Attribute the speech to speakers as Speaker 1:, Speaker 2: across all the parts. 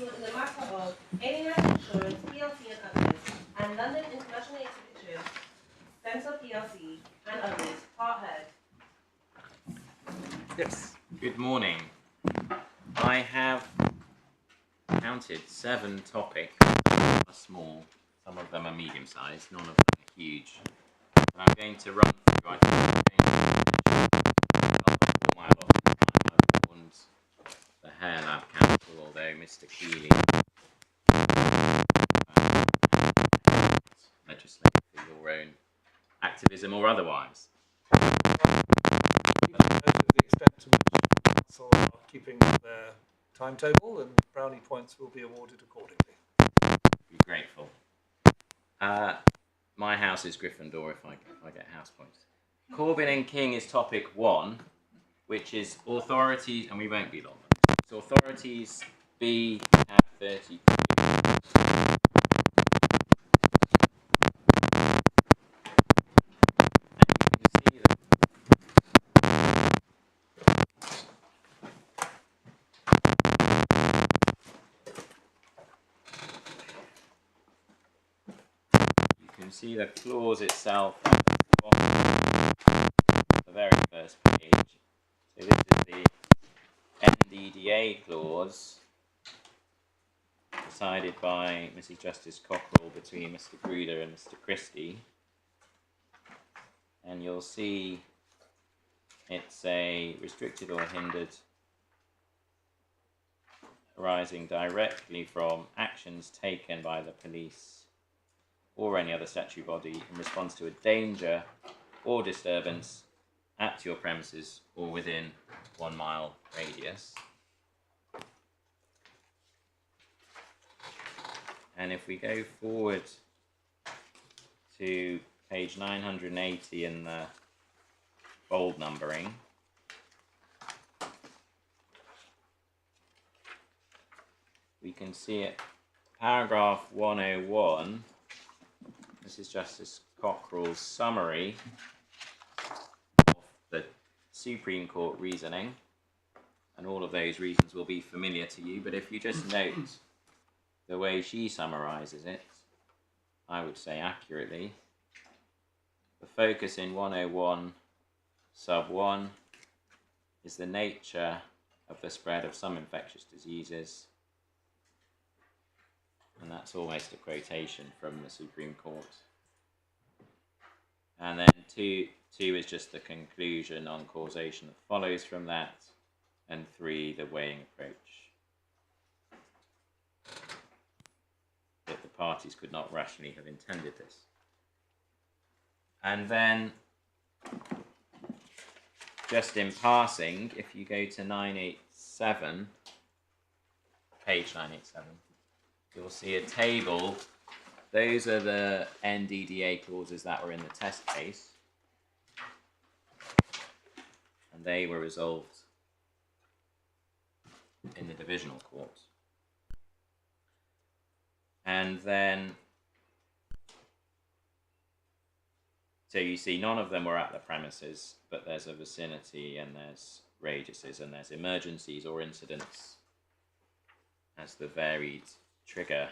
Speaker 1: appeal in the matter of Allianz Insurance PLC and others, and London International Exhibition Centre PLC and others, part heard.
Speaker 2: Yes.
Speaker 3: Good morning. I have counted 7 topics. Some are small, some of them are medium-sized, none of them are huge. And I'm going to run through. I think my allotted time. I've warned the Hair Lab Council, although Mr. Keeley legislate for your own activism or otherwise.
Speaker 2: The extent to which council are keeping their timetable, and brownie points will be awarded accordingly.
Speaker 3: Be grateful. My house is Gryffindor if I get house points. Corbyn and King is topic 1, which is authorities, and we won't be long. So authorities B have 32. See the clause itself at the bottom of the very first page. So this is the NDDA clause decided by Mrs. Justice Cockrell between Mr. Gruder and Mr. Christie. And you'll see it's a restricted or hindered arising directly from actions taken by the police or any other statutory body in response to a danger or disturbance at your premises or within 1 mile radius. And if we go forward to page 980 in the bold numbering, we can see it, paragraph 101, this is Justice Cockrell's summary of the Supreme Court reasoning, and all of those reasons will be familiar to you, but if you just note the way she summarises it, I would say accurately, the focus in 101 sub 1 is the nature of the spread of some infectious diseases, and that's almost a quotation from the Supreme Court. And then 2 is just the conclusion on causation that follows from that, and 3, the weighing approach. That the parties could not rationally have intended this. And then, just in passing, if you go to 987, page 987, you'll see a table. Those are the NDDA clauses that were in the test case, and they were resolved in the divisional court. And then, so you see none of them were at the premises, but there's a vicinity and there's radiuses and there's emergencies or incidents as the varied trigger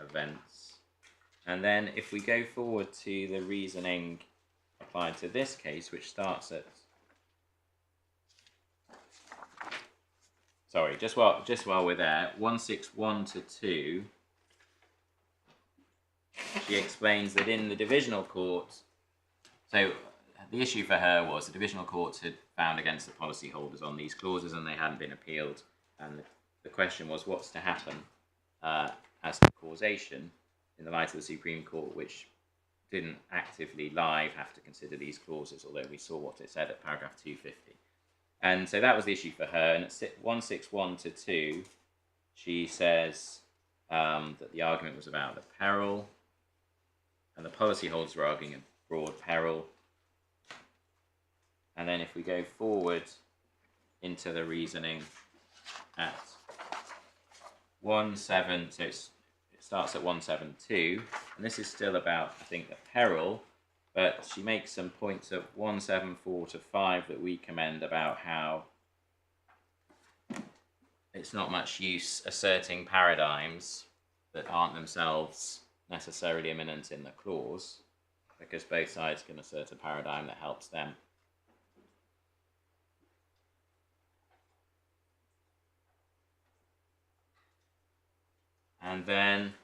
Speaker 3: events. And then if we go forward to the reasoning applied to this case, which starts at, sorry, just while we're there, 161 to 2, she explains that in the divisional court, so the issue for her was the divisional courts had found against the policyholders on these clauses and they hadn't been appealed, and the question was what's to happen as to causation in the light of the Supreme Court, which didn't actively live have to consider these clauses, although we saw what it said at paragraph 250. And so that was the issue for her. And at 161 to 2, she says that the argument was about the peril, and the policyholders were arguing a broad peril. And then if we go forward into the reasoning at 17, so it starts at 172, and this is still about, I think, the peril, but she makes some points at 174 to 5 that we commend about how it's not much use asserting paradigms that aren't themselves necessarily imminent in the clause, because both sides can assert a paradigm that helps them. And then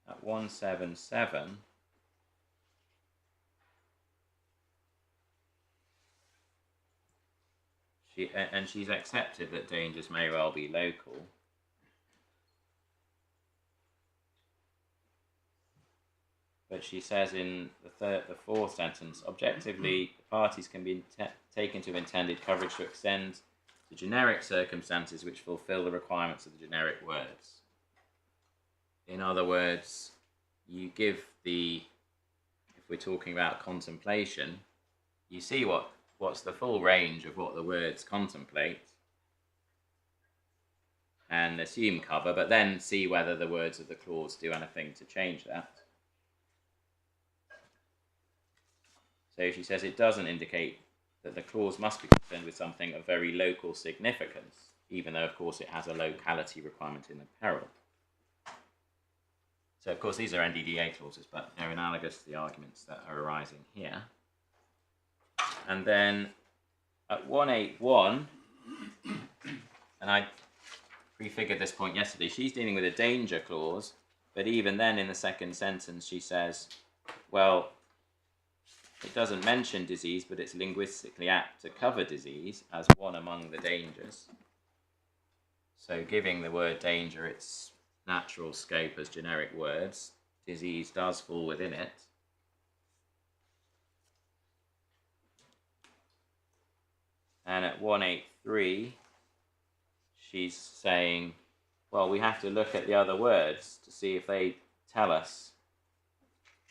Speaker 3: at 177, she's accepted that dangers may well be local. But she says in the fourth sentence, objectively, the parties can be taken to have intended coverage to extend to generic circumstances which fulfill the requirements of the generic words. In other words, you give if we're talking about contemplation, you see what's the full range of what the words contemplate and assume cover, but then see whether the words of the clause do anything to change that. So she says it doesn't indicate that the clause must be concerned with something of very local significance, even though, of course, it has a locality requirement in the peril. So, of course, these are NDDA clauses, but they're analogous to the arguments that are arising here. And then at 181, and I prefigured this point yesterday, she's dealing with a danger clause, but even then in the second sentence she says, well, it doesn't mention disease, but it's linguistically apt to cover disease as one among the dangers. So giving the word danger its natural scope as generic words, disease does fall within it. And at 183, she's saying, well, we have to look at the other words to see if they tell us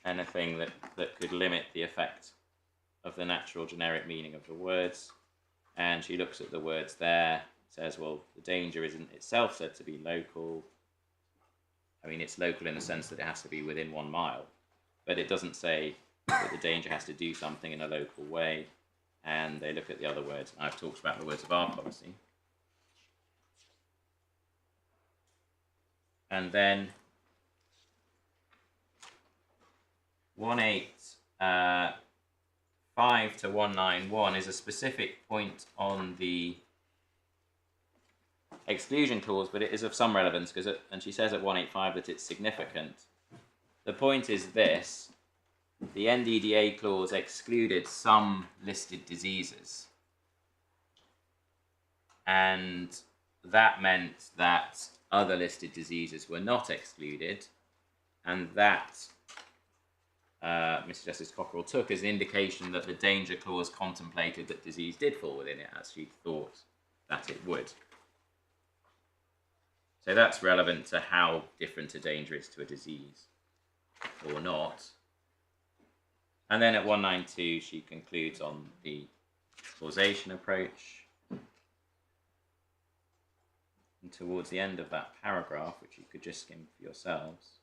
Speaker 3: anything that could limit the effect of the natural generic meaning of the words. And she looks at the words there, says, well, the danger isn't itself said to be local. I mean, it's local in the sense that it has to be within 1 mile, but it doesn't say that the danger has to do something in a local way. And they look at the other words. I've talked about the words of our policy. And then 185 to 191 is a specific point on the exclusion clause, but it is of some relevance, and she says at 185 that it's significant. The point is this: the NDDA clause excluded some listed diseases, and that meant that other listed diseases were not excluded, and that Mr. Justice Cockerell took as an indication that the danger clause contemplated that disease did fall within it, as she thought that it would. So that's relevant to how different a danger is to a disease or not. And then at 192, she concludes on the causation approach. And towards the end of that paragraph, which you could just skim for yourselves,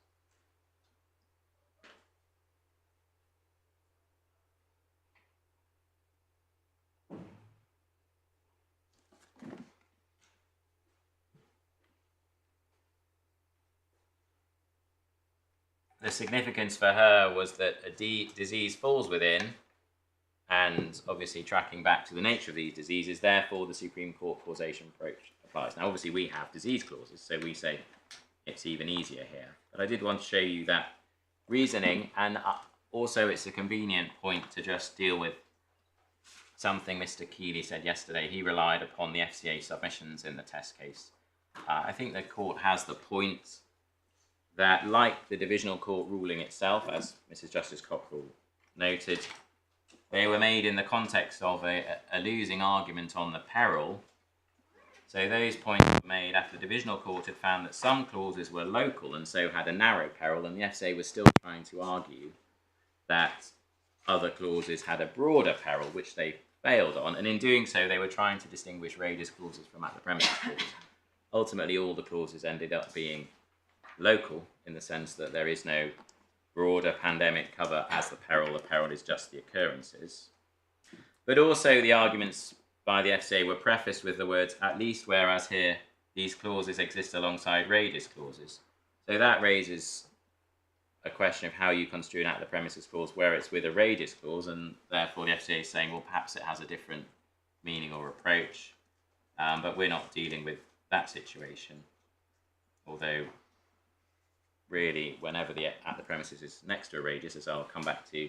Speaker 3: the significance for her was that a disease falls within, and obviously tracking back to the nature of these diseases, therefore the Supreme Court causation approach applies. Now obviously we have disease clauses, so we say it's even easier here. But I did want to show you that reasoning, and also it's a convenient point to just deal with something Mr. Keeley said yesterday. He relied upon the FCA submissions in the test case. I think the court has the point that, like the divisional court ruling itself, as Mrs. Justice Cockerell noted, they were made in the context of a losing argument on the peril. So those points were made after the divisional court had found that some clauses were local and so had a narrow peril, and the FCA was still trying to argue that other clauses had a broader peril, which they failed on, and in doing so they were trying to distinguish radius clauses from at the premises clauses. Ultimately, all the clauses ended up being local in the sense that there is no broader pandemic cover as the peril is just the occurrences. But also the arguments by the FCA were prefaced with the words "at least, whereas here these clauses exist alongside radius clauses. So that raises a question of how you construe an at the premises clause where it's with a radius clause, and therefore the FCA is saying, well, perhaps it has a different meaning or approach, but we're not dealing with that situation. Although, really, whenever the at the premises is next to a radius, as I'll come back to,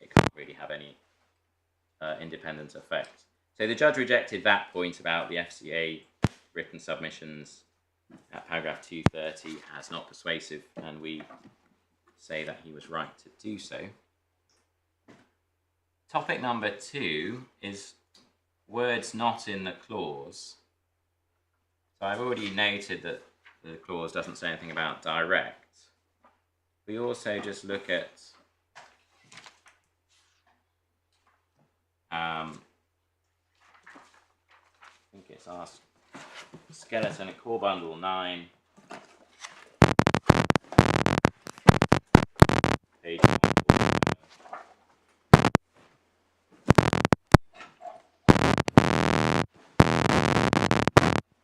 Speaker 3: it can't really have any independent effect. So the judge rejected that point about the FCA written submissions at paragraph 230 as not persuasive, and we say that he was right to do so. Topic number 2 is words not in the clause. So I've already noted that the clause doesn't say anything about direct. We also just look at I think it's our skeleton at core bundle 9, page 147.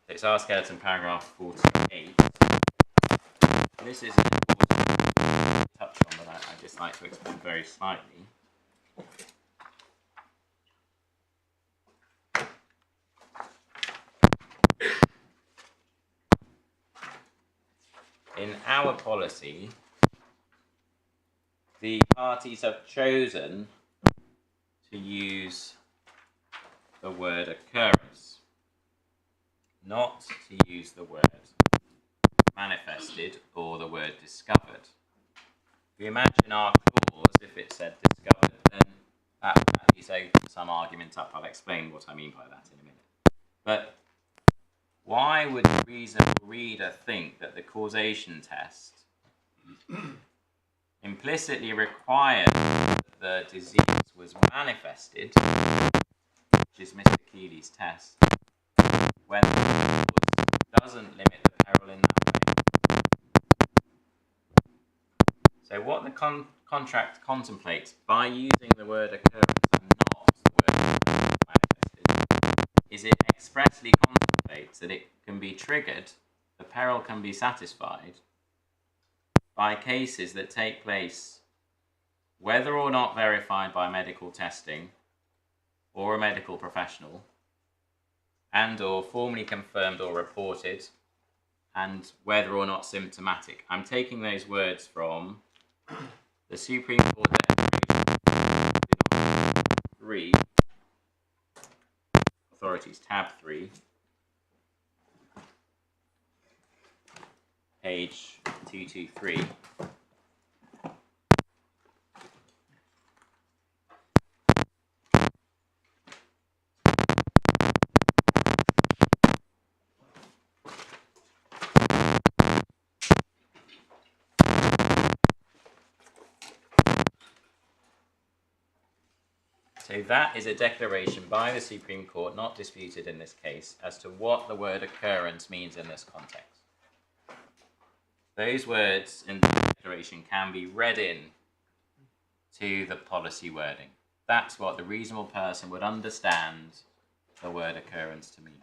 Speaker 3: It's our skeleton paragraph 48. This is an important touch on, but I'd just like to explain very slightly. In our policy, the parties have chosen to use the word occurrence, not to use the word manifested or the word discovered. If you imagine our clause, if it said discovered, then that would actually say some argument up. I'll explain what I mean by that in a minute. But why would the reasonable reader think that the causation test implicitly required that the disease was manifested, which is Mr. Keeley's test, when the clause doesn't limit the peril in that way? So what the contract contemplates by using the word occurrence and not the word manifested is it expressly contemplates that it can be triggered, the peril can be satisfied by cases that take place whether or not verified by medical testing or a medical professional, and or formally confirmed or reported, and whether or not symptomatic. I'm taking those words from the Supreme Court Declaration 3, Authorities, tab 3, page 223. So that is a declaration by the Supreme Court, not disputed in this case, as to what the word occurrence means in this context. Those words in the declaration can be read in to the policy wording. That's what the reasonable person would understand the word occurrence to mean.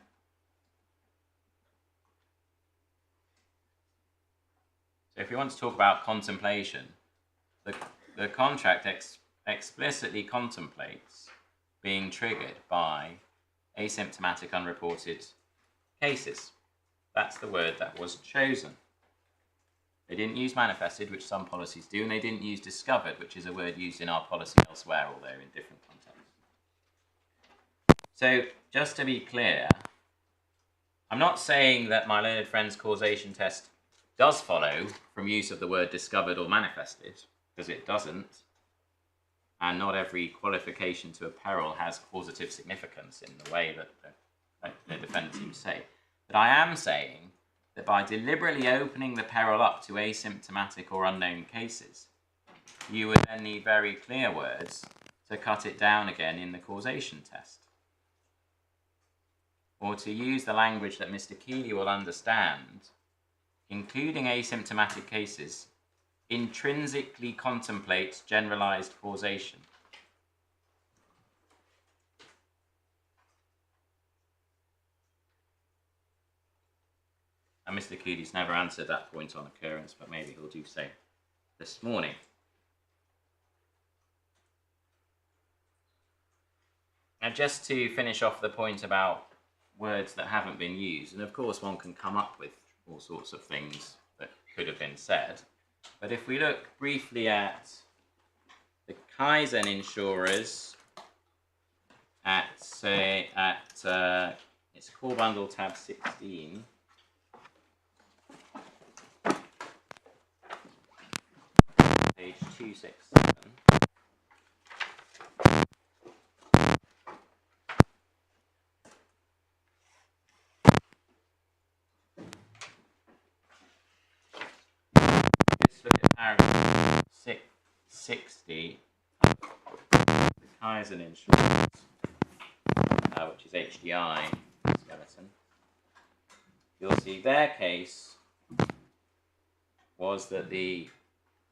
Speaker 3: So if you want to talk about contemplation, the contract explicitly contemplates being triggered by asymptomatic unreported cases. That's the word that was chosen. They didn't use manifested, which some policies do, and they didn't use discovered, which is a word used in our policy elsewhere, although in different contexts. So, just to be clear, I'm not saying that my learned friend's causation test does follow from use of the word discovered or manifested, because it doesn't. And not every qualification to a peril has causative significance in the way that the defendant seems to say. But I am saying that by deliberately opening the peril up to asymptomatic or unknown cases, you would then need very clear words to cut it down again in the causation test. Or to use the language that Mr. Keeley will understand, including asymptomatic cases intrinsically contemplates generalized causation. And Mr. Cooley's never answered that point on occurrence, but maybe he'll do so this morning. Now, just to finish off the point about words that haven't been used, and of course one can come up with all sorts of things that could have been said, but if we look briefly at the Kaizen insurers at, say, it's core bundle tab 16, page 267. Let's look at paragraph 660, the Kaizen insurance, which is HDI skeleton. You'll see their case was that the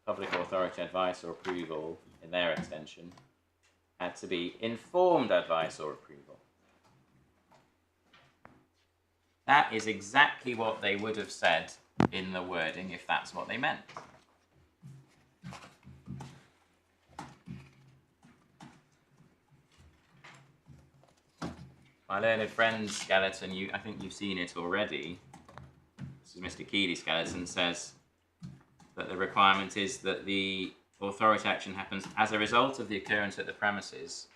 Speaker 3: public authority advice or approval in their extension had to be informed advice or approval. That is exactly what they would have said in the wording if that's what they meant. My learned friend's skeleton, I think you've seen it already. This is Mr. Keeley's skeleton, says that the requirement is that the authority action happens as a result of the occurrence at the premises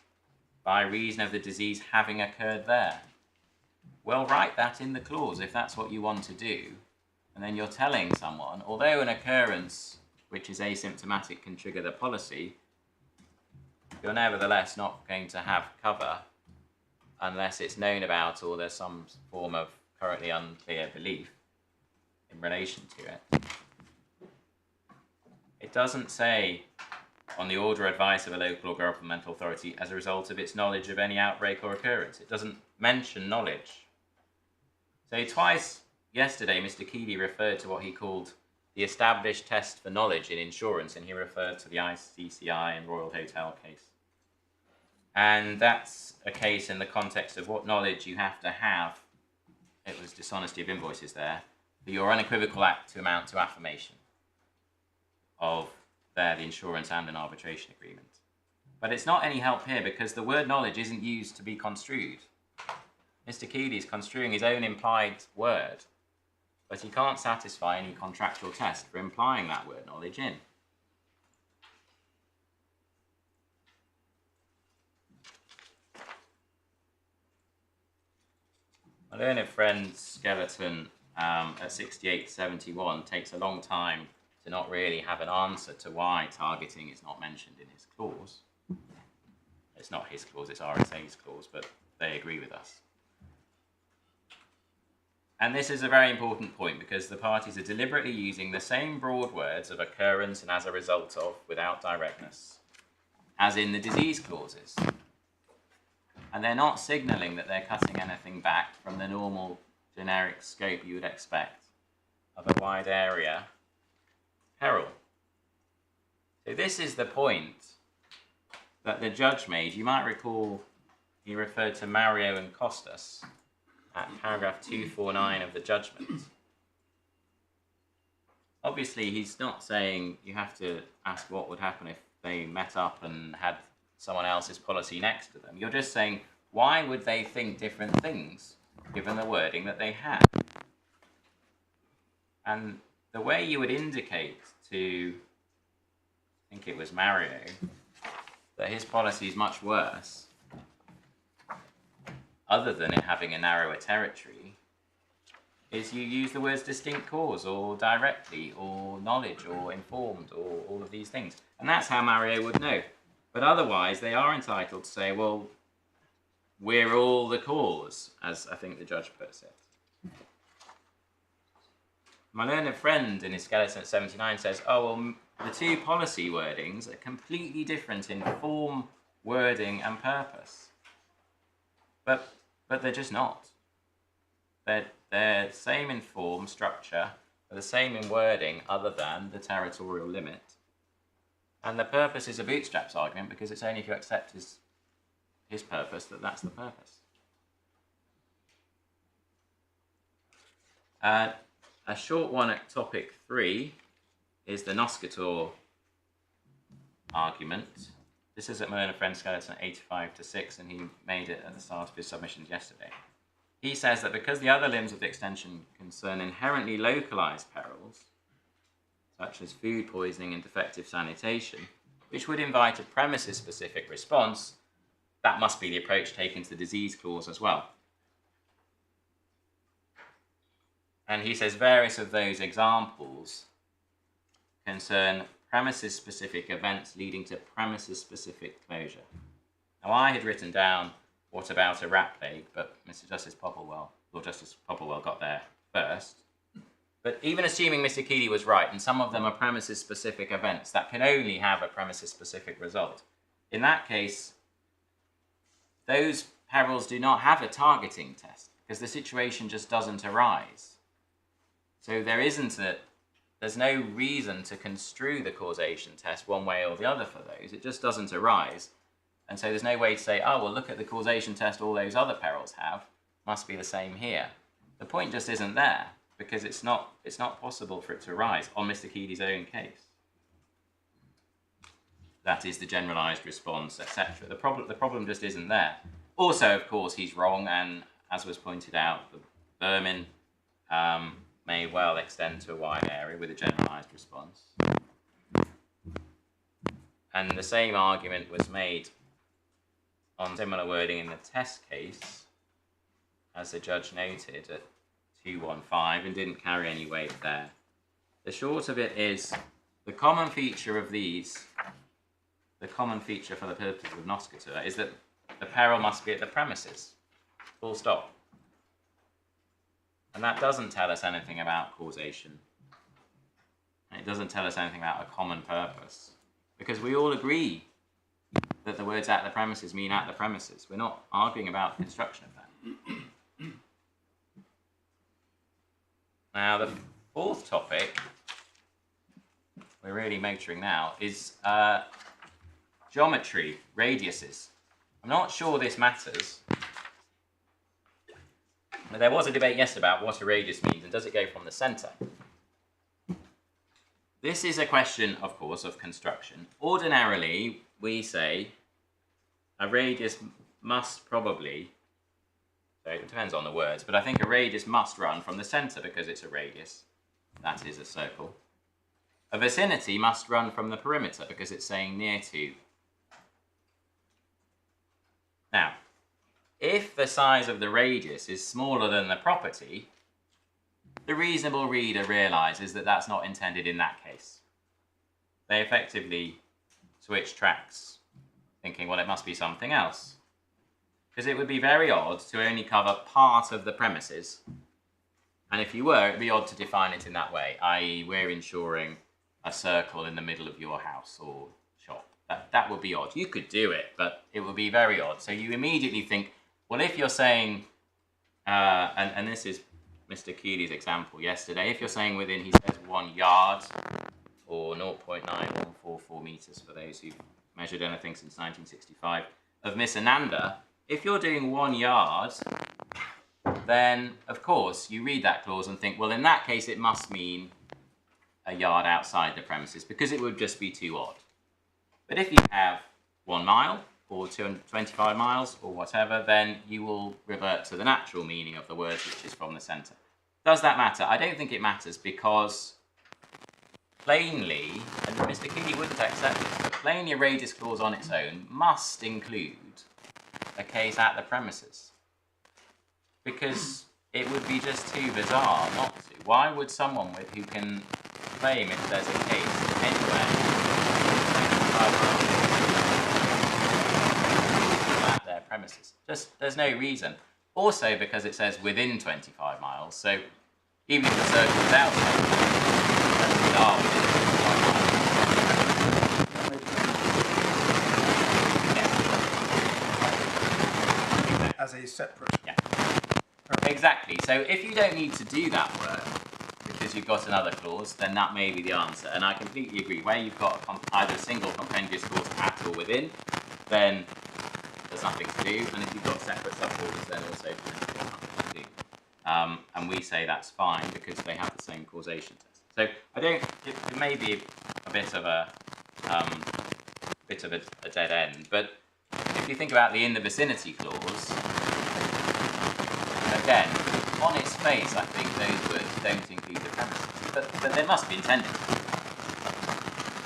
Speaker 3: by reason of the disease having occurred there. Well, write that in the clause if that's what you want to do. And then you're telling someone, although an occurrence which is asymptomatic can trigger the policy, you're nevertheless not going to have cover unless it's known about or there's some form of currently unclear belief in relation to it. It doesn't say on the order or advice of a local or governmental authority as a result of its knowledge of any outbreak or occurrence. It doesn't mention knowledge. So twice yesterday, Mr. Keeley referred to what he called the established test for knowledge in insurance, and he referred to the ICCI and Royal Hotel case. And that's a case in the context of what knowledge you have to have. It was dishonesty of invoices there, for your unequivocal act to amount to affirmation of the insurance and an arbitration agreement. But it's not any help here because the word knowledge isn't used to be construed. Mr. Keeley's construing his own implied word, but he can't satisfy any contractual test for implying that word knowledge in. My learned friend's skeleton at 68-71 takes a long time to not really have an answer to why targeting is not mentioned in his clause. It's not his clause, it's RSA's clause, but they agree with us. And this is a very important point because the parties are deliberately using the same broad words of occurrence and as a result of without directness as in the disease clauses. And they're not signalling that they're cutting anything back from the normal generic scope you would expect of a wide area peril. So this is the point that the judge made. You might recall he referred to Mario and Costas at paragraph 249 of the judgment. Obviously, he's not saying you have to ask what would happen if they met up and had someone else's policy next to them. You're just saying, why would they think different things given the wording that they had? And the way you would indicate to, I think it was Mario, that his policy is much worse, other than it having a narrower territory, is you use the words distinct cause or directly or knowledge or informed or all of these things. And that's how Mario would know. But otherwise, they are entitled to say, well, we're all the cause, as I think the judge puts it. My learned friend in his skeleton at 79 says, oh, well, the two policy wordings are completely different in form, wording, and purpose. But they're just not. They're the same in form, structure, they're the same in wording, other than the territorial limit. And the purpose is a bootstraps argument because it's only if you accept his purpose that that's the purpose. A short one at topic 3 is the Noscator argument. This is at Merlin Friend Skeleton 85-6, and he made it at the start of his submissions yesterday. He says that because the other limbs of the extension concern inherently localized perils, such as food poisoning and defective sanitation, which would invite a premises-specific response, that must be the approach taken to the disease clause as well. And he says various of those examples concern premises-specific events leading to premises-specific closure. Now, I had written down what about a rat plague, but Mr. Justice Popplewell, Lord Justice Popplewell got there first. But even assuming Mr. Keeley was right, and some of them are premises-specific events that can only have a premises-specific result, in that case, those perils do not have a targeting test because the situation just doesn't arise. So there's no reason to construe the causation test one way or the other for those. It just doesn't arise. And so there's no way to say, oh, well, look at the causation test all those other perils have. Must be the same here. The point just isn't there because it's not possible for it to arise on Mr. Keeley's own case. That is the generalised response, etc. The problem just isn't there. Also, of course, he's wrong, and as was pointed out, the vermin may well extend to a wide area with a generalised response. And the same argument was made on similar wording in the test case, as the judge noted at 215, and didn't carry any weight there. The short of it is, the common feature of these, the common feature for the purposes of Noscator, is that the peril must be at the premises, full stop. And that doesn't tell us anything about causation. And it doesn't tell us anything about a common purpose. Because we all agree that the words at the premises mean at the premises. We're not arguing about the construction of that. Now, the fourth topic we're really motoring now is geometry, radiuses. I'm not sure this matters. But there was a debate yesterday about what a radius means and does it go from the centre. This is a question, of course, of construction. Ordinarily, we say a radius must probably, so it depends on the words, but I think a radius must run from the centre because it's a radius. That is a circle. A vicinity must run from the perimeter because it's saying near to. Now, if the size of the radius is smaller than the property, the reasonable reader realises that that's not intended in that case. They effectively switch tracks, thinking, well, it must be something else. Because it would be very odd to only cover part of the premises. And if you were, it would be odd to define it in that way, i.e. we're insuring a circle in the middle of your house or shop. That would be odd. You could do it, but it would be very odd. So you immediately think, well, if you're saying, and this is Mr. Keeley's example yesterday, if you're saying within, he says 1 yard or 0.9144 metres for those who've measured anything since 1965 of Miss Ananda, if you're doing 1 yard, then of course you read that clause and think, well, in that case it must mean a yard outside the premises because it would just be too odd. But if you have 1 mile or 225 miles or whatever, then you will revert to the natural meaning of the words, which is from the centre. Does that matter? I don't think it matters because plainly, and Mr. Keeley wouldn't accept this, but plainly a radius clause on its own must include a case at the premises. Because it would be just too bizarre not to. Why would someone who can claim if there's a case anywhere at their premises? Just, there's no reason. Also because it says within 25 miles, so even if the circle is outside, they are within 25 miles.
Speaker 4: As a separate...
Speaker 3: Yeah. Exactly. So if you don't need to do that work because you've got another clause, then that may be the answer. And I completely agree. Where you've got either a single compendious clause at or within, then there's nothing to do. And if you've got separate subclauses, then also there's nothing to do. And we say that's fine because they have the same causation test. So I don't. It may be a bit of a dead end, but if you think about the in the vicinity clause, again, on its face, I think those words don't include the premises, but they must be intended.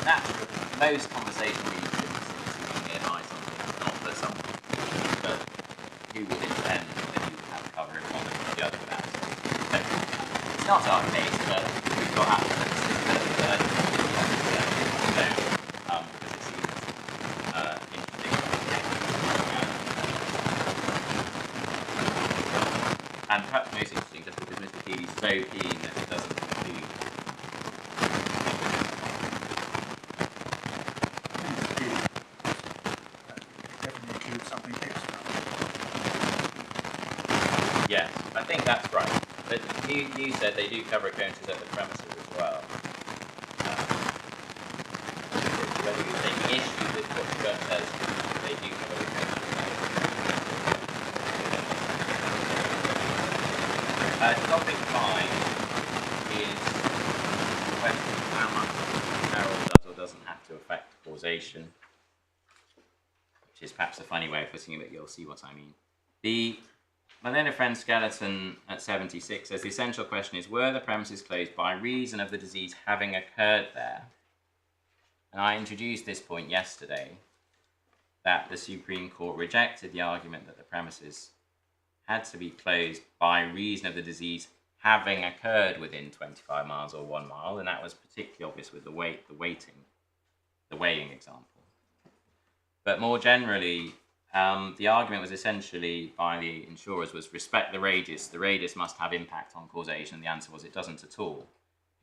Speaker 3: Naturally, most conversation we use in the vicinity mean nearby something, not for something. But who would intend that you would have cover if one or the other without it? So it's not our case, but we've got appellants because it seems and perhaps most interesting, just because Mr. Keeley's so keen that it doesn't include.
Speaker 4: Definitely include something extra.
Speaker 3: Yes, I think that's right. But you said they do cover occurrences at the premises as well. Whether you're taking issue with what the firm says, they do cover occurrences. Topic 5 is the question of how much peril does or doesn't have to affect causation, which is perhaps a funny way of putting it, but you'll see what I mean. The Malina Friend skeleton at 76 says the essential question is, were the premises closed by reason of the disease having occurred there? And I introduced this point yesterday, that the Supreme Court rejected the argument that the premises had to be closed by reason of the disease having occurred within 25 miles or 1 mile, and that was particularly obvious with the weighing example. But more generally, the argument was essentially by the insurers was respect the radius. The radius must have impact on causation. The answer was it doesn't at all.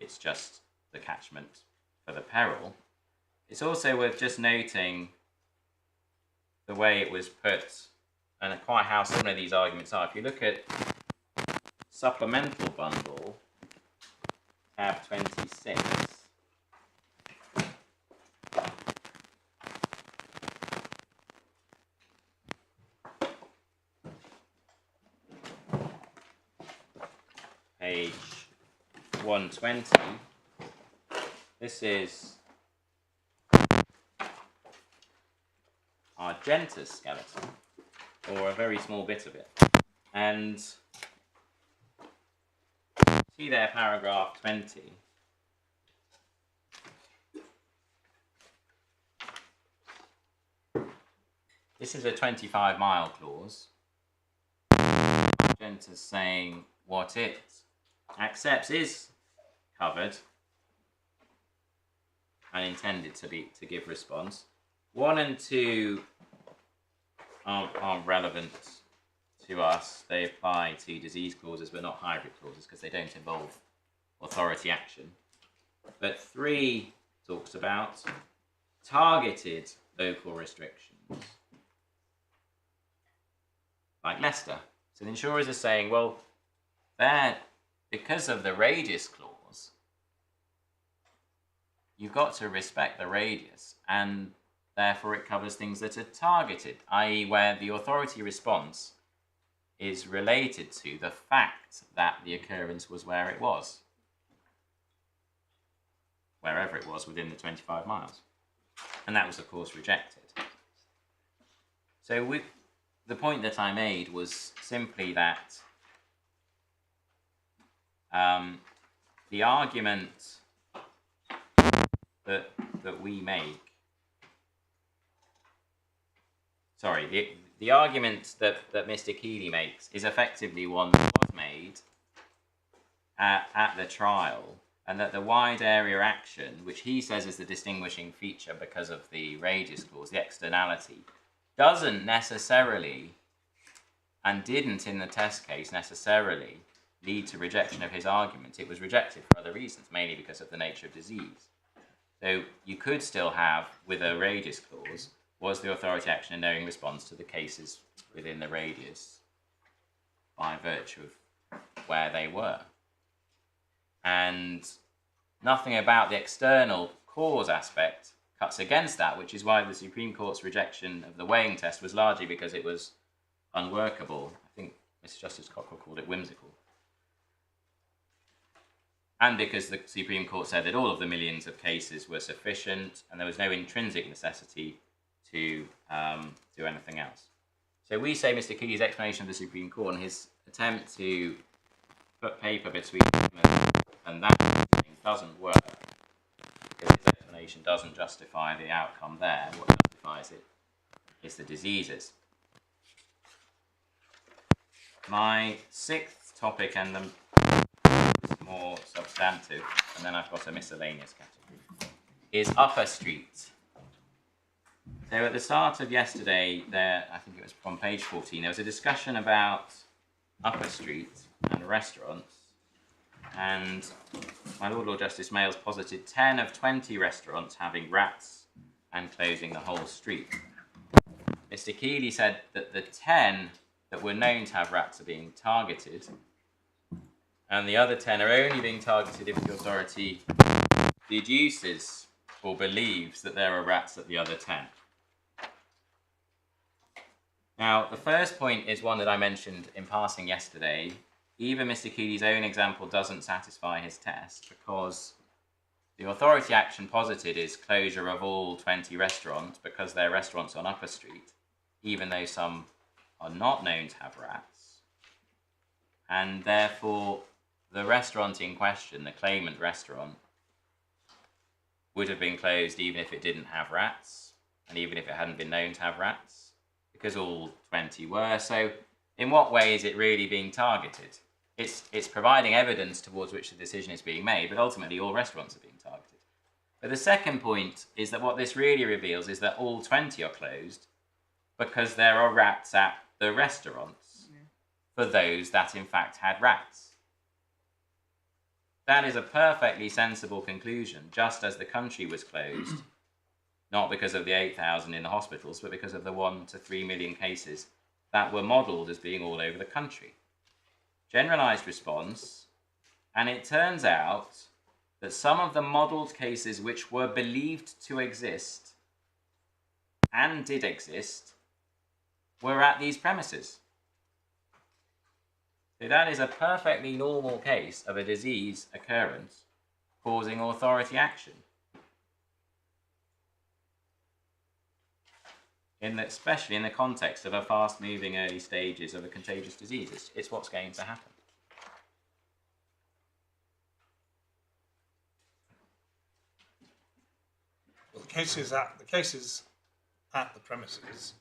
Speaker 3: It's just the catchment for the peril. It's also worth just noting the way it was put and quite how similar these arguments are. If you look at supplemental bundle, tab 26, page 120, this is our gentus skeleton, or a very small bit of it. And see there, paragraph 20. This is a 25-mile clause. Gentus saying what it accepts is covered and intended to give response. 1 and 2 aren't relevant to us. They apply to disease clauses but not hybrid clauses because they don't involve authority action. But 3 talks about targeted local restrictions, like Leicester. So the insurers are saying, well, because of the radius clause, you've got to respect the radius, and therefore it covers things that are targeted, i.e. where the authority response is related to the fact that the occurrence was where it was, wherever it was within the 25 miles. And that was, of course, rejected. So the point that I made was simply that the argument that we make, the argument that Mr. Keeley makes is effectively one that was made at the trial, and that the wide area action, which he says is the distinguishing feature because of the radius clause, the externality, doesn't necessarily, and didn't in the test case necessarily, lead to rejection of his argument. It was rejected for other reasons, mainly because of the nature of disease. So you could still have, with a radius clause, was the authority action a knowing response to the cases within the radius by virtue of where they were. And nothing about the external cause aspect cuts against that, which is why the Supreme Court's rejection of the weighing test was largely because it was unworkable. I think Mr. Justice Cockrell called it whimsical. and because the Supreme Court said that all of the millions of cases were sufficient and there was no intrinsic necessity to do anything else. So we say Mr. Keeley's explanation of the Supreme Court and his attempt to put paper between him and that doesn't work, because his explanation doesn't justify the outcome there. What justifies it is the diseases. My sixth topic, and the more substantive, and then I've got a miscellaneous category, is Upper Street. So at the start of yesterday, there, I think it was from page 14, there was a discussion about Upper Street and restaurants, and my Lord Justice Mayles posited 10 of 20 restaurants having rats and closing the whole street. Mr. Keeley said that the 10 that were known to have rats are being targeted, and the other 10 are only being targeted if the authority deduces or believes that there are rats at the other 10. Now, the first point is one that I mentioned in passing yesterday. Even Mr. Keeley's own example doesn't satisfy his test, because the authority action posited is closure of all 20 restaurants because they're restaurants on Upper Street, even though some are not known to have rats. And therefore, the restaurant in question, the claimant restaurant, would have been closed even if it didn't have rats, and even if it hadn't been known to have rats, because all 20 were. So in what way is it really being targeted? It's providing evidence towards which the decision is being made, but ultimately all restaurants are being targeted. But the second point is that what this really reveals is that all 20 are closed because there are rats at the restaurants for those that in fact had rats. That is a perfectly sensible conclusion, just as the country was closed, not because of the 8,000 in the hospitals, but because of the 1 to 3 million cases that were modelled as being all over the country. Generalised response, and it turns out that some of the modelled cases which were believed to exist and did exist were at these premises. So that is a perfectly normal case of a disease occurrence causing authority action. Especially in the context of a fast-moving early stages of a contagious disease. It's what's going to happen.
Speaker 2: Well, the cases at the premises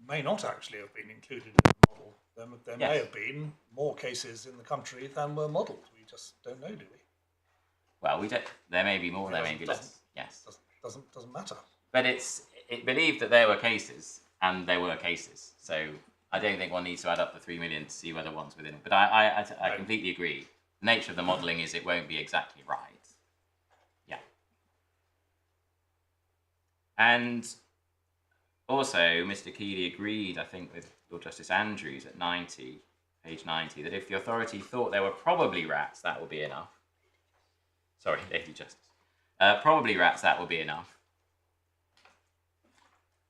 Speaker 2: may not actually have been included in the model. There may have been more cases in the country than were modelled. We just don't know, do we?
Speaker 3: Well, we don't. There may be more. There may be less. Yes.
Speaker 2: Doesn't matter.
Speaker 3: But it believed that there were cases, and there were cases. So I don't think one needs to add up the 3 million to see whether one's within. But I completely agree. The nature of the modelling is it won't be exactly right. Yeah. And also, Mr. Keeley agreed, I think, with Lord Justice Andrews at page 90, that if the authority thought there were probably rats, that would be enough. Sorry, Lady Justice. Probably rats, that would be enough.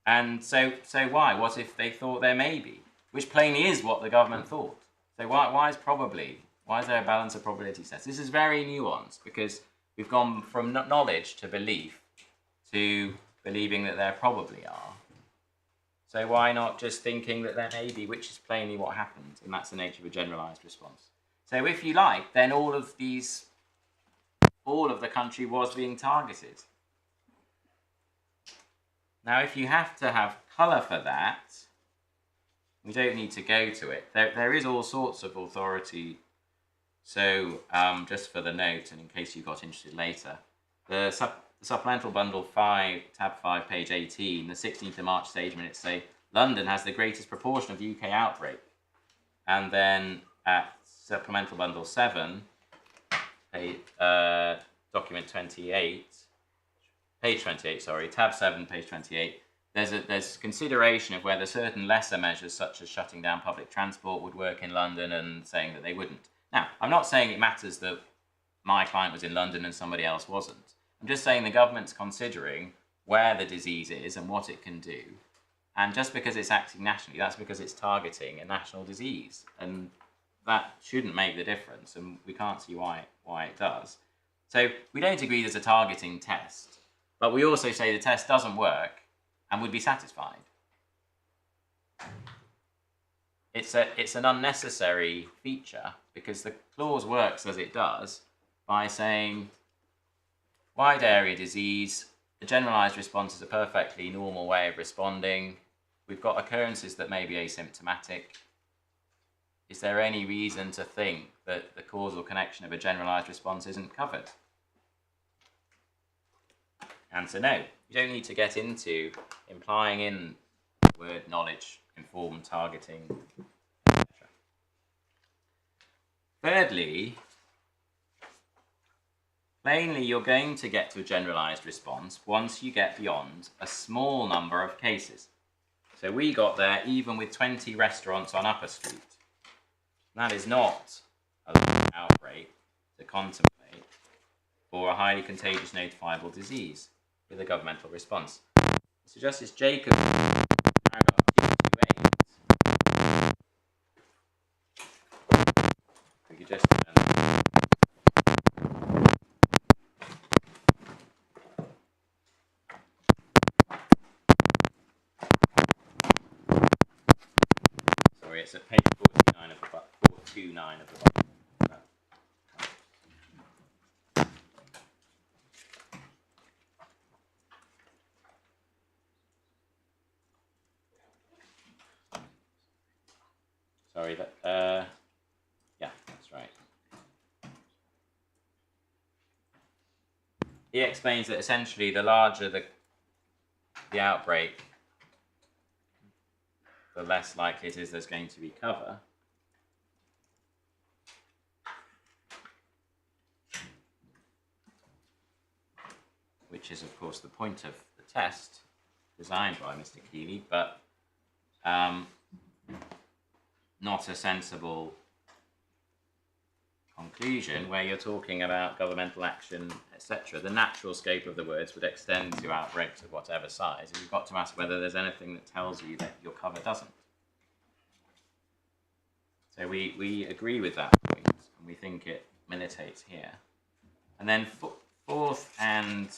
Speaker 3: And so why? What if they thought there may be? Which plainly is what the government thought. So why is probably? Why is there a balance of probability sets? This is very nuanced, because we've gone from knowledge to belief to believing that there probably are. So why not just thinking that there may be, which is plainly what happened, and that's the nature of a generalised response. So if you like, then all of the country was being targeted. Now, if you have to have colour for that, we don't need to go to it. There is all sorts of authority. So, just for the note, and in case you got interested later, the supplemental bundle 5, tab 5, page 18, the 16th of March stage minutes say, London has the greatest proportion of UK outbreak. And then at supplemental bundle 7, document 28, page 28, sorry, tab 7, page 28, there's consideration of whether certain lesser measures, such as shutting down public transport, would work in London, and saying that they wouldn't. Now, I'm not saying it matters that my client was in London and somebody else wasn't. I'm just saying the government's considering where the disease is and what it can do. And just because it's acting nationally, that's because it's targeting a national disease. And that shouldn't make the difference, and we can't see why it does. So we don't agree there's a targeting test, but we also say the test doesn't work and would be satisfied. It's an unnecessary feature because the clause works as it does by saying wide area disease, a generalised response is a perfectly normal way of responding. We've got occurrences that may be asymptomatic. Is there any reason to think that the causal connection of a generalised response isn't covered? Answer no. You don't need to get into implying in the word knowledge, informed, targeting, etc. Thirdly, plainly you're going to get to a generalised response once you get beyond a small number of cases. So we got there even with 20 restaurants on Upper Street. That is not a large outbreak to contemplate for a highly contagious notifiable disease with a governmental response. So Justice Jacob, paragraph 228, we could just sorry, it's at page 49 of the book. 429 of the book. Sorry, yeah, that's right. He explains that essentially the larger the outbreak, the less likely it is there's going to be cover. Which is, of course, the point of the test designed by Mr. Keeley, but not a sensible conclusion where you're talking about governmental action, etc. The natural scope of the words would extend to outbreaks of whatever size, and you've got to ask whether there's anything that tells you that your cover doesn't. So we agree with that point, and we think it militates here. And then fourth and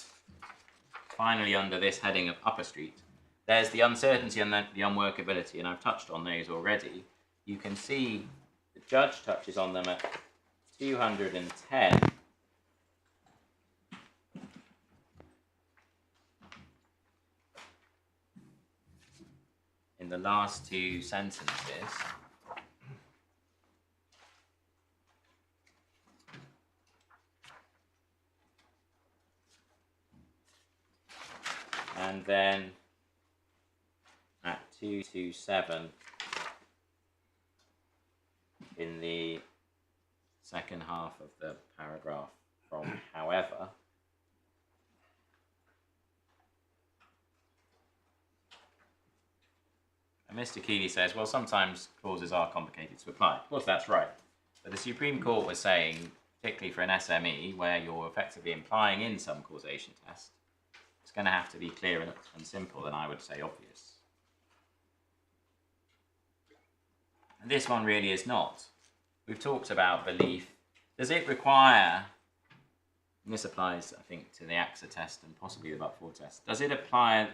Speaker 3: finally under this heading of Upper Street, there's the uncertainty and the unworkability, and I've touched on those already. You can see the judge touches on them at 210. In the last two sentences. And then at 227 in the second half of the paragraph from however. And Mr. Keeley says, well, sometimes clauses are complicated to apply. Of course, that's right. But the Supreme Court was saying, particularly for an SME, where you're effectively implying in some causation test, it's going to have to be clear and simple, and I would say obvious. And this one really is not. We've talked about belief. Does it require, and this applies, I think, to the AXA test and possibly the but-for test, does it require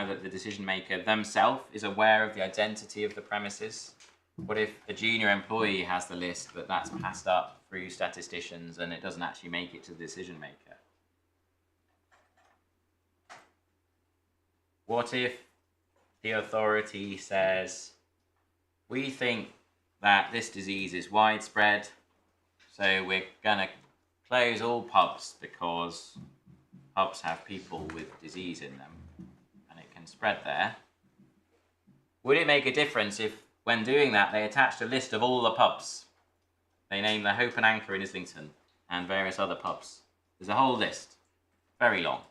Speaker 3: that the decision maker themselves is aware of the identity of the premises? What if a junior employee has the list, but that's passed up through statisticians and it doesn't actually make it to the decision maker? What if the authority says, we think that this disease is widespread, so we're going to close all pubs because pubs have people with disease in them and it can spread there? Would it make a difference if, when doing that, they attached a list of all the pubs? They name the Hope and Anchor in Islington and various other pubs. There's a whole list, very long.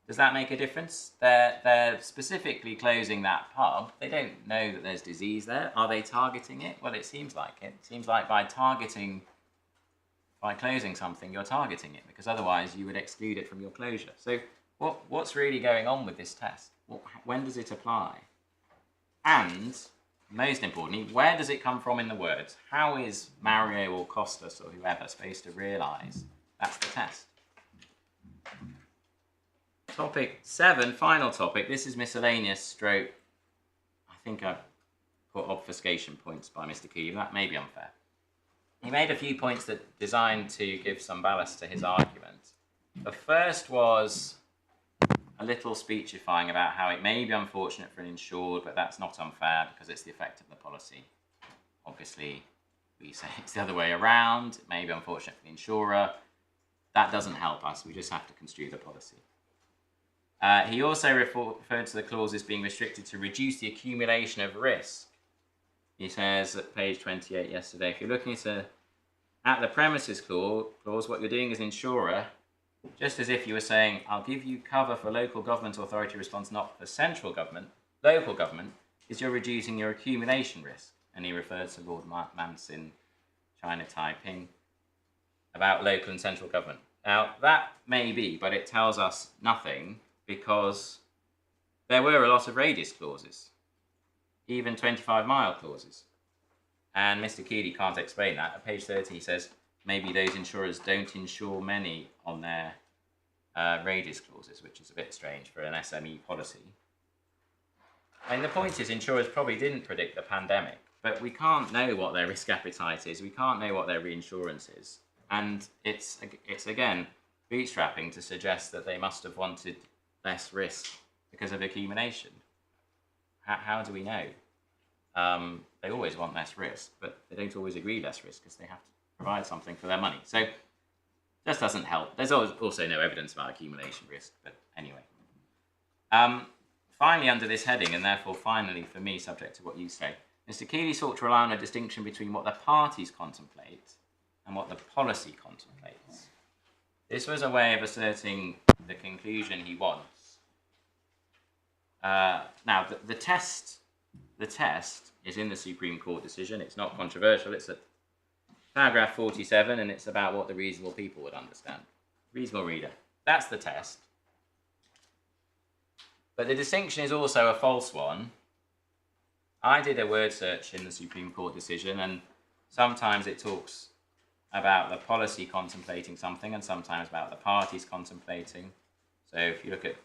Speaker 3: Does that make a difference? They're specifically closing that pub. They don't know that there's disease there. Are they targeting it? Well, it seems like it. It seems like by closing something, you're targeting it, because otherwise you would exclude it from your closure. So what's really going on with this test? When does it apply? And most importantly, where does it come from in the words? How is Mario or Costas or whoever supposed to realise that's the test? Topic 7, final topic. This is miscellaneous stroke. I think I put obfuscation points by Mr. Keeve. That may be unfair. He made a few points that designed to give some ballast to his argument. The first was a little speechifying about how it may be unfortunate for an insured, but that's not unfair because it's the effect of the policy. Obviously, we say it's the other way around. It may be unfortunate for the insurer. That doesn't help us. We just have to construe the policy. He also referred to the clauses being restricted to reduce the accumulation of risk. He says at page 28 yesterday, if you're looking at the premises clause, what you're doing as insurer, just as if you were saying, I'll give you cover for local government authority response, not for central government, local government, is you're reducing your accumulation risk. And he refers to Lord Manson, China Taiping, about local and central government. Now, that may be, but it tells us nothing, because there were a lot of radius clauses, even 25-mile clauses. And Mr. Keeley can't explain that. At page 30, he says, maybe those insurers don't insure many on their radius clauses, which is a bit strange for an SME policy. And the point is, insurers probably didn't predict the pandemic, but we can't know what their risk appetite is. We can't know what their reinsurance is. And it's again, bootstrapping to suggest that they must have wanted less risk because of accumulation. How do we know? They always want less risk, but they don't always agree less risk because they have to provide something for their money. So this doesn't help. There's also no evidence about accumulation risk, but anyway. Finally, under this heading, and therefore finally for me, subject to what you say, Mr. Keeley sought to rely on a distinction between what the parties contemplate and what the policy contemplates. This was a way of asserting the conclusion he wants. Now, the test is in the Supreme Court decision. It's not controversial. It's at paragraph 47, and it's about what the reasonable people would understand. Reasonable reader. That's the test. But the distinction is also a false one. I did a word search in the Supreme Court decision, and sometimes it talks about the policy contemplating something, and sometimes about the parties contemplating. So if you look at,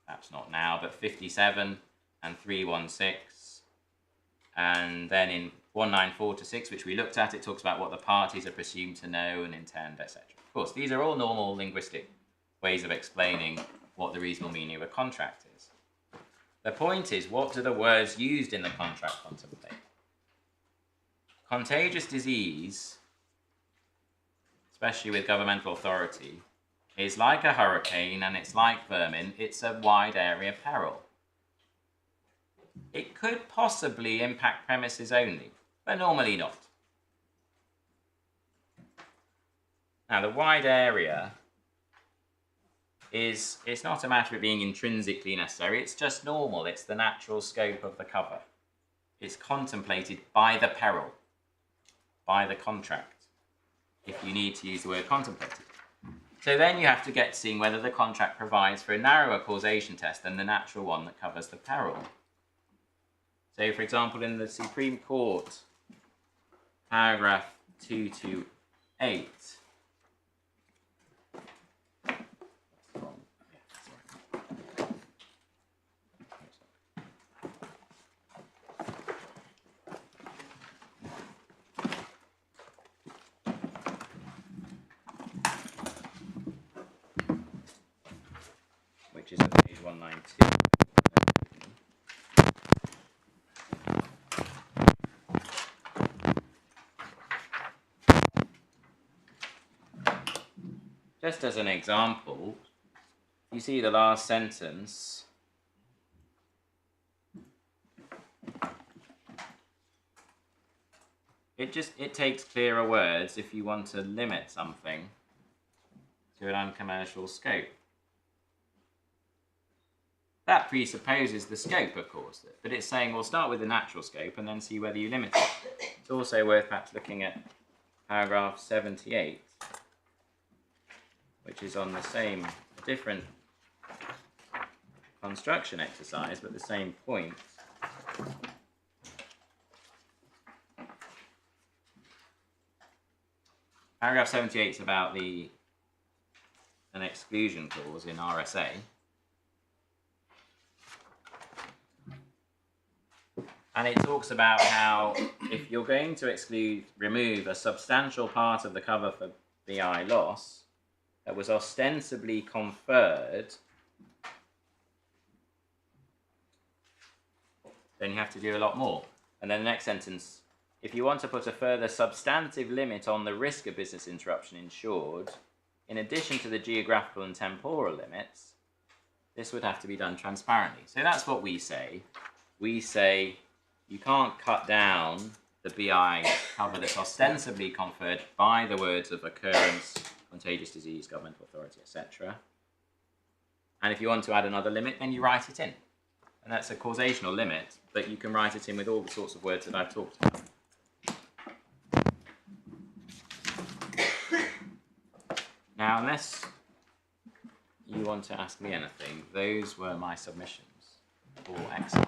Speaker 3: perhaps not now, but 57 and 316, and then in 194-6, which we looked at, it talks about what the parties are presumed to know and intend, etc. Of course, these are all normal linguistic ways of explaining what the reasonable meaning of a contract is. The point is, what do the words used in the contract contemplate? Contagious disease, especially with governmental authority, is like a hurricane and it's like vermin. It's a wide area peril. It could possibly impact premises only, but normally not. Now, the wide area it's not a matter of it being intrinsically necessary, it's just normal, it's the natural scope of the cover. It's contemplated by the peril, by the contract, if you need to use the word contemplated. So then you have to get to seeing whether the contract provides for a narrower causation test than the natural one that covers the peril. So, for example, in the Supreme Court, paragraph 228, which is at page 192. Just as an example, you see the last sentence. It takes clearer words if you want to limit something to an uncommercial scope. That presupposes the scope, of course, but it's saying we'll start with the natural scope and then see whether you limit it. It's also worth perhaps looking at paragraph 78, which is on the same, different construction exercise, but the same point. Paragraph 78 is about an exclusion clause in RSA. And it talks about how if you're going to remove a substantial part of the cover for BI loss that was ostensibly conferred, then you have to do a lot more. And then the next sentence, if you want to put a further substantive limit on the risk of business interruption insured, in addition to the geographical and temporal limits, this would have to be done transparently. So that's what we say. We say you can't cut down the BI cover that's ostensibly conferred by the words of occurrence, contagious disease, governmental authority, etc. And if you want to add another limit, then you write it in. And that's a causational limit, but you can write it in with all the sorts of words that I've talked about. Now, unless you want to ask me anything, those were my submissions for AXA.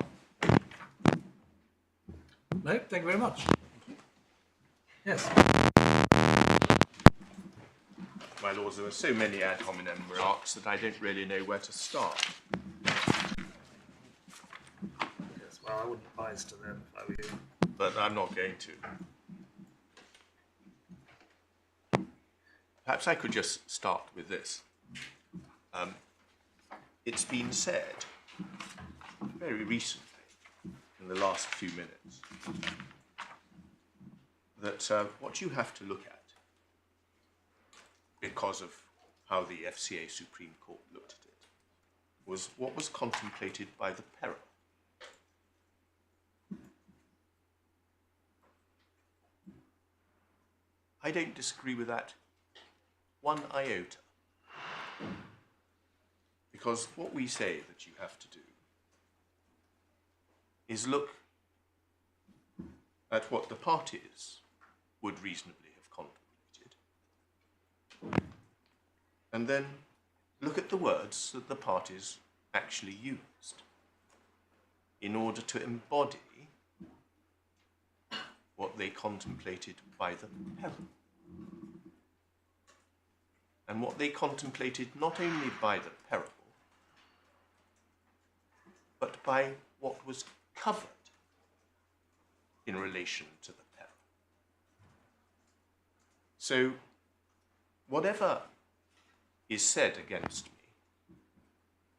Speaker 2: No, thank you very much. Yes.
Speaker 5: My lords, there are so many ad hominem remarks that I don't really know where to start.
Speaker 2: Yes, well, I wouldn't advise to them if I were you.
Speaker 5: But I'm not going to. Perhaps I could just start with this. It's been said very recently, in the last few minutes, that what you have to look at, because of how the FCA Supreme Court looked at it, was what was contemplated by the peril. I don't disagree with that one iota. Because what we say that you have to do is look at what the parties would reasonably have contemplated, and then look at the words that the parties actually used in order to embody what they contemplated by the peril. And what they contemplated not only by the peril, but by what was covered in relation to the peril. So, whatever is said against me,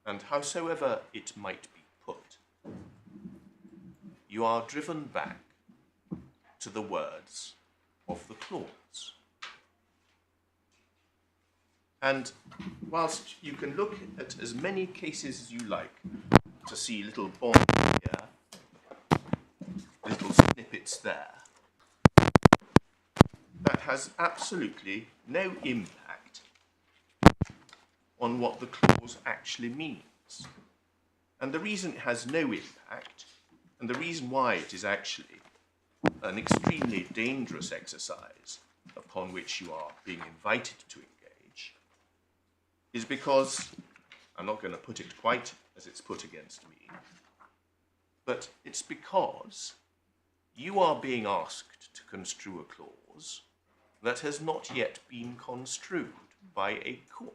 Speaker 5: and howsoever it might be put, you are driven back to the words of the clause. And whilst you can look at as many cases as you like to see little bonds here, little snippets there, that has absolutely no impact on what the clause actually means. And the reason it has no impact, and the reason why it is actually an extremely dangerous exercise upon which you are being invited to engage, is because, I'm not going to put it quite as it's put against me, but it's because you are being asked to construe a clause that has not yet been construed by a court.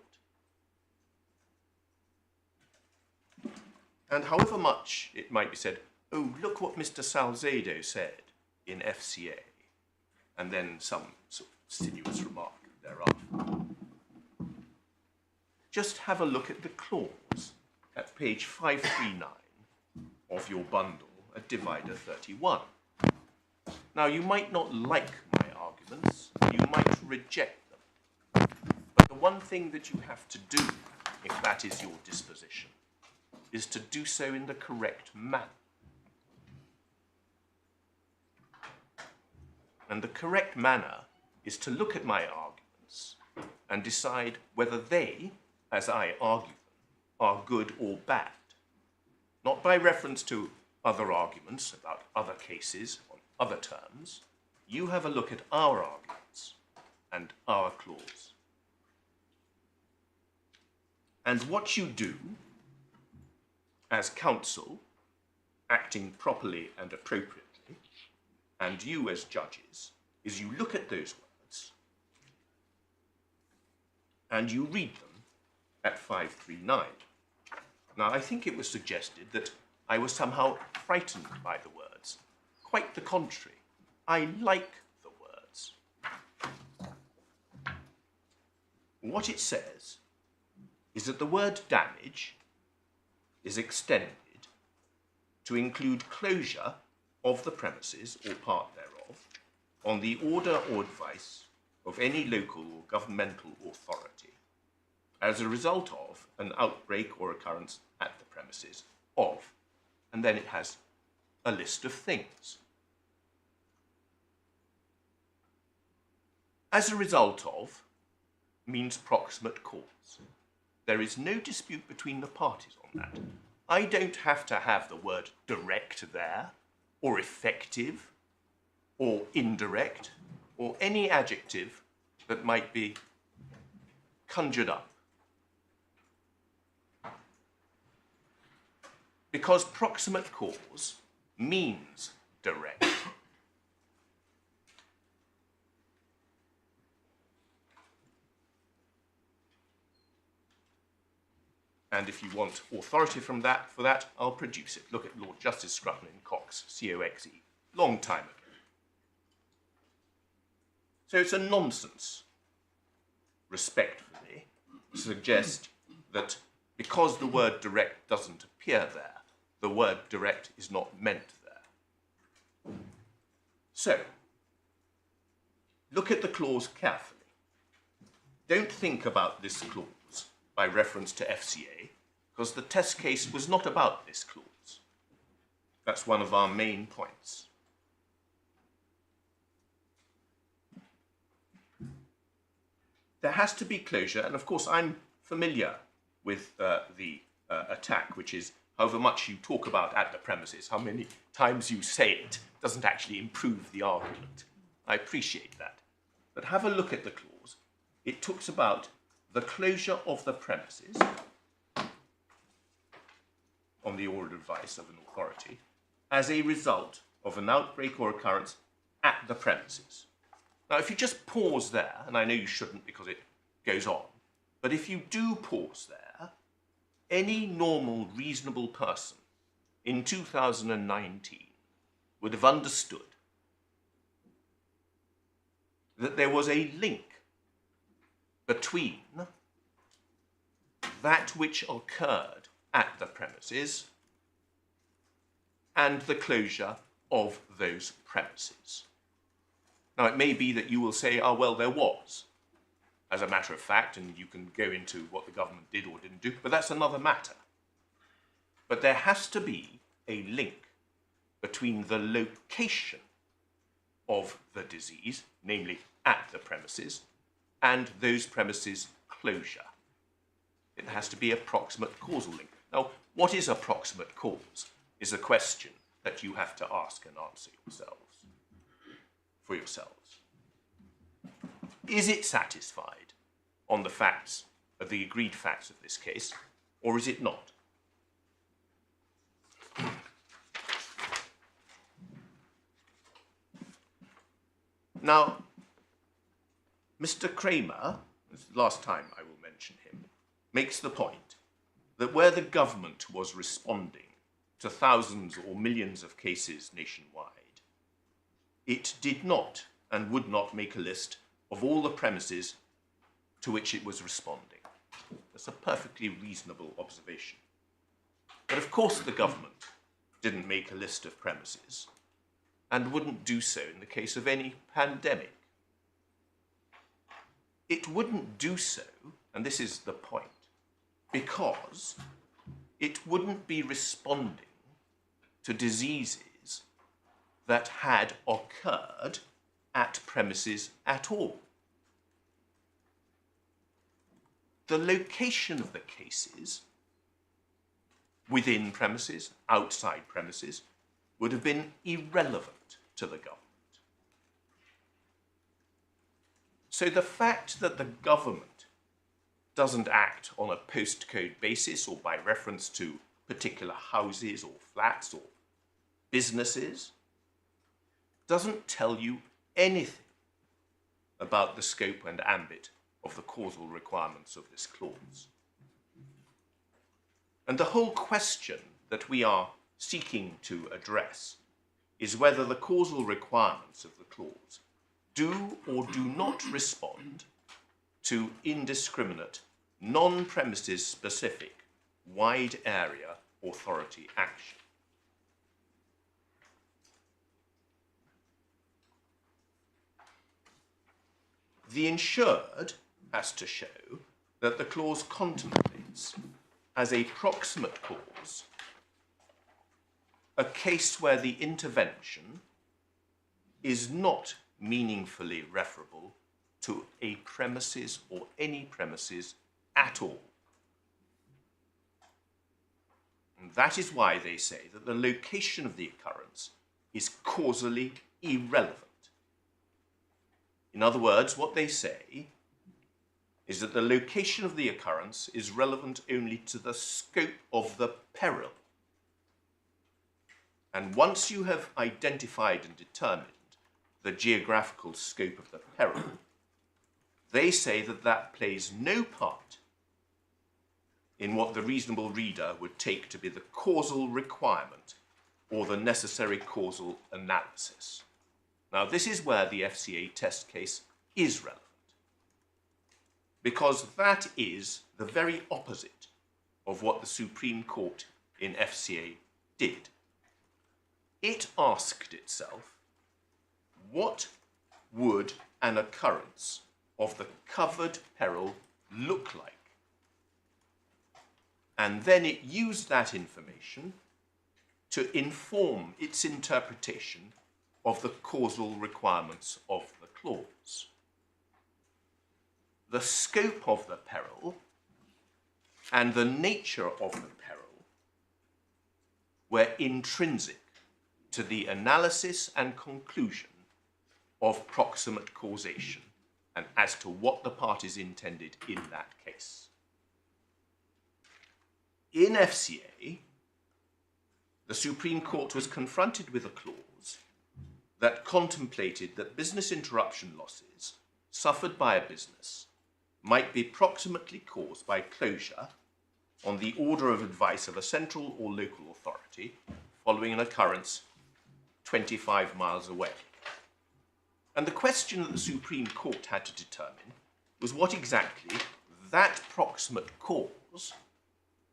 Speaker 5: And however much it might be said, oh, look what Mr. Salzedo said in FCA, and then some sort of sinuous remark thereafter. Just have a look at the clause at page 539 of your bundle at divider 31. Now, you might not like my arguments, you might reject them, but the one thing that you have to do, if that is your disposition, is to do so in the correct manner. And the correct manner is to look at my arguments and decide whether they, as I argue them, are good or bad. Not by reference to other arguments about other cases on other terms. You have a look at our arguments and our clause. And what you do as counsel, acting properly and appropriately, and you as judges, is you look at those words and you read them at 539. Now, I think it was suggested that I was somehow frightened by the words. Quite the contrary. I like the words. What it says is that the word damage is extended to include closure of the premises or part thereof on the order or advice of any local or governmental authority as a result of an outbreak or occurrence at the premises of, and then it has a list of things. As a result of means proximate cause. There is no dispute between the parties on that. I don't have to have the word direct there, or effective, or indirect, or any adjective that might be conjured up. Because proximate cause means direct. And if you want authority for that, I'll produce it. Look at Lord Justice Scruton in Cox, C-O-X-E, long time ago. So it's a nonsense, respectfully, to suggest that because the word direct doesn't appear there, the word direct is not meant there. So, look at the clause carefully. Don't think about this clause by reference to FCA, because the test case was not about this clause. That's one of our main points. There has to be closure, and of course I'm familiar with the attack, which is however much you talk about at the premises, how many times you say it doesn't actually improve the argument. I appreciate that. But have a look at the clause. It talks about the closure of the premises on the order of advice of an authority as a result of an outbreak or occurrence at the premises. Now, if you just pause there, and I know you shouldn't because it goes on, but if you do pause there, any normal, reasonable person in 2019 would have understood that there was a link between that which occurred at the premises and the closure of those premises. Now, it may be that you will say, oh, well, there was, as a matter of fact, and you can go into what the government did or didn't do, but that's another matter. But there has to be a link between the location of the disease, namely at the premises, and those premises' closure. It has to be a proximate causal link. Now, what is a proximate cause is a question that you have to ask and answer for yourselves. Is it satisfied on the facts, of the agreed facts of this case, or is it not? Now, Mr. Kramer, this is the last time I will mention him, makes the point that where the government was responding to thousands or millions of cases nationwide, it did not and would not make a list of all the premises to which it was responding. That's a perfectly reasonable observation. But of course the government didn't make a list of premises and wouldn't do so in the case of any pandemic. It wouldn't do so, and this is the point, because it wouldn't be responding to diseases that had occurred at premises at all. The location of the cases within premises, outside premises, would have been irrelevant to the government. So the fact that the government doesn't act on a postcode basis or by reference to particular houses or flats or businesses doesn't tell you anything about the scope and ambit of the causal requirements of this clause. And the whole question that we are seeking to address is whether the causal requirements of the clause do or do not respond to indiscriminate, non-premises specific, wide area authority action. The insured has to show that the clause contemplates as a proximate cause a case where the intervention is not meaningfully referable to a premises or any premises at all. And that is why they say that the location of the occurrence is causally irrelevant. In other words, what they say is that the location of the occurrence is relevant only to the scope of the peril. And once you have identified and determined the geographical scope of the peril, they say that that plays no part in what the reasonable reader would take to be the causal requirement or the necessary causal analysis. Now, this is where the FCA test case is relevant, because that is the very opposite of what the Supreme Court in FCA did. It asked itself, what would an occurrence of the covered peril look like? And then it used that information to inform its interpretation of the causal requirements of the clause. The scope of the peril and the nature of the peril were intrinsic to the analysis and conclusion of proximate causation and as to what the parties intended in that case. In FCA, the Supreme Court was confronted with a clause that contemplated that business interruption losses suffered by a business might be proximately caused by closure on the order of advice of a central or local authority following an occurrence 25 miles away. And the question that the Supreme Court had to determine was what exactly that proximate cause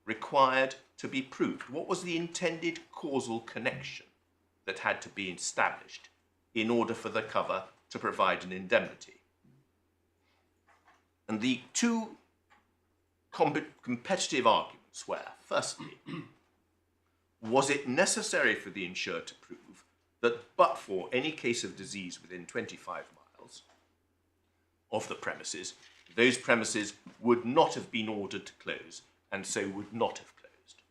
Speaker 5: required to be proved. What was the intended causal connection that had to be established in order for the cover to provide an indemnity? And the two competitive arguments were, firstly, was it necessary for the insurer to prove that but for any case of disease within 25 miles of the premises, those premises would not have been ordered to close and so would not have closed?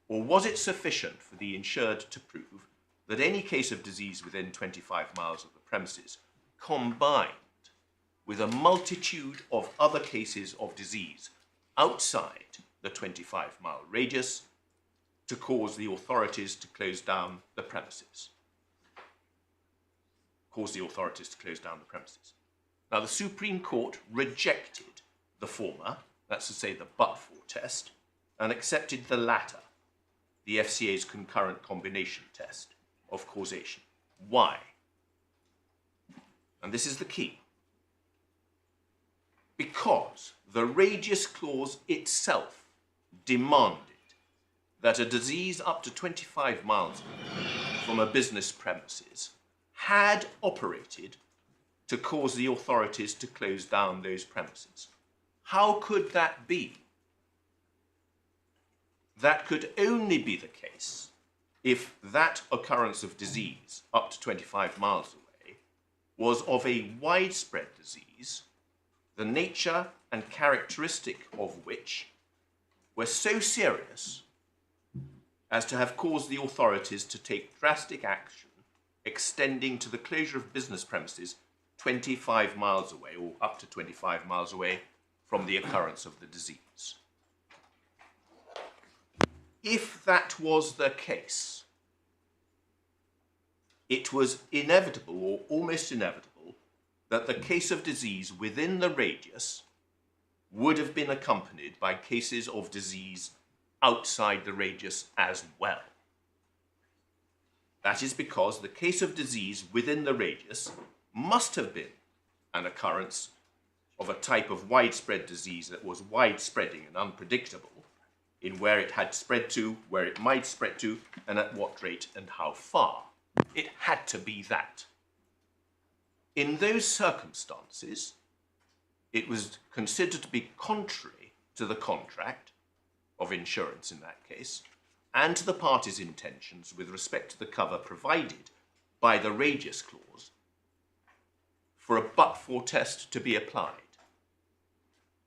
Speaker 5: Or was it sufficient for the insured to prove that any case of disease within 25 miles of the premises combined with a multitude of other cases of disease outside the 25-mile radius to cause the authorities to close down the premises? Now, the Supreme Court rejected the former, that's to say the but-for test, and accepted the latter, the FCA's concurrent combination test of causation. Why? And this is the key. Because the radius clause itself demanded that a disease up to 25 miles from a business premises had operated to cause the authorities to close down those premises. How could that be? That could only be the case if that occurrence of disease up to 25 miles away was of a widespread disease, the nature and characteristic of which were so serious as to have caused the authorities to take drastic action extending to the closure of business premises 25 miles away or up to 25 miles away from the occurrence of the disease. If that was the case, it was inevitable or almost inevitable that the case of disease within the radius would have been accompanied by cases of disease outside the radius as well. That is because the case of disease within the radius must have been an occurrence of a type of widespread disease that was widespreading and unpredictable in where it had spread to, where it might spread to, and at what rate and how far. It had to be that. In those circumstances, it was considered to be contrary to the contract of insurance in that case, and to the parties' intentions with respect to the cover provided by the radius clause, for a but-for test to be applied.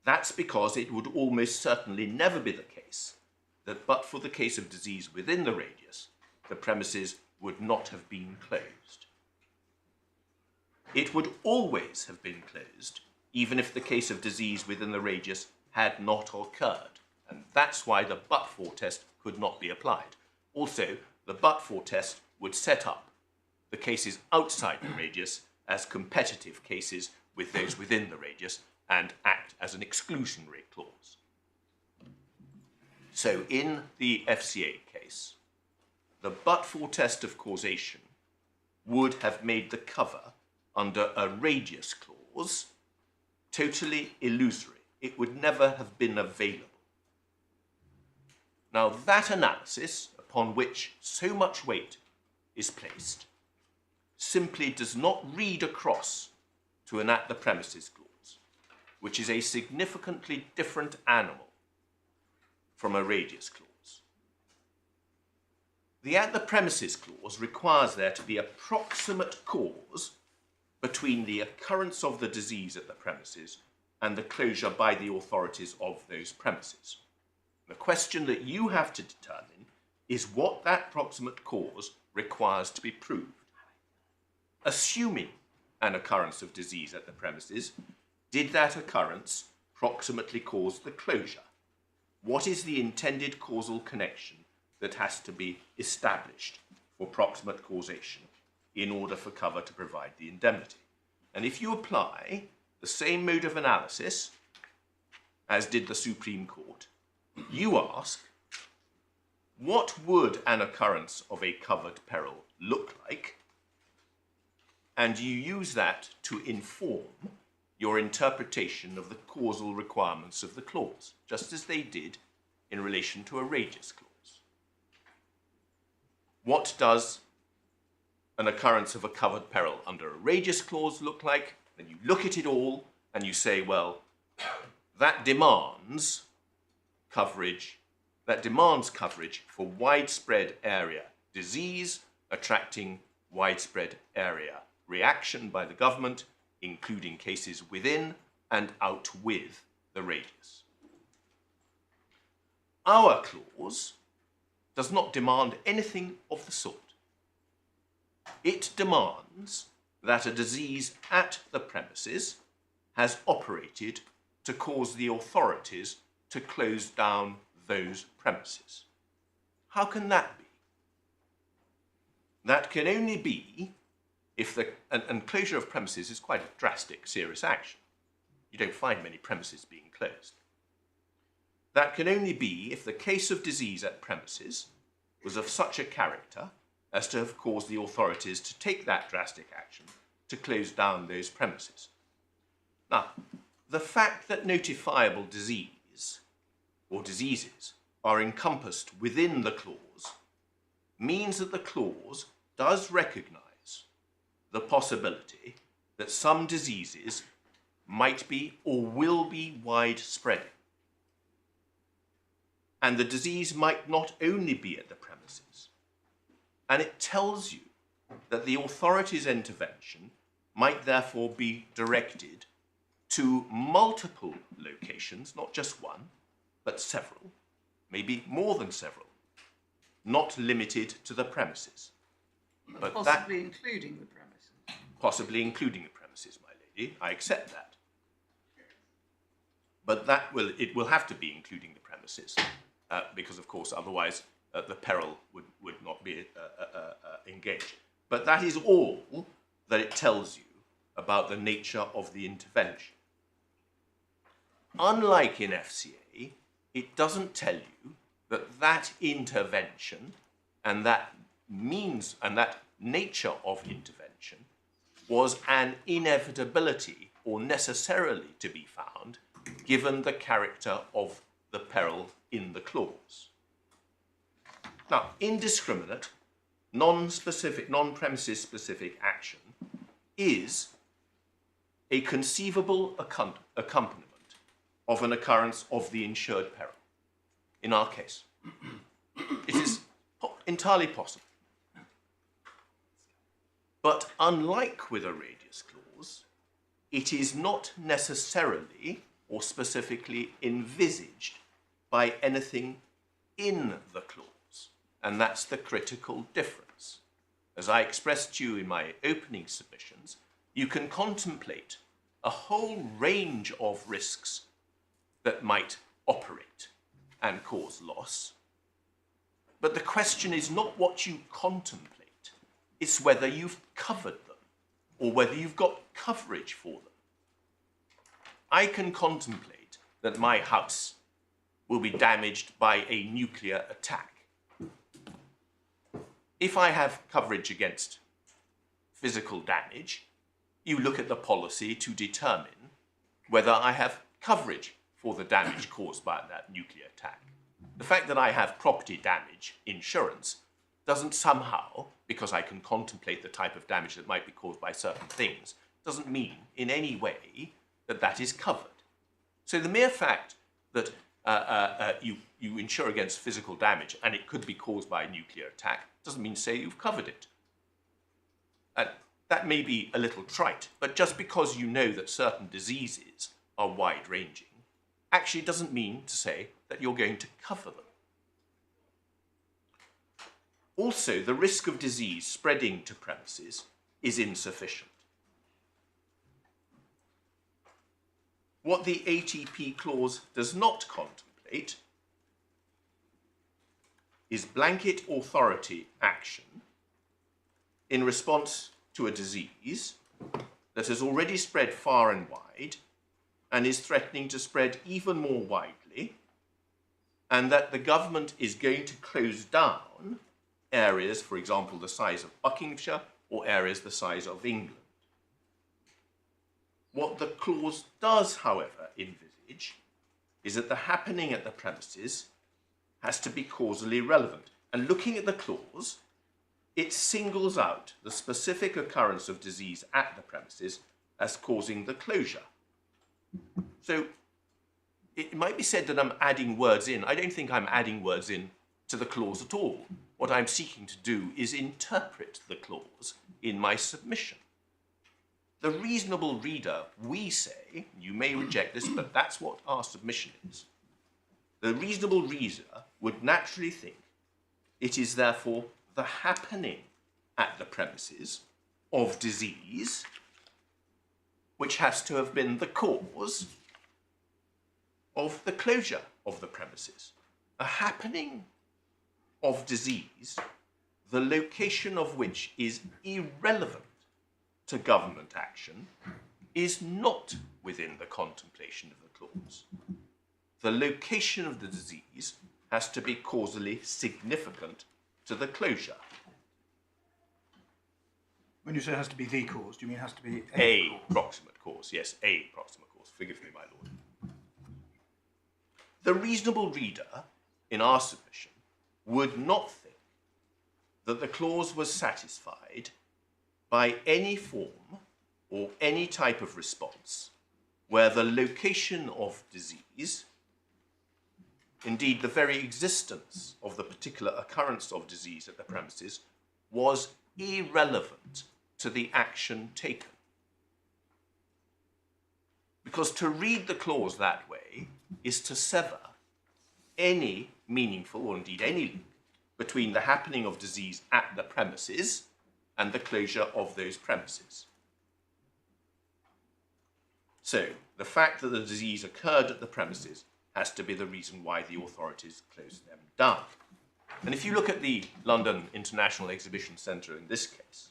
Speaker 5: That's because it would almost certainly never be the case that but for the case of disease within the radius, the premises would not have been closed. It would always have been closed, even if the case of disease within the radius had not occurred, and that's why the but-for test could not be applied. Also, the but-for test would set up the cases outside the radius as competitive cases with those within the radius and act as an exclusionary clause. So in the FCA case, the but-for test of causation would have made the cover under a radius clause totally illusory. It would never have been available. Now that analysis, upon which so much weight is placed, simply does not read across to an at the premises clause, which is a significantly different animal from a radius clause. The at the premises clause requires there to be a proximate cause between the occurrence of the disease at the premises and the closure by the authorities of those premises. The question that you have to determine is what that proximate cause requires to be proved. Assuming an occurrence of disease at the premises, did that occurrence proximately cause the closure? What is the intended causal connection that has to be established for proximate causation in order for cover to provide the indemnity? And if you apply the same mode of analysis as did the Supreme Court, you ask, what would an occurrence of a covered peril look like? And you use that to inform your interpretation of the causal requirements of the clause, just as they did in relation to a radius clause. What does an occurrence of a covered peril under a radius clause look like? Then you look at it all and you say, well, that demands coverage for widespread area disease attracting widespread area reaction by the government, including cases within and out with the radius. Our clause does not demand anything of the sort. It demands that a disease at the premises has operated to cause the authorities to close down those premises. How can that be? That can only be if and closure of premises is quite a drastic, serious action. You don't find many premises being closed. That can only be if the case of disease at premises was of such a character as to have caused the authorities to take that drastic action to close down those premises. Now, the fact that notifiable disease or diseases are encompassed within the clause means that the clause does recognise the possibility that some diseases might be or will be widespreading. And the disease might not only be at the premises. And it tells you that the authority's intervention might therefore be directed to multiple locations, not just one, but several, maybe more than several, not limited to the premises. But
Speaker 6: possibly including the premises.
Speaker 5: Possibly including the premises, my lady. I accept that. But it will have to be including the premises, because of course otherwise the peril would not be engaged. But that is all that it tells you about the nature of the intervention. Unlike in FCA, it doesn't tell you that that intervention and that means and that nature of intervention was an inevitability or necessarily to be found given the character of the peril in the clause. Now, indiscriminate, non-specific, non-premises specific action is a conceivable accompaniment of an occurrence of the insured peril. In our case, it is entirely possible. But unlike with a radius clause, it is not necessarily or specifically envisaged by anything in the clause. And that's the critical difference. As I expressed to you in my opening submissions, you can contemplate a whole range of risks that might operate and cause loss. But the question is not what you contemplate, it's whether you've covered them or whether you've got coverage for them. I can contemplate that my house will be damaged by a nuclear attack. If I have coverage against physical damage, you look at the policy to determine whether I have coverage for the damage caused by that nuclear attack. The fact that I have property damage insurance doesn't somehow, because I can contemplate the type of damage that might be caused by certain things, doesn't mean in any way that that is covered. So the mere fact that you insure against physical damage and it could be caused by a nuclear attack doesn't mean to say you've covered it. That may be a little trite, but just because you know that certain diseases are wide-ranging actually doesn't mean to say that you're going to cover them. Also, the risk of disease spreading to premises is insufficient. What the ATP clause does not contemplate is blanket authority action in response to a disease that has already spread far and wide and is threatening to spread even more widely, and that the government is going to close down areas, for example, the size of Buckinghamshire or areas the size of England. What the clause does, however, envisage is that the happening at the premises has to be causally relevant. And looking at the clause, it singles out the specific occurrence of disease at the premises as causing the closure. So it might be said that I'm adding words in. I don't think I'm adding words in to the clause at all. What I'm seeking to do is interpret the clause in my submission. The reasonable reader, we say, you may reject this, but that's what our submission is. The reasonable reader would naturally think it is therefore the happening at the premises of disease which has to have been the cause of the closure of the premises. A happening of disease, the location of which is irrelevant to government action, is not within the contemplation of the clause. The location of the disease has to be causally significant to the closure.
Speaker 4: When you say it has to be the cause, do you mean it has to be
Speaker 5: A
Speaker 4: cause?
Speaker 5: proximate cause, yes, a proximate cause. Forgive me, my lord. The reasonable reader in our submission would not think that the clause was satisfied by any form or any type of response where the location of disease, indeed the very existence of the particular occurrence of disease at the premises, was irrelevant to the action taken. Because to read the clause that way is to sever any meaningful, or indeed any link, between the happening of disease at the premises and the closure of those premises. So, the fact that the disease occurred at the premises has to be the reason why the authorities closed them down. And if you look at the London International Exhibition Centre in this case,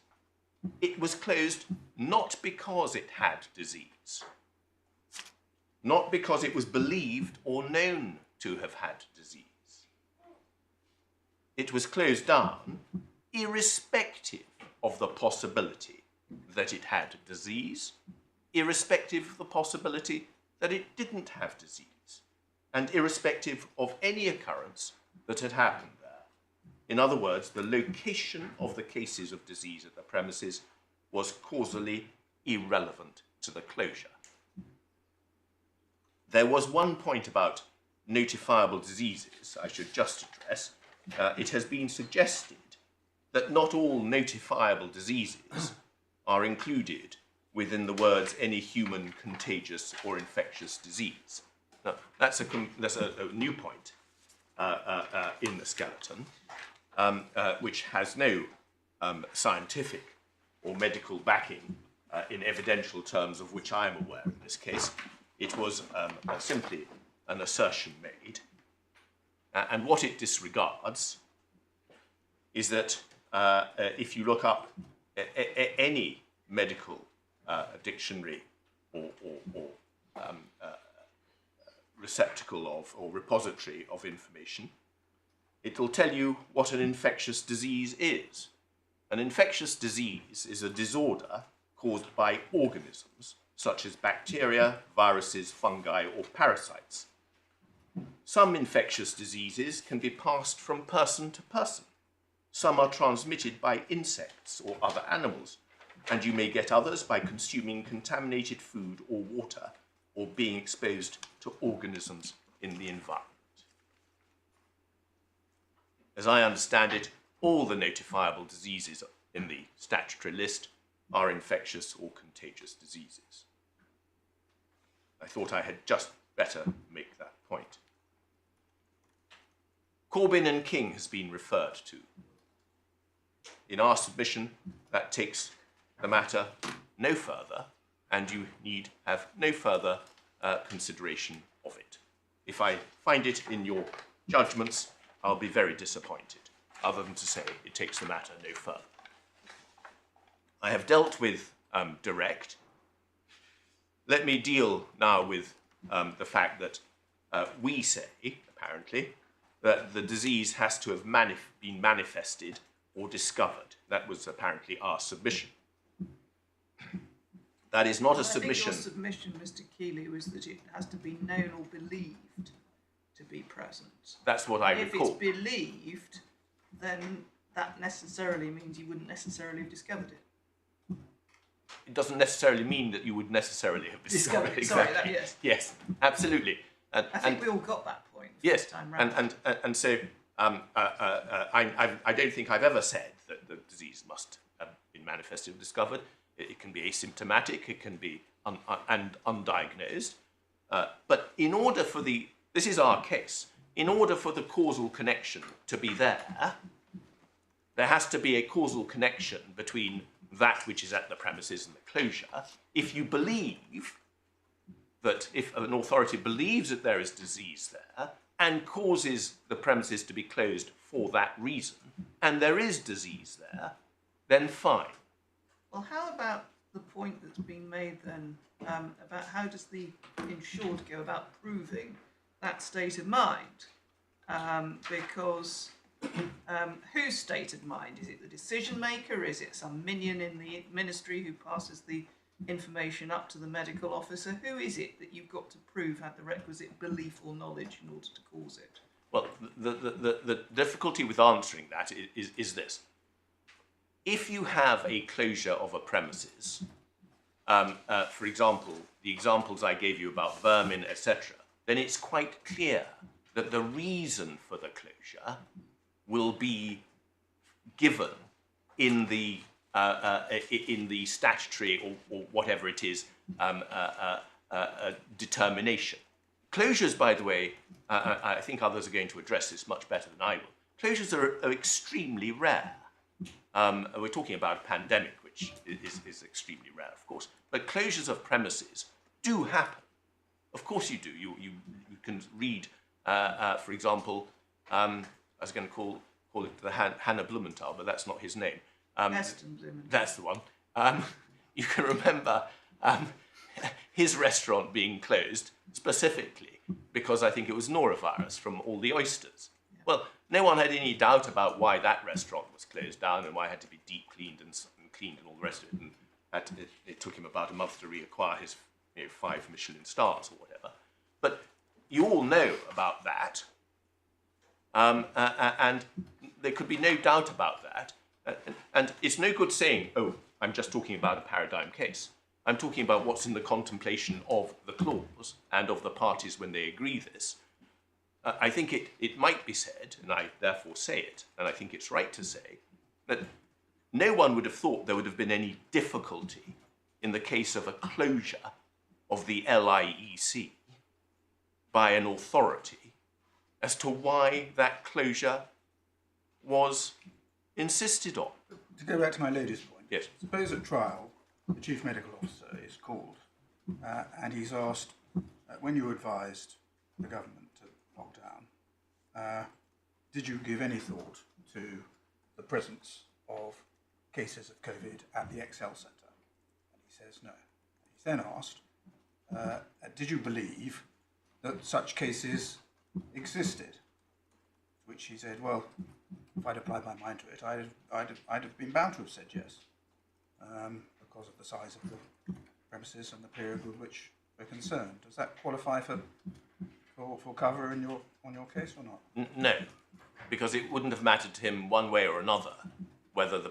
Speaker 5: it was closed not because it had disease, not because it was believed or known to have had disease. It was closed down irrespective of the possibility that it had disease, irrespective of the possibility that it didn't have disease, and irrespective of any occurrence that had happened there. In other words, the location of the cases of disease at the premises was causally irrelevant to the closure. There was one point about notifiable diseases I should just address. It has been suggested that not all notifiable diseases are included within the words any human contagious or infectious disease. Now, that's a new point in the skeleton, which has no scientific or medical backing in evidential terms of which I am aware in this case. It was simply an assertion made. And what it disregards is that if you look up any medical dictionary or receptacle of or repository of information, it will tell you what an infectious disease is. An infectious disease is a disorder caused by organisms such as bacteria, viruses, fungi, or parasites. Some infectious diseases can be passed from person to person. Some are transmitted by insects or other animals, and you may get others by consuming contaminated food or water or being exposed to organisms in the environment. As I understand it, all the notifiable diseases in the statutory list are infectious or contagious diseases. I thought I had just better make that point. Corbyn and King has been referred to. In our submission, that takes the matter no further, and you need have no further consideration of it. If I find it in your judgments, I'll be very disappointed, other than to say it takes the matter no further. I have dealt with direct. Let me deal now with the fact that we say, apparently, that the disease has to have been manifested or discovered. That was apparently our submission. That is not a submission.
Speaker 6: I think your submission, Mr. Keeley, was that it has to be known or believed to be present.
Speaker 5: That's what I recall.
Speaker 6: If it's believed, then that necessarily means you wouldn't necessarily have discovered it.
Speaker 5: It doesn't necessarily mean that you would necessarily have discovered it.
Speaker 6: Sorry,
Speaker 5: Exactly.
Speaker 6: yes.
Speaker 5: Yes, absolutely.
Speaker 6: I think we all got that point
Speaker 5: yes,
Speaker 6: this time round.
Speaker 5: and so I don't think I've ever said that the disease must have been manifested or discovered. It can be asymptomatic, it can be undiagnosed. But in order for this is our case, in order for the causal connection to be there has to be a causal connection between that which is at the premises and the closure. If you believe that, if an authority believes that there is disease there and causes the premises to be closed for that reason, and there is disease there, then fine.
Speaker 6: Well, how about the point that's been made then about how does the insured go about proving that state of mind? Because whose state of mind? Is it the decision maker? Is it some minion in the ministry who passes the information up to the medical officer? Who is it that you've got to prove had the requisite belief or knowledge in order to cause it?
Speaker 5: Well, the difficulty with answering that is this. If you have a closure of a premises, for example, the examples I gave you about vermin, etc., then it's quite clear that the reason for the closure will be given in the statutory or whatever it is determination. Closures, by the way, I think others are going to address this much better than I will. Closures are extremely rare. We're talking about a pandemic, which is extremely rare, of course. But closures of premises do happen. Of course you do. You can read, for example, I was going to call it the Hannah Blumenthal, but that's not his name.
Speaker 6: Heston's Limited.
Speaker 5: That's the one. You can remember his restaurant being closed specifically because I think it was norovirus from all the oysters. Yeah. Well, no one had any doubt about why that restaurant was closed down and why it had to be deep cleaned and cleaned and all the rest of it. And it took him about a month to reacquire his 5 Michelin stars or whatever. But you all know about that. And there could be no doubt about that. And it's no good saying, oh, I'm just talking about a paradigm case. I'm talking about what's in the contemplation of the clause and of the parties when they agree this. I think it might be said, and I therefore say it, and I think it's right to say, that no one would have thought there would have been any difficulty in the case of a closure of the LIEC by an authority as to why that closure was insisted on.
Speaker 4: To go back to my lady's point,
Speaker 5: yes.
Speaker 4: Suppose at trial the chief medical officer is called and he's asked, when you advised the government to lock down, did you give any thought to the presence of cases of COVID at the Excel Centre? And he says no. He's then asked, did you believe that such cases existed? To which he said, well, if I'd applied my mind to it, I'd have been bound to have said yes, because of the size of the premises and the period with which we're concerned. Does that qualify for cover on your case or not?
Speaker 5: No, because it wouldn't have mattered to him one way or another whether the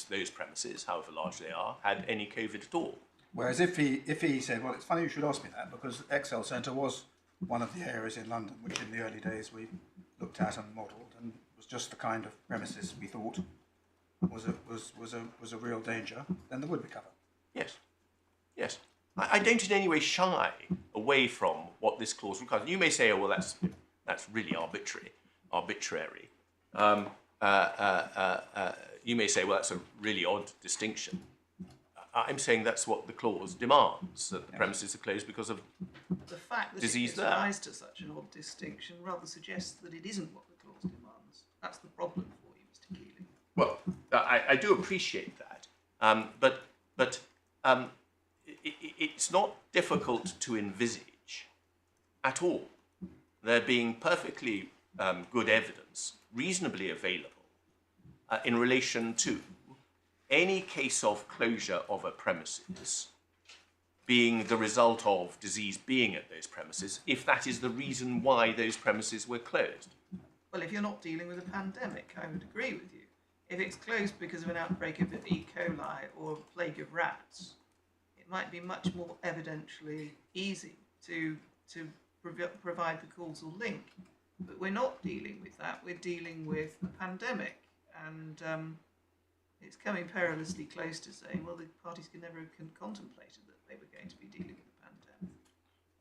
Speaker 5: those premises, however large they are, had any COVID at all.
Speaker 4: Whereas if he said, well, it's funny you should ask me that, because Excel Centre was one of the areas in London which in the early days we looked at and modelled, and was just the kind of premises we thought was a real danger, then there would be cover. Yes,
Speaker 5: yes. I don't in any way shy away from what this clause requires. You may say, oh, well, that's really arbitrary. You may say, well, that's a really odd distinction. I'm saying that's what the clause demands, that the premises are closed because of
Speaker 6: the fact that
Speaker 5: disease
Speaker 6: it
Speaker 5: there.
Speaker 6: gives rise to such an odd distinction rather suggests that it isn't what the clause demands. That's the problem for you, Mr. Keeling.
Speaker 5: Well, I do appreciate that, but it's not difficult to envisage at all there being perfectly good evidence, reasonably available, in relation to any case of closure of a premises being the result of disease being at those premises, if that is the reason why those premises were closed.
Speaker 6: Well, if you're not dealing with a pandemic, I would agree with you. If it's closed because of an outbreak of E. coli or a plague of rats, it might be much more evidentially easy to provide the causal link. But we're not dealing with that. We're dealing with a pandemic, and it's coming perilously close to saying, well, the parties can never have contemplated that they were going to be dealing with a pandemic.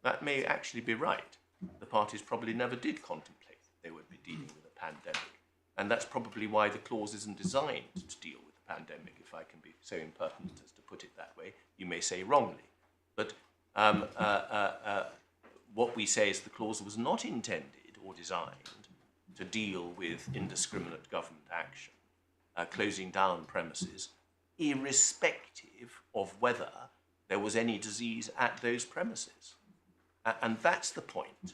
Speaker 5: That may actually be right. The parties probably never did contemplate that they would be dealing with a pandemic. And that's probably why the clause isn't designed to deal with the pandemic, if I can be so impertinent as to put it that way. You may say wrongly. But what we say is the clause was not intended or designed to deal with indiscriminate government action, closing down premises, irrespective of whether there was any disease at those premises. And that's the point.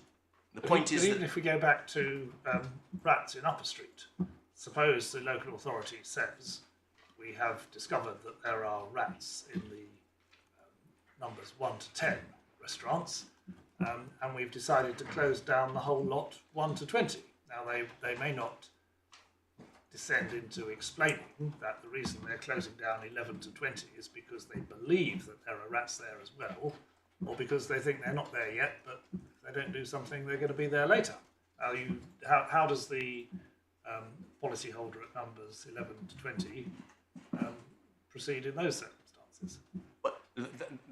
Speaker 5: The point is
Speaker 2: even
Speaker 5: that
Speaker 2: if we go back to rats in Upper Street, suppose the local authority says we have discovered that there are rats in the numbers 1 to 10 restaurants, and we've decided to close down the whole lot 1 to 20. Now they may not descend into explaining that the reason they're closing down 11 to 20 is because they believe that there are rats there as well, or because they think they're not there yet, but if they don't do something, they're going to be there later. How does the policyholder at numbers 11 to 20 proceed in those circumstances?
Speaker 5: Well,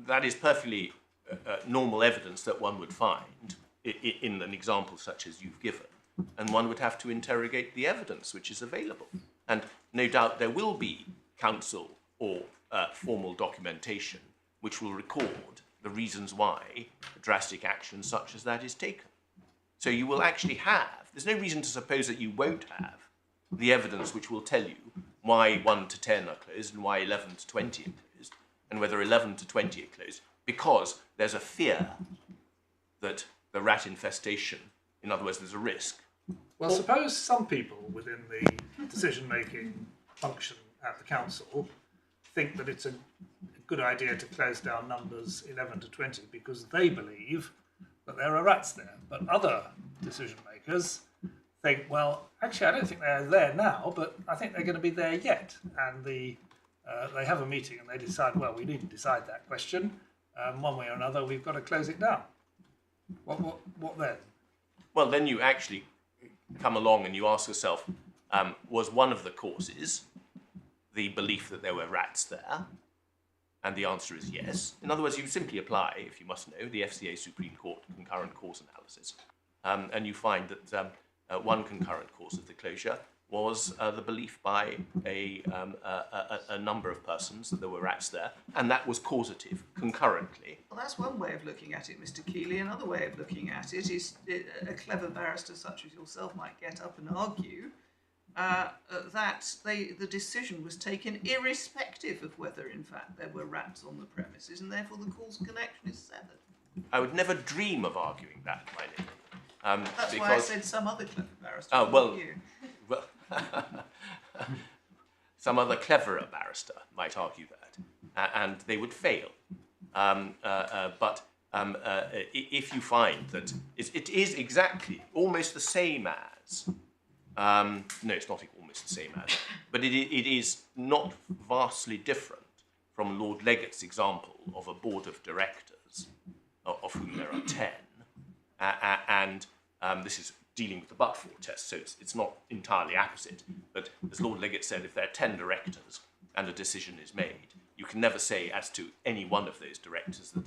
Speaker 5: that is perfectly normal evidence that one would find in an example such as you've given, and one would have to interrogate the evidence which is available. And no doubt there will be counsel or formal documentation which will record the reasons why a drastic action such as that is taken. So you will actually have, there's no reason to suppose that you won't have the evidence which will tell you why 1 to 10 are closed and why 11 to 20 are closed, and whether 11 to 20 are closed, because there's a fear that the rat infestation, in other words, there's a risk.
Speaker 2: Well, suppose some people within the decision-making function at the council think that it's a good idea to close down numbers 11 to 20 because they believe that there are rats there. But other decision-makers think, well, actually, I don't think they're there now, but I think they're going to be there yet. And they have a meeting and they decide, well, we need to decide that question. One way or another, we've got to close it down. What then?
Speaker 5: Well, then you actually come along and you ask yourself, was one of the causes the belief that there were rats there? And the answer is yes. In other words, you simply apply, if you must know, the FCA Supreme Court concurrent cause analysis, and you find that one concurrent cause of the closure was the belief by a number of persons that there were rats there, and that was causative concurrently.
Speaker 6: Well, that's one way of looking at it, Mr. Keeley. Another way of looking at it is a clever barrister such as yourself might get up and argue that the decision was taken irrespective of whether, in fact, there were rats on the premises, and therefore the causal connection is severed.
Speaker 5: I would never dream of arguing that, my lady.
Speaker 6: That's why I said some other clever barrister.
Speaker 5: Oh, well,
Speaker 6: you.
Speaker 5: well some other cleverer barrister might argue that, and they would fail. But if you find that it is exactly almost the same as, no, it's not almost the same as, but it is not vastly different from Lord Legate's example of a board of directors, of whom there are 10, and this is dealing with the but-for test, so it's not entirely opposite. But as Lord Legate said, if there are 10 directors and a decision is made, you can never say as to any one of those directors that,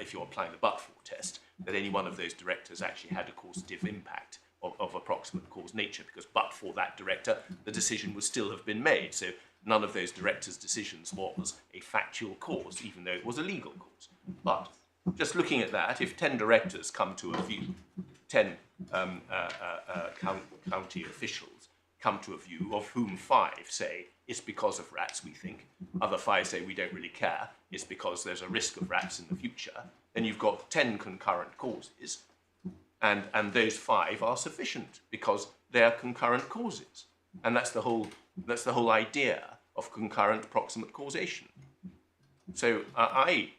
Speaker 5: if you're applying the but-for test, that any one of those directors actually had a causative impact of approximate cause nature, because but for that director, the decision would still have been made. So none of those directors' decisions was a factual cause, even though it was a legal cause. But just looking at that, if 10 directors come to a view, 10 county officials come to a view, of whom 5 say it's because of rats, we think, other 5 say we don't really care, it's because there's a risk of rats in the future, then you've got 10 concurrent causes, and those 5 are sufficient because they are concurrent causes. And that's the whole idea of concurrent proximate causation. So I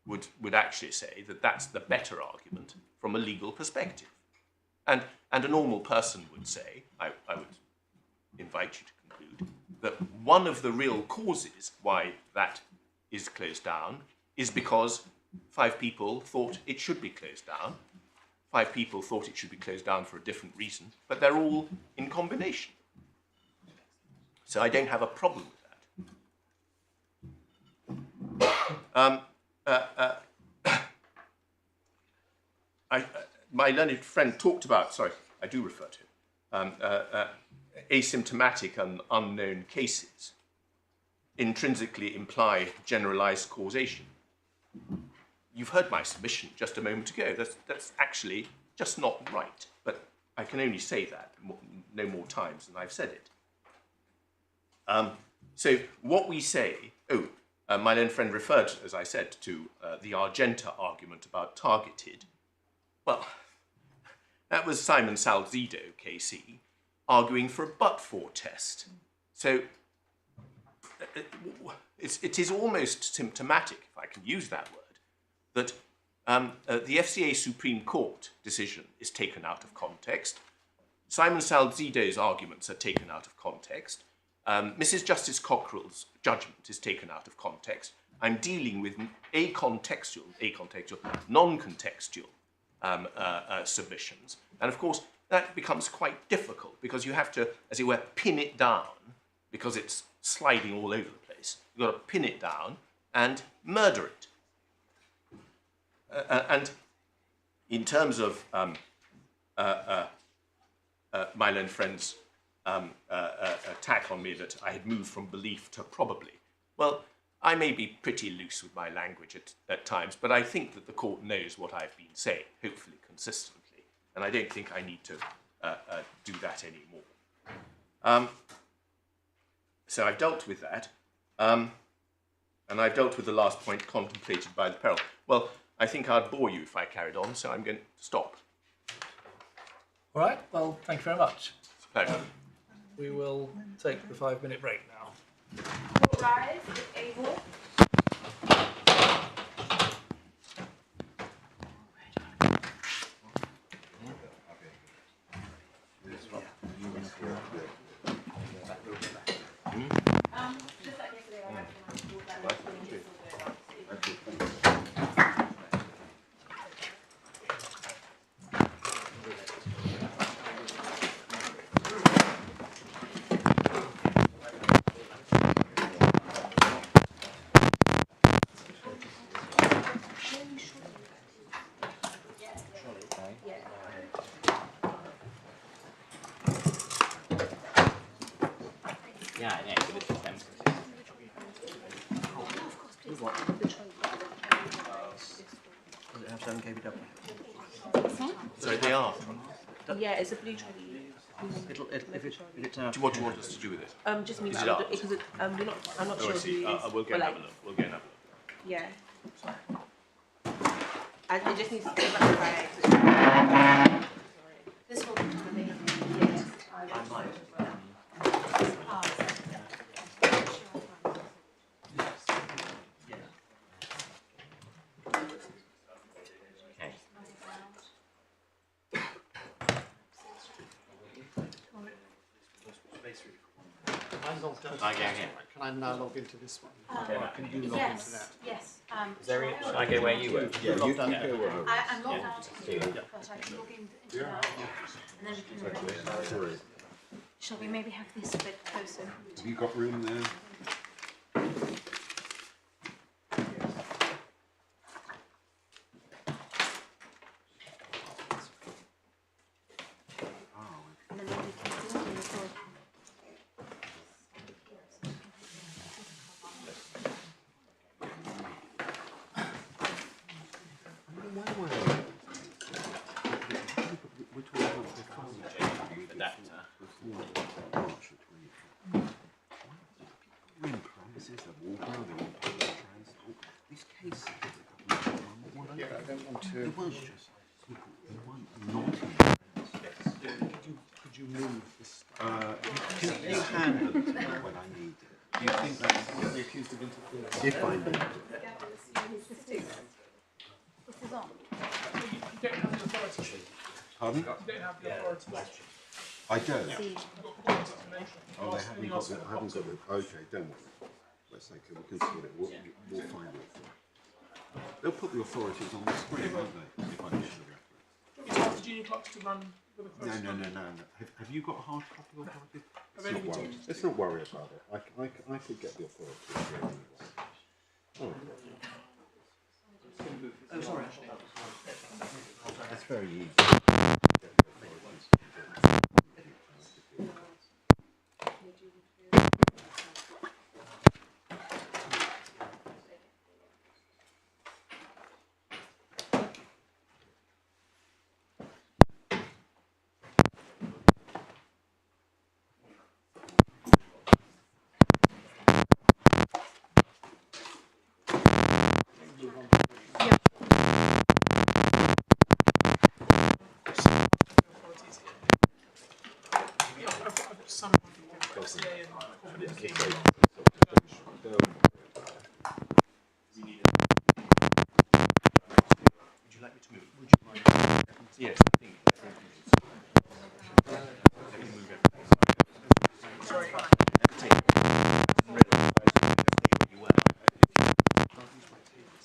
Speaker 5: would actually say that that's the better argument from a legal perspective. And a normal person would say, I would invite you to conclude, that one of the real causes why that is closed down is because 5 people thought it should be closed down. 5 people thought it should be closed down for a different reason, but they're all in combination. So I don't have a problem with that. My learned friend talked about, sorry, I do refer to asymptomatic and unknown cases intrinsically imply generalized causation. You've heard my submission just a moment ago. That's actually just not right, but I can only say that no more times than I've said it. So what we say, my learned friend referred, as I said, to the Argenta argument about targeted. Well, that was Simon Salzido, KC, arguing for a but-for test. So it is almost symptomatic, if I can use that word, that the FCA Supreme Court decision is taken out of context. Simon Salzido's arguments are taken out of context. Mrs. Justice Cockrell's judgment is taken out of context. I'm dealing with non-contextual submissions. And of course, that becomes quite difficult because you have to, as it were, pin it down because it's sliding all over the place. You've got to pin it down and murder it. And in terms of my learned friend's attack on me that I had moved from belief to probably, well, I may be pretty loose with my language at times, but I think that the court knows what I've been saying, hopefully consistently, and I don't think I need to do that anymore. So I've dealt with that, and I've dealt with the last point, contemplated by the peril. Well, I think I'd bore you if I carried on, so I'm going to stop.
Speaker 2: All right, well, thank you very much.
Speaker 5: It's a pleasure.
Speaker 2: We will take the 5-minute break now.
Speaker 1: All rise, if able. Just like yesterday, I went to my school that was really useful to
Speaker 3: Yeah, yeah, but it's defendants.
Speaker 7: Does it have 7 kbw?
Speaker 5: So they are.
Speaker 1: Yeah, it's a blue trolley.
Speaker 7: If it
Speaker 5: What do you want us to do with it?
Speaker 1: Just me,
Speaker 5: Is it
Speaker 1: because
Speaker 5: ours?
Speaker 1: I'm not
Speaker 5: Oh,
Speaker 1: sure
Speaker 5: I see.
Speaker 1: who it is.
Speaker 5: We'll go
Speaker 1: but,
Speaker 5: and have
Speaker 1: like,
Speaker 5: a look. We'll go and have a look.
Speaker 1: Yeah. It just needs to stay back by. This one. Yes.
Speaker 7: I might.
Speaker 3: Okay. I go here.
Speaker 8: Can I now log into this one? Can you log into that?
Speaker 9: Yes.
Speaker 3: Should I go where you were?
Speaker 8: Yeah, you can
Speaker 9: I'm logged out of it, but I can log into that, and then we can arrange. Shall we maybe have this a bit closer?
Speaker 8: Have you got room there?
Speaker 9: And then maybe we can do it as well.
Speaker 8: These cases, yeah, I don't want to. It was just could you move this? Can you handle it when I need it? Do you think that's the accused of interference? If I need it.
Speaker 9: This is on.
Speaker 8: Pardon? I don't. Oh, they haven't got it. I haven't got it. Okay, don't worry. Let's say we can sort it. We'll find it. They'll put the authorities on the screen, won't they? If I issue the reference.
Speaker 10: You ask the junior clerks to run with authority.
Speaker 8: No. Have you got a hard copy of authority? Let's not worry about it. I could get the authority anyway. Oh.
Speaker 7: Oh, sorry.
Speaker 8: That's very easy.
Speaker 10: Some FCA and Confident King.
Speaker 5: Would you like me to move? Would you mind? Yes, I think. Let me move everything.
Speaker 10: Sorry.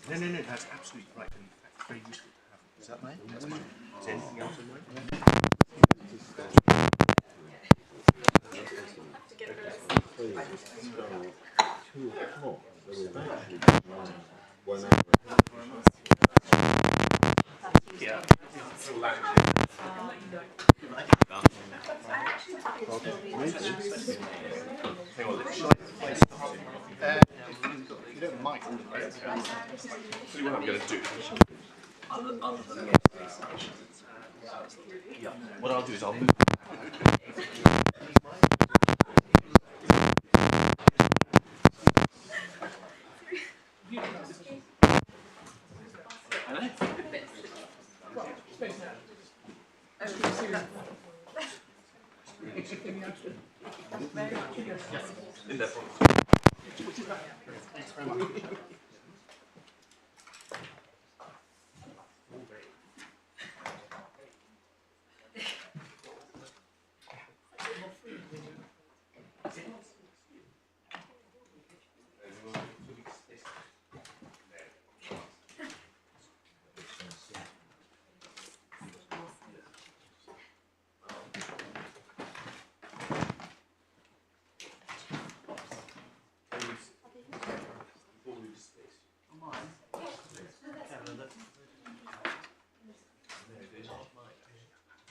Speaker 5: No, that's absolutely right. In fact, very useful to have. Is that right? That's fine. Is there anything else in mind? Yeah. Hang on, let's
Speaker 8: You don't mind.
Speaker 5: see what I'm going to do. Yeah. What I'll do is I'll move.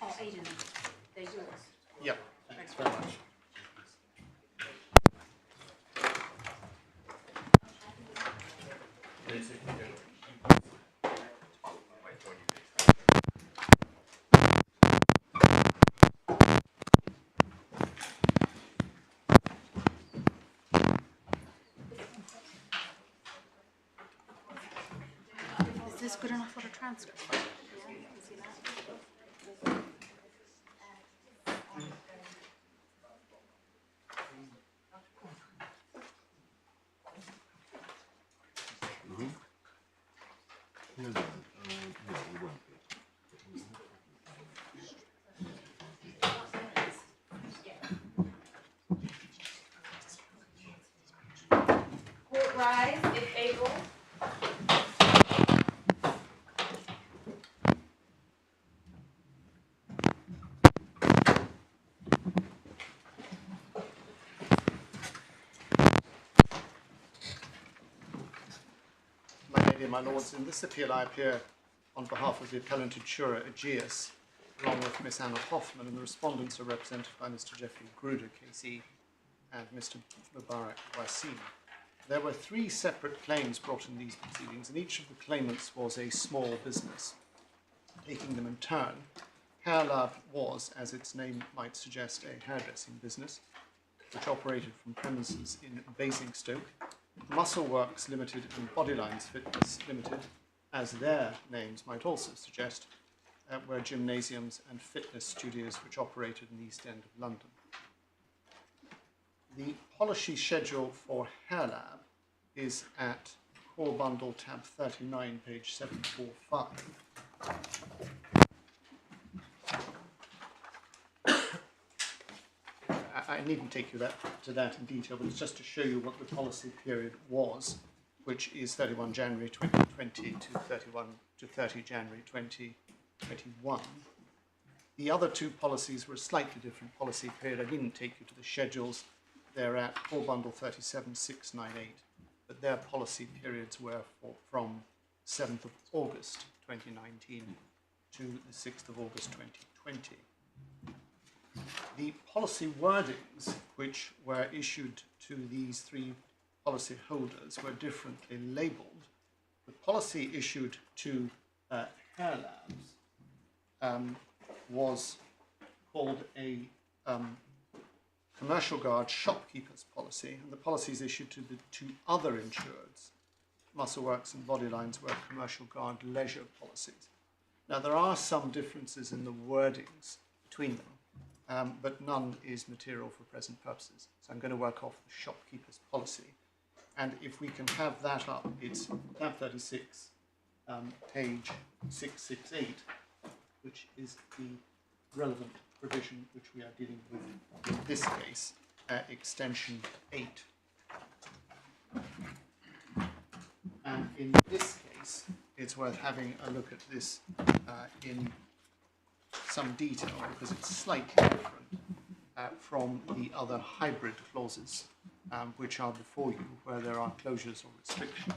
Speaker 9: Oh, Aidan, they're yours.
Speaker 11: Yep, thanks very much.
Speaker 9: Is this good enough for a transcript?
Speaker 8: No, no, it won't be.
Speaker 1: Court rise if able.
Speaker 11: My lady and my lords, in this appeal I appear on behalf of the appellant insurer Ageas, along with Miss Anna Hoffman, and the respondents are represented by Mr. Geoffrey Gruder, KC, and Mr. Mubarak Wasim. There were 3 separate claims brought in these proceedings, and each of the claimants was a small business. Taking them in turn, HairLab was, as its name might suggest, a hairdressing business, which operated from premises in Basingstoke. Muscle Works Limited and Bodylines Fitness Limited, as their names might also suggest, were gymnasiums and fitness studios which operated in the East End of London. The policy schedule for HairLab is at Core Bundle tab 39, page 745. I needn't take you to that in detail, but it's just to show you what the policy period was, which is 31 January 2020 to 30 January 2021. The other 2 policies were a slightly different policy period. I didn't take you to the schedules. They're at Core Bundle 37698, but their policy periods were from 7th of August 2019 to the 6th of August 2020. The policy wordings which were issued to these 3 policy holders were differently labelled. The policy issued to HairLabs was called a commercial guard shopkeepers policy, and the policies issued to the 2 other insureds, Muscleworks and Bodylines, were commercial guard leisure policies. Now there are some differences in the wordings between them, but none is material for present purposes. So I'm going to work off the shopkeepers policy, and if we can have that up, it's tab 36, page 668, which is the relevant provision which we are dealing with in this case, extension 8. And in this case, it's worth having a look at this in some detail, because it's slightly different from the other hybrid clauses which are before you, where there are closures or restrictions.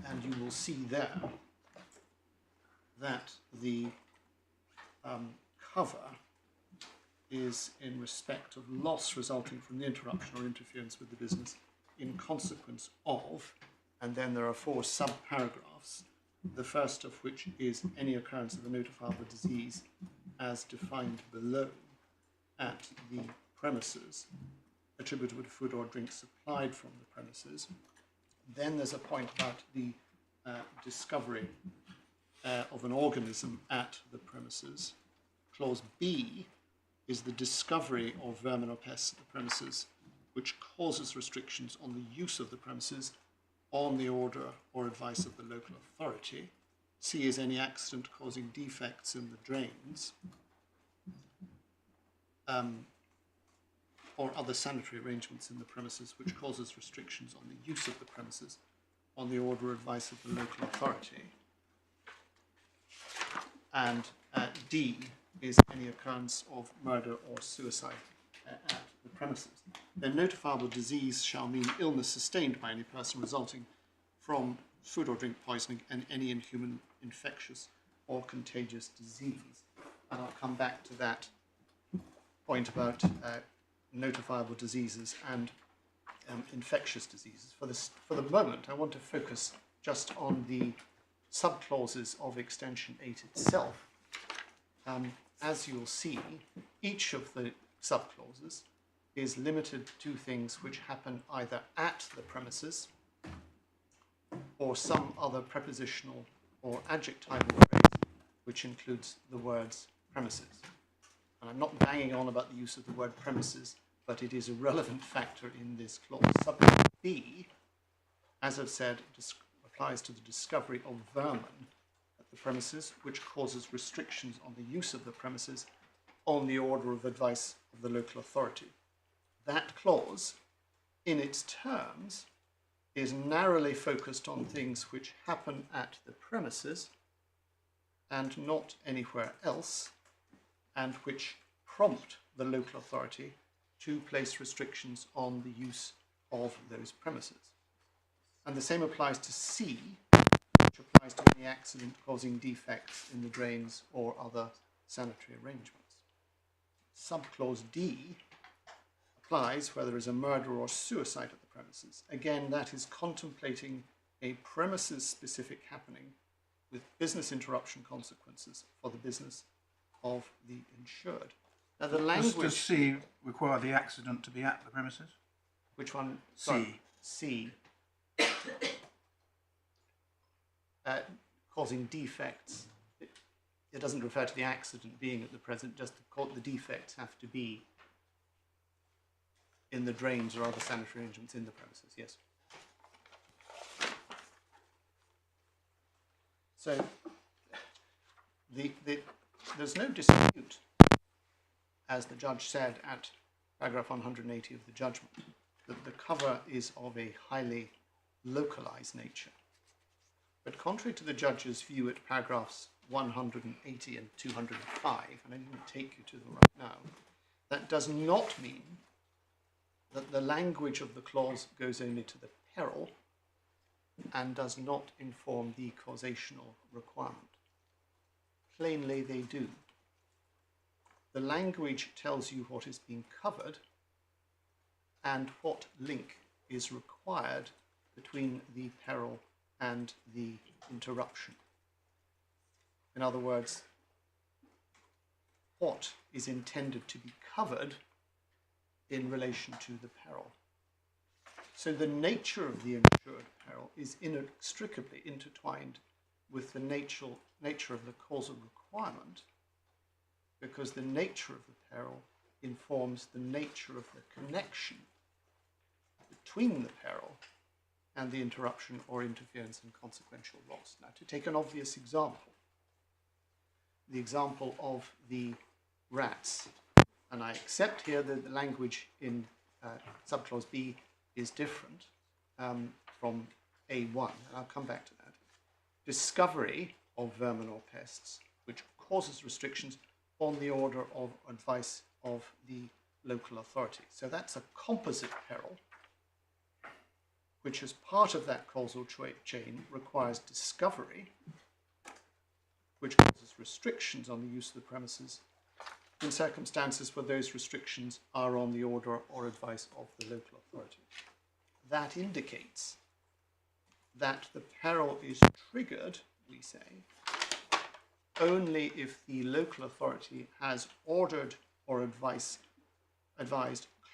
Speaker 11: And you will see there that the cover is in respect of loss resulting from the interruption or interference with the business in consequence of, and then there are 4 sub-paragraphs, the first of which is any occurrence of a notifiable disease as defined below at the premises attributable to food or drink supplied from the premises. Then there's a point about the discovery of an organism at the premises. Clause B is the discovery of vermin or pests at the premises which causes restrictions on the use of the premises on the order or advice of the local authority. C is any accident causing defects in the drains or other sanitary arrangements in the premises which causes restrictions on the use of the premises on the order or advice of the local authority. And D is any occurrence of murder or suicide at the premises. The notifiable disease shall mean illness sustained by any person resulting from food or drink poisoning and any inhuman, infectious or contagious disease. And I'll come back to that point about notifiable diseases and infectious diseases. For the moment, I want to focus just on the subclauses of Extension 8 itself. As you'll see, each of the subclauses is limited to things which happen either at the premises or some other prepositional or adjectival phrase which includes the words premises. And I'm not banging on about the use of the word premises, but it is a relevant factor in this clause. Subclause B, as I've said, applies to the discovery of vermin at the premises, which causes restrictions on the use of the premises on the order of advice of the local authority. That clause, in its terms, is narrowly focused on things which happen at the premises and not anywhere else, and which prompt the local authority to place restrictions on the use of those premises. And the same applies to C, which applies to any accident causing defects in the drains or other sanitary arrangements. Subclause D applies where there is a murder or suicide at the premises. Again, that is contemplating a premises-specific happening with business interruption consequences for the business of the insured. Now, the language...
Speaker 4: Does C require the accident to be at the premises?
Speaker 11: Which one?
Speaker 4: C.
Speaker 11: Sorry, C. Causing defects. It doesn't refer to the accident being at the present, just the defects have to be in the drains or other sanitary arrangements in the premises, yes. So there's no dispute, as the judge said at paragraph 180 of the judgment, that the cover is of a highly localized nature. But contrary to the judge's view at paragraphs 180 and 205, and I didn't take you to them right now, that does not mean that the language of the clause goes only to the peril and does not inform the causational requirement. Plainly, they do. The language tells you what is being covered and what link is required between the peril and the interruption. In other words, what is intended to be covered in relation to the peril. So the nature of the insured peril is inextricably intertwined with the nature of the causal requirement, because the nature of the peril informs the nature of the connection between the peril and the interruption or interference and consequential loss. Now, to take an obvious example, the example of the rats, and I accept here that the language in subclause B is different from A1, and I'll come back to that. Discovery of vermin or pests, which causes restrictions on the order of advice of the local authority. So that's a composite peril, which as part of that causal chain requires discovery, which causes restrictions on the use of the premises in circumstances where those restrictions are on the order or advice of the local authority. That indicates that the peril is triggered, we say, only if the local authority has ordered or advised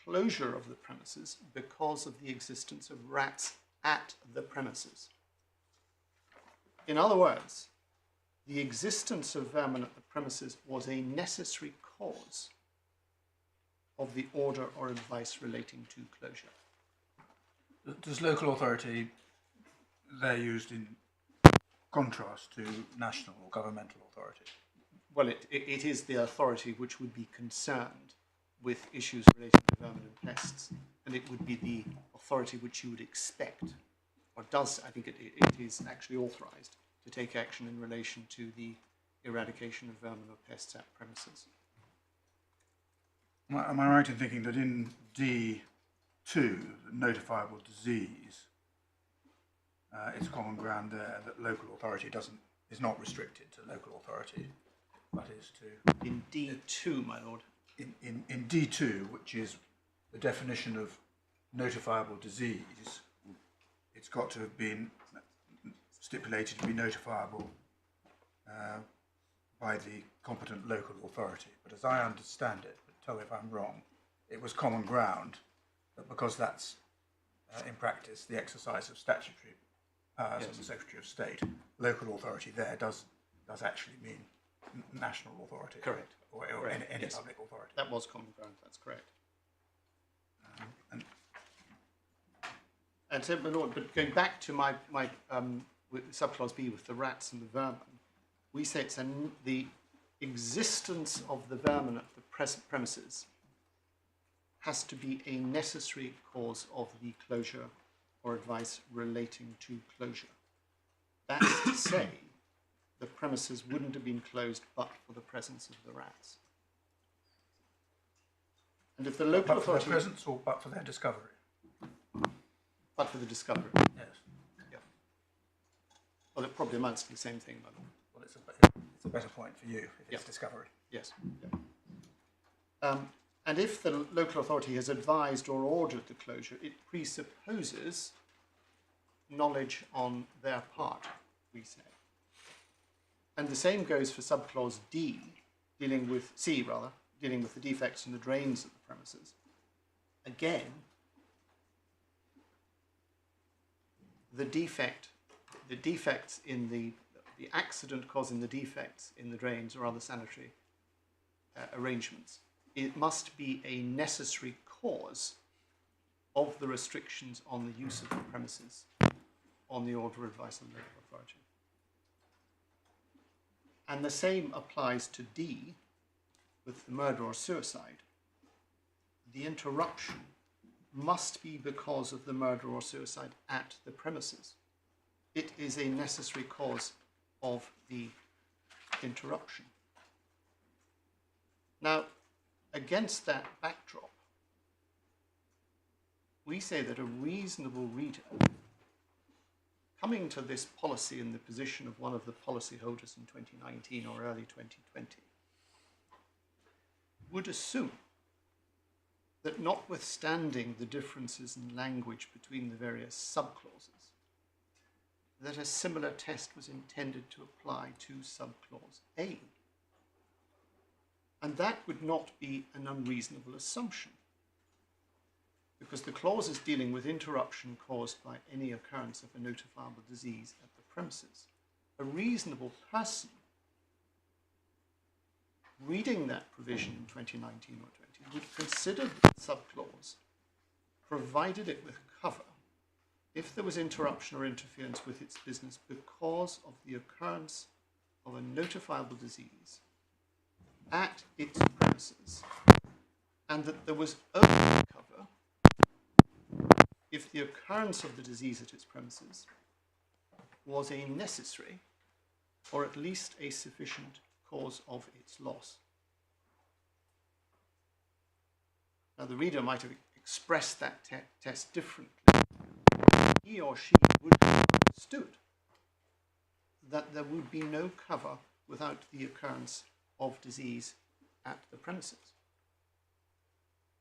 Speaker 11: closure of the premises because of the existence of rats at the premises. In other words, the existence of vermin at the premises was a necessary cause of the order or advice relating to closure.
Speaker 4: Does local authority, they're used in contrast to national or governmental authority?
Speaker 11: Well, it is the authority which would be concerned with issues relating to vermin and pests, and it would be the authority which you would expect, or does, I think it is actually authorised to take action in relation to the eradication of vermin or pests at premises.
Speaker 4: Am I right in thinking that in D2, the notifiable disease, it's common ground there that local authority is not restricted to local authority, but is to...
Speaker 11: In D2, my lord.
Speaker 4: In D2, which is the definition of notifiable disease, it's got to have been stipulated to be notifiable by the competent local authority. But as I understand it, but tell me if I'm wrong, it was common ground that because that's in practice the exercise of statutory powers of the Secretary of State, local authority there does actually mean national authority.
Speaker 11: Correct.
Speaker 4: Or
Speaker 11: Correct.
Speaker 4: any
Speaker 11: Yes.
Speaker 4: public authority.
Speaker 11: That was common ground, that's correct. And so, my lord, but going back to my with subclause B with the rats and the vermin, we say it's the existence of the vermin at the present premises has to be a necessary cause of the closure or advice relating to closure. That is to say, the premises wouldn't have been closed but for the presence of the rats. And if the local
Speaker 4: But for their
Speaker 11: authority...
Speaker 4: presence or but for their discovery?
Speaker 11: But for the discovery.
Speaker 4: Yes.
Speaker 11: Yeah. Well, it probably amounts to the same thing, by the way.
Speaker 4: Well, it's a better point for you if it's discovery.
Speaker 11: Yes. Yeah. And if the local authority has advised or ordered the closure, it presupposes knowledge on their part, we say. And the same goes for subclause D, dealing with the defects in the drains of the premises. Again, the defects in the accident causing the defects in the drains or other sanitary arrangements, it must be a necessary cause of the restrictions on the use of the premises on the order or advice of the local authority. And the same applies to D with the murder or suicide. The interruption must be because of the murder or suicide at the premises. It is a necessary cause of the interruption. Now, against that backdrop, we say that a reasonable reader, coming to this policy in the position of one of the policyholders in 2019 or early 2020, would assume that notwithstanding the differences in language between the various subclauses, that a similar test was intended to apply to subclause A. And that would not be an unreasonable assumption, because the clause is dealing with interruption caused by any occurrence of a notifiable disease at the premises. A reasonable person reading that provision in 2019 or 20 would consider the subclause, provided it with cover, if there was interruption or interference with its business because of the occurrence of a notifiable disease at its premises, and that there was only cover if the occurrence of the disease at its premises was a necessary or at least a sufficient cause of its loss. Now, the reader might have expressed that test differently. He or she would have understood that there would be no cover without the occurrence of disease at the premises.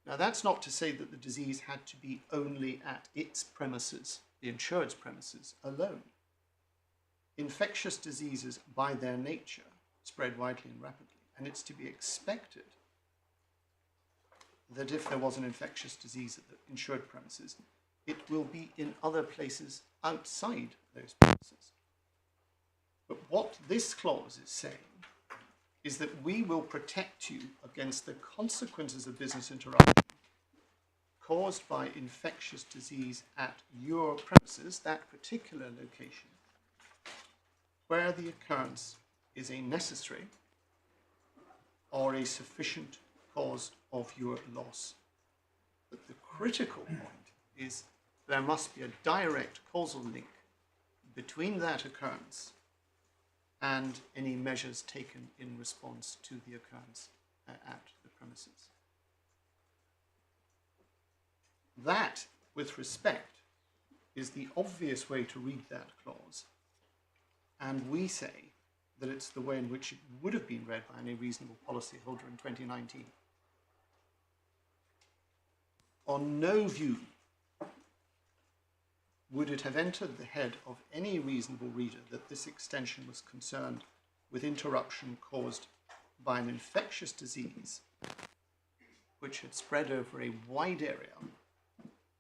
Speaker 11: Now, that's not to say that the disease had to be only at its premises, the insured's premises alone. Infectious diseases, by their nature, spread widely and rapidly, and it's to be expected that if there was an infectious disease at the insured premises, it will be in other places outside those premises. But what this clause is saying is that we will protect you against the consequences of business interruption caused by infectious disease at your premises, that particular location, where the occurrence is a necessary or a sufficient cause of your loss. But the critical point is there must be a direct causal link between that occurrence and any measures taken in response to the occurrence at the premises. That, with respect, is the obvious way to read that clause, and we say that it's the way in which it would have been read by any reasonable policyholder in 2019. On no view would it have entered the head of any reasonable reader that this extension was concerned with interruption caused by an infectious disease which had spread over a wide area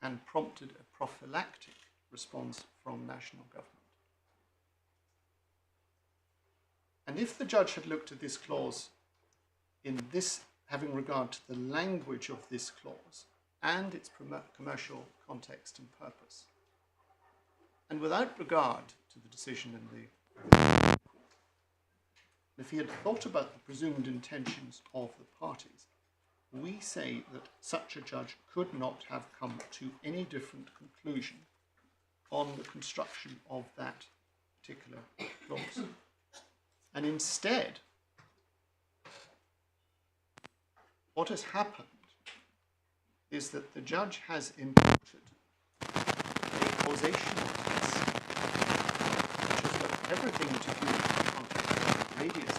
Speaker 11: and prompted a prophylactic response from national government. And if the judge had looked at this clause in this, having regard to the language of this clause and its commercial context and purpose, and without regard to the decision in the if he had thought about the presumed intentions of the parties, we say that such a judge could not have come to any different conclusion on the construction of that particular clause. And instead, what has happened is that the judge has imputed a causation test which has got everything to do with the context of the radius,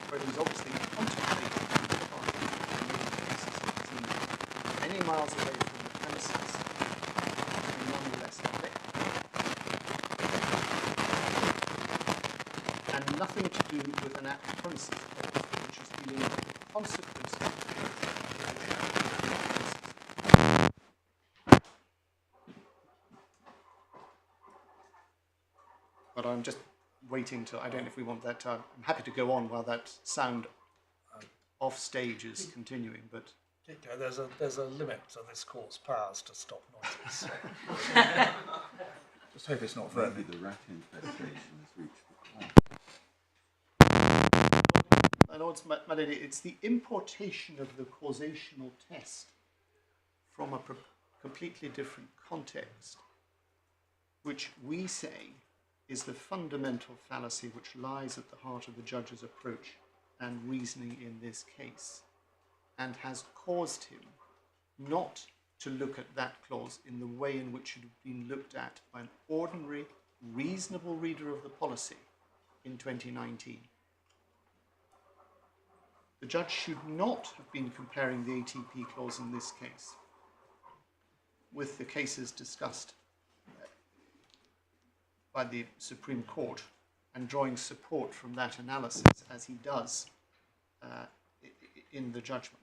Speaker 11: where he's obviously contemplating the party in many cases it's many miles away from the premises and nonetheless affected, and nothing to do with an at premises clause, which is dealing with the consequences of the But I'm just waiting to, I don't know if we want that, I'm happy to go on while that sound off stage is continuing, but...
Speaker 2: There's a limit to this court's powers to stop noises.
Speaker 4: Just hope it's not
Speaker 8: Maybe
Speaker 4: vermin.
Speaker 8: the rat infestation has reached the point.
Speaker 11: I know it's, my lady, it's the importation of the causational test from a completely different context, which we say is the fundamental fallacy which lies at the heart of the judge's approach and reasoning in this case, and has caused him not to look at that clause in the way in which it had been looked at by an ordinary, reasonable reader of the policy in 2019. The judge should not have been comparing the ATP clause in this case with the cases discussed by the Supreme Court and drawing support from that analysis as he does in the judgment.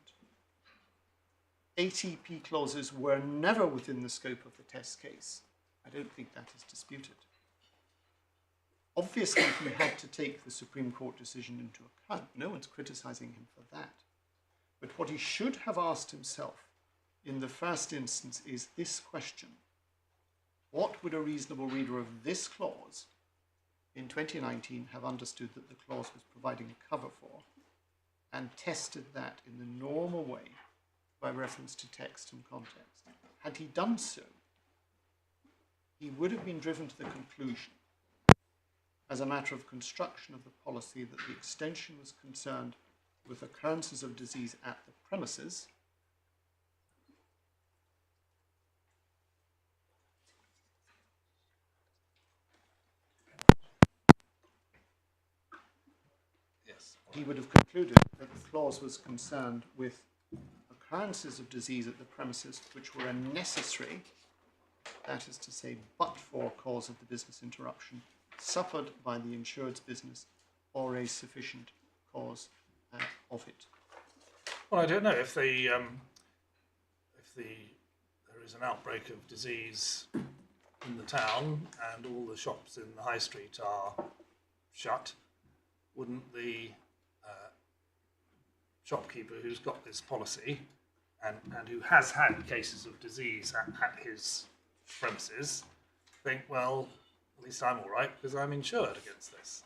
Speaker 11: ATP clauses were never within the scope of the test case. I don't think that is disputed. Obviously, he had to take the Supreme Court decision into account. No one's criticising him for that. But what he should have asked himself in the first instance is this question: what would a reasonable reader of this clause in 2019 have understood that the clause was providing cover for, and tested that in the normal way by reference to text and context? Had he done so, he would have been driven to the conclusion, as a matter of construction of the policy, that the extension was concerned with occurrences of disease at the premises, he would have concluded that the clause was concerned with occurrences of disease at the premises which were a necessary, that is to say, but for cause of the business interruption suffered by the insured's business, or a sufficient cause of it.
Speaker 2: Well, I don't know if there is an outbreak of disease in the town and all the shops in the high street are shut, wouldn't the shopkeeper who's got this policy and who has had cases of disease at his premises think, well, at least I'm all right because I'm insured against this?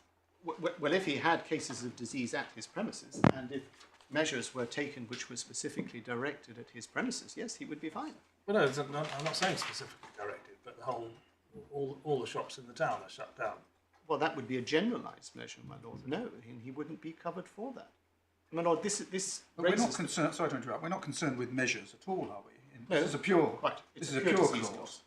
Speaker 11: Well, if he had cases of disease at his premises, and if measures were taken which were specifically directed at his premises, yes, he would be fine.
Speaker 2: Well, no, I'm not saying specifically directed, but all the shops in the town are shut down.
Speaker 11: Well, that would be a generalised measure, my lord. No, he wouldn't be covered for that. My lord, this
Speaker 4: But we're not concerned. Sorry to interrupt. We're not concerned with measures at all, are we?
Speaker 11: No,
Speaker 4: this is a pure.
Speaker 11: Right.
Speaker 4: This is a pure
Speaker 11: disease
Speaker 4: clause.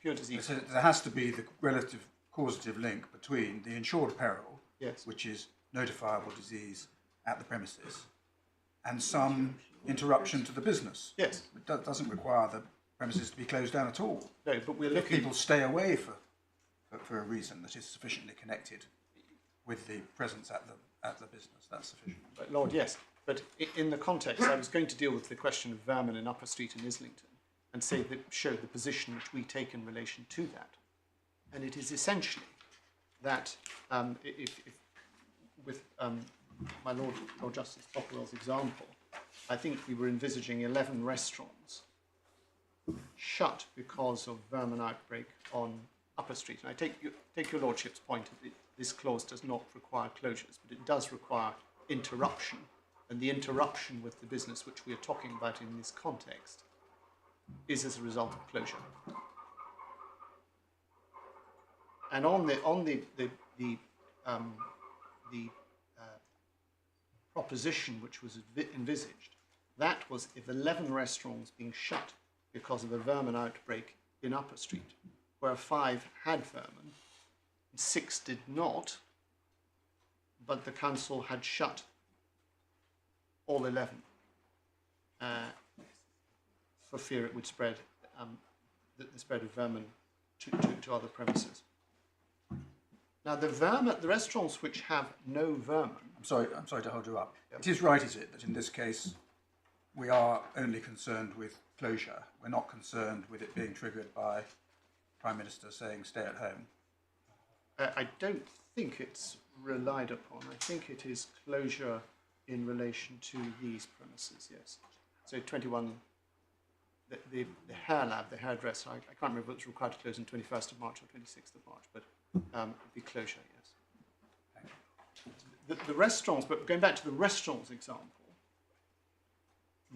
Speaker 11: Pure disease.
Speaker 4: So there has to be the relative causative link between the insured peril,
Speaker 11: Yes.
Speaker 4: which is notifiable disease at the premises, and some interruption to the business.
Speaker 11: Yes.
Speaker 4: It doesn't require the premises to be closed down at all.
Speaker 11: No, but we're
Speaker 4: If
Speaker 11: looking.
Speaker 4: people stay away for a reason that is sufficiently connected with the presence at the business, that's sufficient.
Speaker 11: But Lord, yes. But in the context, I was going to deal with the question of vermin in Upper Street and Islington, and show the position which we take in relation to that. And it is essentially that if with my Lord Justice Popplewell's example, I think we were envisaging 11 restaurants shut because of vermin outbreak on Upper Street. And I take your Lordship's point that this clause does not require closures, but it does require interruption. And the interruption with the business which we are talking about in this context is as a result of closure. And on the proposition which was envisaged, that was if 11 restaurants being shut because of a vermin outbreak in Upper Street, where 5 had vermin, 6 did not, but the council had shut all 11 for fear it would spread the spread of vermin to other premises. Now the restaurants which have no vermin.
Speaker 4: I'm sorry to hold you up. Yep. It is right, is it, that in this case we are only concerned with closure. We're not concerned with it being triggered by Prime Minister saying stay at home.
Speaker 11: I don't think it's relied upon. I think it is closure in relation to these premises, yes. So 21, the Hair Lab, the hairdresser, I can't remember if it was required to close on 21st of March or 26th of March, but the closure, yes. The restaurants, but going back to the restaurants example,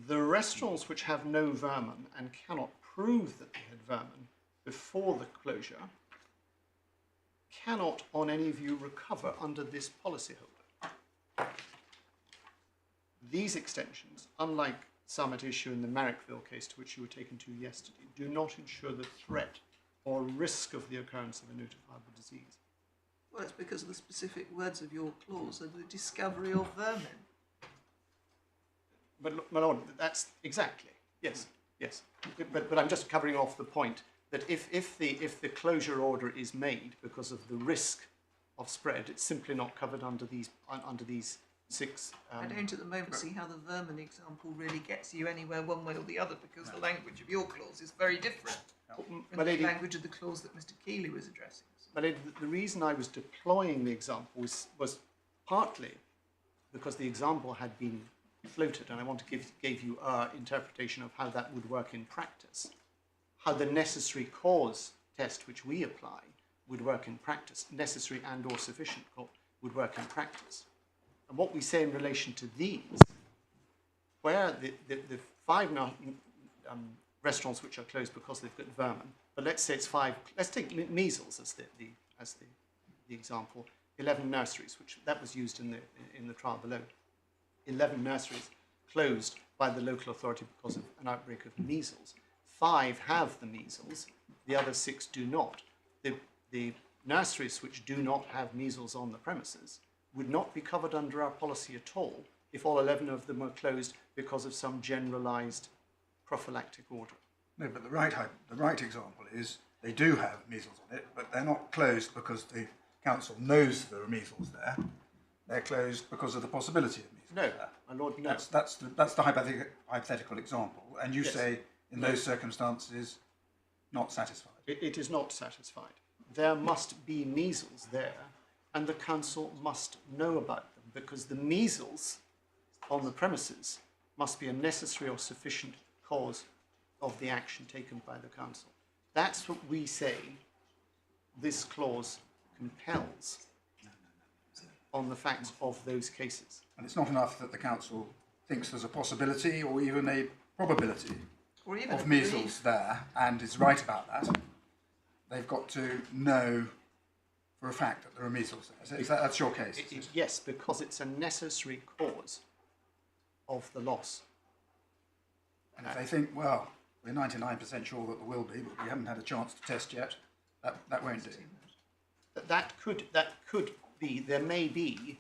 Speaker 11: the restaurants which have no vermin and cannot prove that they had vermin before the closure cannot, on any view, recover under this policyholder. These extensions, unlike some at issue in the Marrickville case to which you were taken to yesterday, do not ensure the threat or risk of the occurrence of a notifiable disease.
Speaker 6: Well, it's because of the specific words of your clause, of the discovery of vermin.
Speaker 11: But look, my lord, that's exactly, yes, yes. But I'm just covering off the point that if the closure order is made because of the risk of spread, it's simply not covered under these 6.
Speaker 6: I don't at the moment see how the vermin example really gets you anywhere one way or the other, because the language of your clause is very different from the language of the clause that Mr. Keeley was addressing.
Speaker 11: But the reason I was deploying the example was partly because the example had been floated, and I want to give you our interpretation of how that would work in practice, how the necessary cause test which we apply would work in practice, necessary and or sufficient would work in practice. And what we say in relation to these, where the 5 restaurants which are closed because they've got vermin, but let's say it's 5, let's take measles as the example, 11 nurseries, which that was used in the trial below. 11 nurseries closed by the local authority because of an outbreak of measles. 5 have the measles, the other 6 do not. The nurseries which do not have measles on the premises would not be covered under our policy at all if all 11 of them are closed because of some generalised prophylactic order.
Speaker 4: No, but the right example is they do have measles on it, but they're not closed because the council knows there are measles there. They're closed because of the possibility of measles.
Speaker 11: No,
Speaker 4: there.
Speaker 11: my lord, no.
Speaker 4: That's the hypothetical example, and you say in those circumstances not satisfied.
Speaker 11: It is not satisfied. There must be measles there, and the council must know about them, because the measles on the premises must be a necessary or sufficient cause of the action taken by the council. That's what we say this clause compels on the facts of those cases.
Speaker 4: And it's not enough that the council thinks there's a possibility or even a probability
Speaker 6: Or even
Speaker 4: of measles there and is right about that. They've got to know for a fact that there are measles there. So that's your case?
Speaker 11: Yes, because it's a necessary cause of the loss.
Speaker 4: And if they think, well, we're 99% sure that there will be, but we haven't had a chance to test yet, that won't do.
Speaker 11: That could be. There may be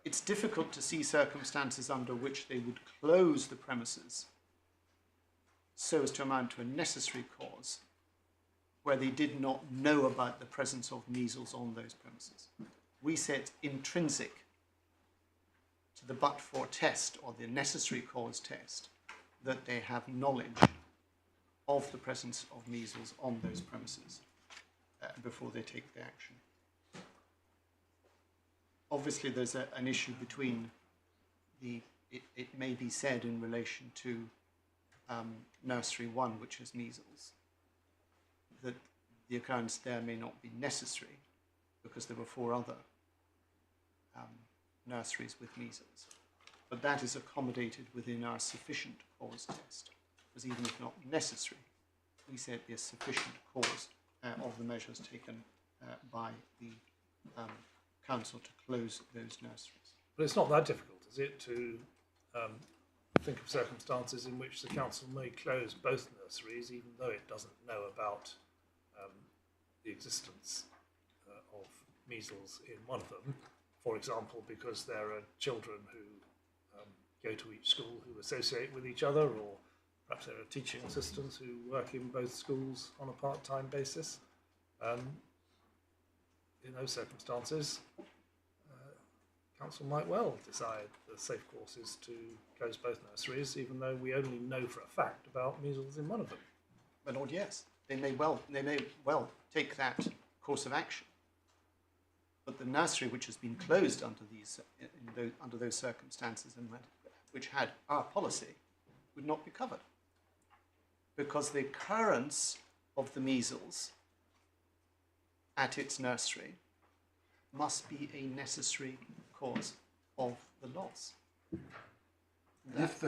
Speaker 11: it's difficult to see circumstances under which they would close the premises so as to amount to a necessary cause where they did not know about the presence of measles on those premises. We say it's intrinsic to the but-for test or the necessary cause test that they have knowledge of the presence of measles on those premises before they take the action. Obviously, there's an issue between it may be said in relation to nursery 1, which is measles, that the occurrence there may not be necessary because there were 4 other nurseries with measles. But that is accommodated within our sufficient cause test, because even if not necessary, we say it be a sufficient cause of the measures taken by the council to close those nurseries.
Speaker 2: But it's not that difficult, is it, to think of circumstances in which the council may close both nurseries, even though it doesn't know about the existence of measles in one of them. For example, because there are children who go to each school who associate with each other, or perhaps there are teaching assistants who work in both schools on a part-time basis. In those circumstances, council might well decide the safe course is to close both nurseries, even though we only know for a fact about measles in one of them.
Speaker 11: My lord, yes, they may well take that course of action. But the nursery which has been closed under those circumstances and which had our policy would not be covered, because the occurrence of the measles at its nursery must be a necessary cause of the loss.
Speaker 4: If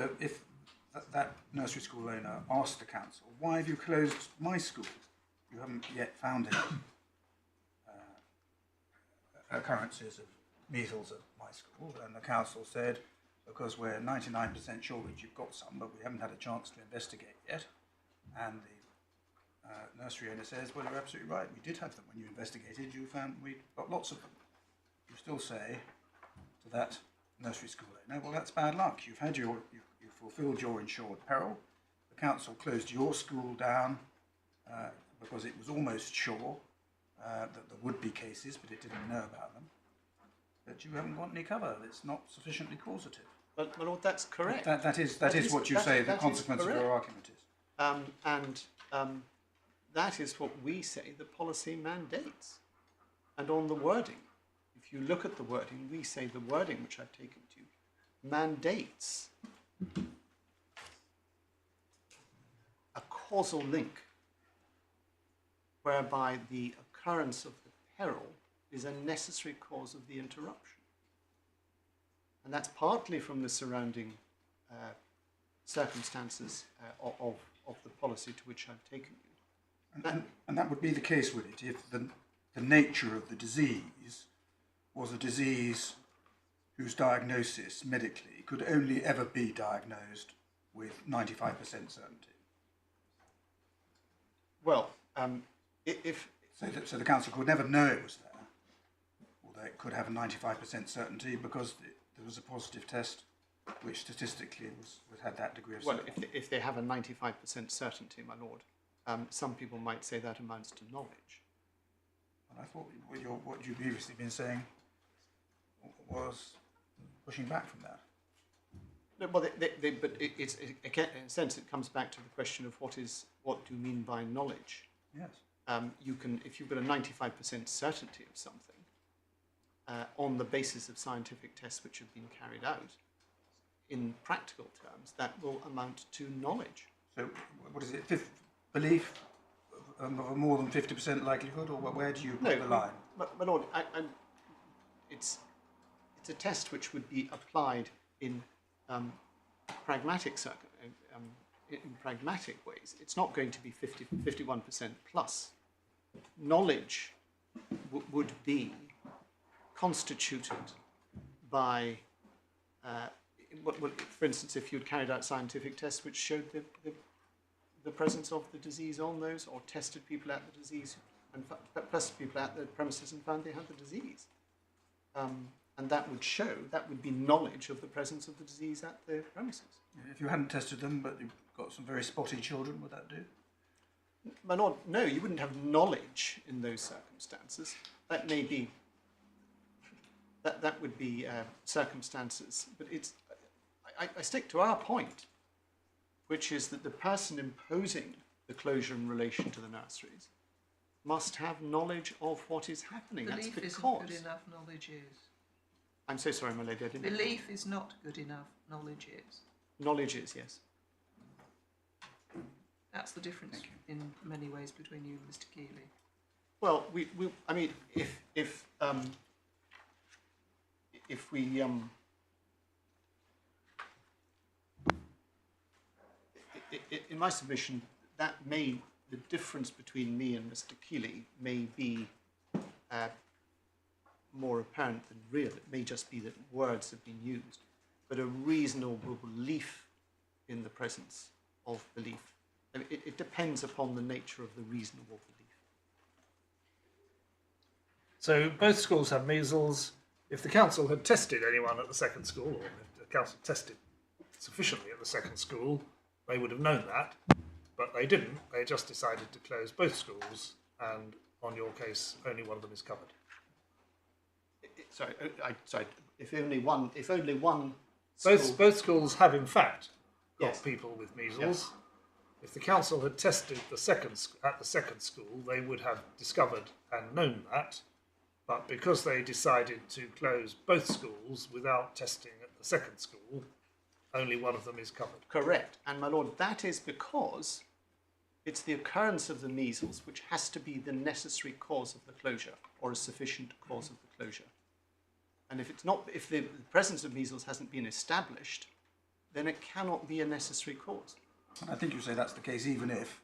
Speaker 4: that nursery school owner asked the council, why have you closed my school? You haven't yet found any occurrences of measles at my school. And the council said, because we're 99% sure that you've got some, but we haven't had a chance to investigate yet. And the nursery owner says, well, you're absolutely right, we did have them. When you investigated, you found we got lots of them. You still say to that nursery school owner, well, that's bad luck. You've fulfilled your insured peril. The council closed your school down because it was almost sure that there would be cases, but it didn't know about them. But you haven't got any cover. It's not sufficiently causative.
Speaker 11: But my lord, that's correct.
Speaker 4: That is what you say the consequence of your argument is.
Speaker 11: That is what we say the policy mandates. And on the wording, if you look at the wording, we say the wording which I've taken to you mandates a causal link whereby the occurrence of the peril is a necessary cause of the interruption. And that's partly from the surrounding circumstances of the policy to which I've taken you.
Speaker 4: And that would be the case, would it, if the nature of the disease was a disease whose diagnosis medically could only ever be diagnosed with 95% certainty?
Speaker 11: Well,
Speaker 4: So the council could never know it was there, although it could have a 95% certainty because there was a positive test which statistically had that degree of certainty.
Speaker 11: Well, if they have a 95% certainty, my lord, some people might say that amounts to knowledge.
Speaker 4: And I thought what you've previously been saying was pushing back from that.
Speaker 11: No, well, again, in a sense, it comes back to the question of what do you mean by knowledge?
Speaker 4: Yes.
Speaker 11: You can, if you've got a 95% certainty of something, on the basis of scientific tests which have been carried out, in practical terms, that will amount to knowledge.
Speaker 4: So, what is it? Belief of more than 50% likelihood, or where do you put the line?
Speaker 11: My Lord, it's a test which would be applied in pragmatic ways. It's not going to be 51% plus. Knowledge would be constituted by, for instance, if you'd carried out scientific tests which showed the presence of the disease on those, or tested people at the disease, and tested people at the premises and found they had the disease. And that would be knowledge of the presence of the disease at the premises.
Speaker 4: If you hadn't tested them, but you've got some very spotty children, would that do?
Speaker 11: My Lord, no, you wouldn't have knowledge in those circumstances. That may be, that would be circumstances, but I stick to our point, which is that the person imposing the closure in relation to the nurseries must have knowledge of what is happening.
Speaker 6: Belief
Speaker 11: That's because...
Speaker 6: isn't good enough, knowledge is.
Speaker 11: I'm so sorry, my lady, I didn't...
Speaker 6: Belief is not good enough, knowledge is.
Speaker 11: Knowledge is, yes.
Speaker 6: That's the difference in many ways between you and Mr. Keeley.
Speaker 11: Well, I mean, if we in my submission, the difference between me and Mr. Keeley may be more apparent than real. It may just be that words have been used, but a reasonable belief in the presence of belief. I mean, it depends upon the nature of the reasonable belief.
Speaker 2: So both schools have measles. If the council had tested anyone at the second school, or if the council tested sufficiently at the second school, they would have known that, but they didn't. They just decided to close both schools, and on your case, only one of them is covered.
Speaker 11: Sorry. If only one.
Speaker 2: Both schools have in fact got
Speaker 11: Yes.
Speaker 2: people with measles.
Speaker 11: Yes.
Speaker 2: If the council had tested at the second school, they would have discovered and known that. But because they decided to close both schools without testing at the second school, only one of them is covered.
Speaker 11: Correct. And my lord, that is because it's the occurrence of the measles which has to be the necessary cause of the closure, or a sufficient cause of the closure. And if the presence of measles hasn't been established, then it cannot be a necessary cause.
Speaker 4: And I think you say that's the case even if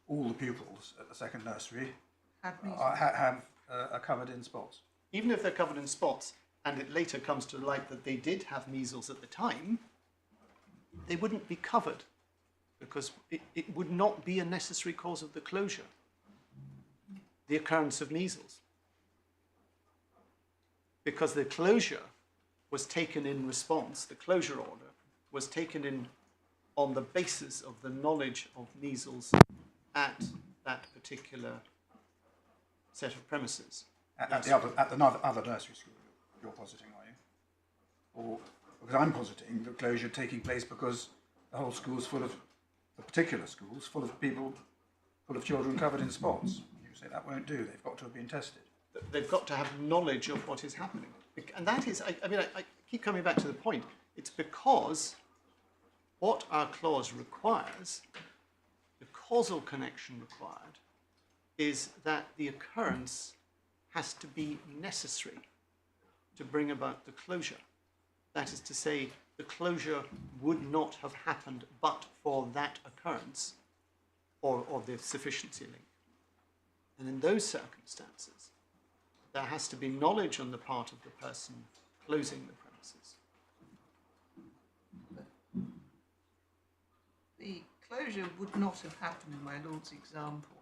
Speaker 4: all the pupils at the second nursery are covered in spots.
Speaker 11: Even if they're covered in spots, and it later comes to light that they did have measles at the time, they wouldn't be covered, because it would not be a necessary cause of the closure, the occurrence of measles. Because the closure was taken in response, the closure order was taken in on the basis of the knowledge of measles at that particular set of premises.
Speaker 4: At the other nursery school you're positing, are you? Or because I'm positing the closure taking place because the whole school's full of, the particular school's full of people, full of children covered in spots. You say that won't do, they've got to have been tested.
Speaker 11: They've got to have knowledge of what is happening. And that is, I keep coming back to the point, it's because what our clause requires, the causal connection required, is that the occurrence has to be necessary to bring about the closure. That is to say, the closure would not have happened but for that occurrence or the sufficiency link. And in those circumstances, there has to be knowledge on the part of the person closing the premises.
Speaker 6: The closure would not have happened in my Lord's example,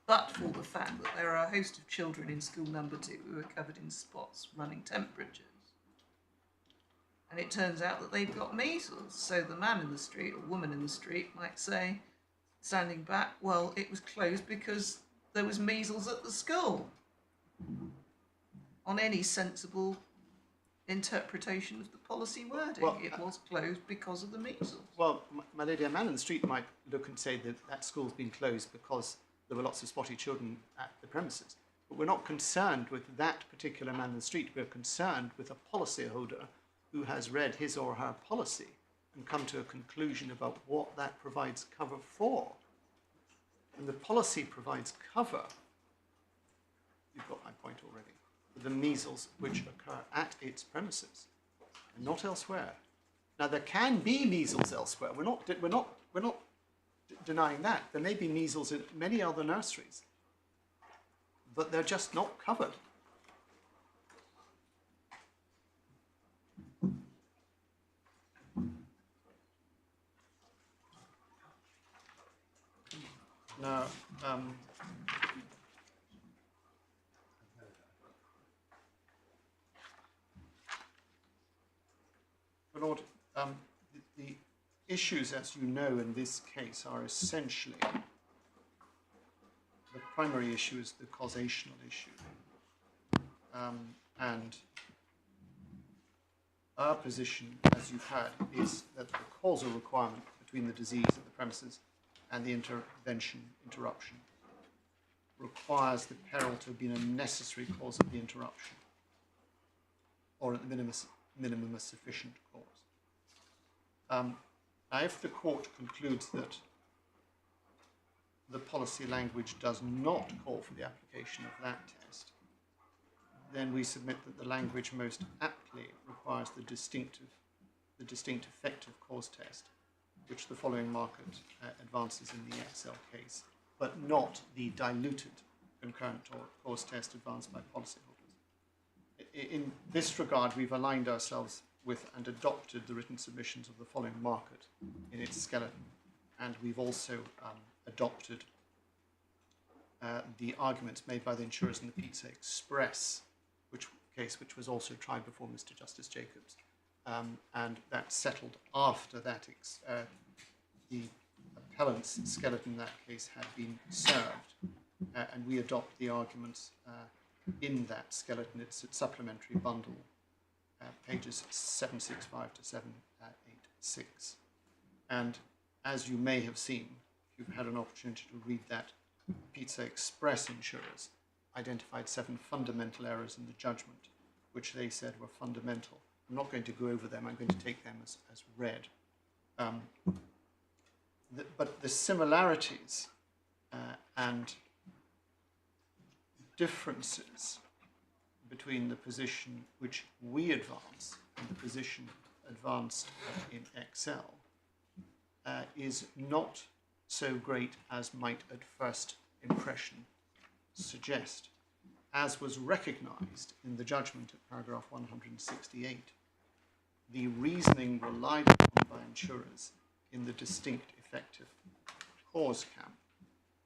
Speaker 6: but for the fact that there are a host of children in school number 2 who are covered in spots running temperatures. And it turns out that they've got measles. So the man in the street or woman in the street might say, standing back, well, it was closed because there was measles at the school. On any sensible interpretation of the policy wording.
Speaker 11: Well,
Speaker 6: it was closed because of the measles.
Speaker 11: Well, my lady, a man in the street might look and say that that school's been closed because there were lots of spotty children at the premises. But we're not concerned with that particular man in the street. We're concerned with a policyholder who has read his or her policy and come to a conclusion about what that provides cover for. And the policy provides cover, you've got my point already, for the measles which occur at its premises and not elsewhere. Now, there can be measles elsewhere. We're not denying that. There may be measles in many other nurseries, but they're just not covered. Now, my Lord, the issues, as you know, in this case are essentially, the primary issue is the causational issue. And our position, as you've heard, is that the causal requirement between the disease at the premises and the interruption requires the peril to have been a necessary cause of the interruption, or at the minimum a sufficient cause. Now, if the court concludes that the policy language does not call for the application of that test, then we submit that the language most aptly requires the distinct effective cause test, which the following market advances in the XL case, but not the diluted concurrent cause test advanced by policyholders. In this regard, we've aligned ourselves with and adopted the written submissions of the following market in its skeleton, and we've also adopted the arguments made by the insurers in the Pizza Express case, which was also tried before Mr. Justice Jacobs, and that settled after that the appellant's skeleton in that case had been served, and we adopt the arguments in that skeleton. It's a supplementary bundle, pages 765 to 786. And as you may have seen, if you've had an opportunity to read that, Pizza Express insurers identified 7 fundamental errors in the judgment, which they said were fundamental. I'm not going to go over them, I'm going to take them as read. But the similarities and differences between the position which we advance and the position advanced in XL is not so great as might at first impression suggest, as was recognised in the judgment at paragraph 168. The reasoning relied upon by insurers in the distinct effective cause camp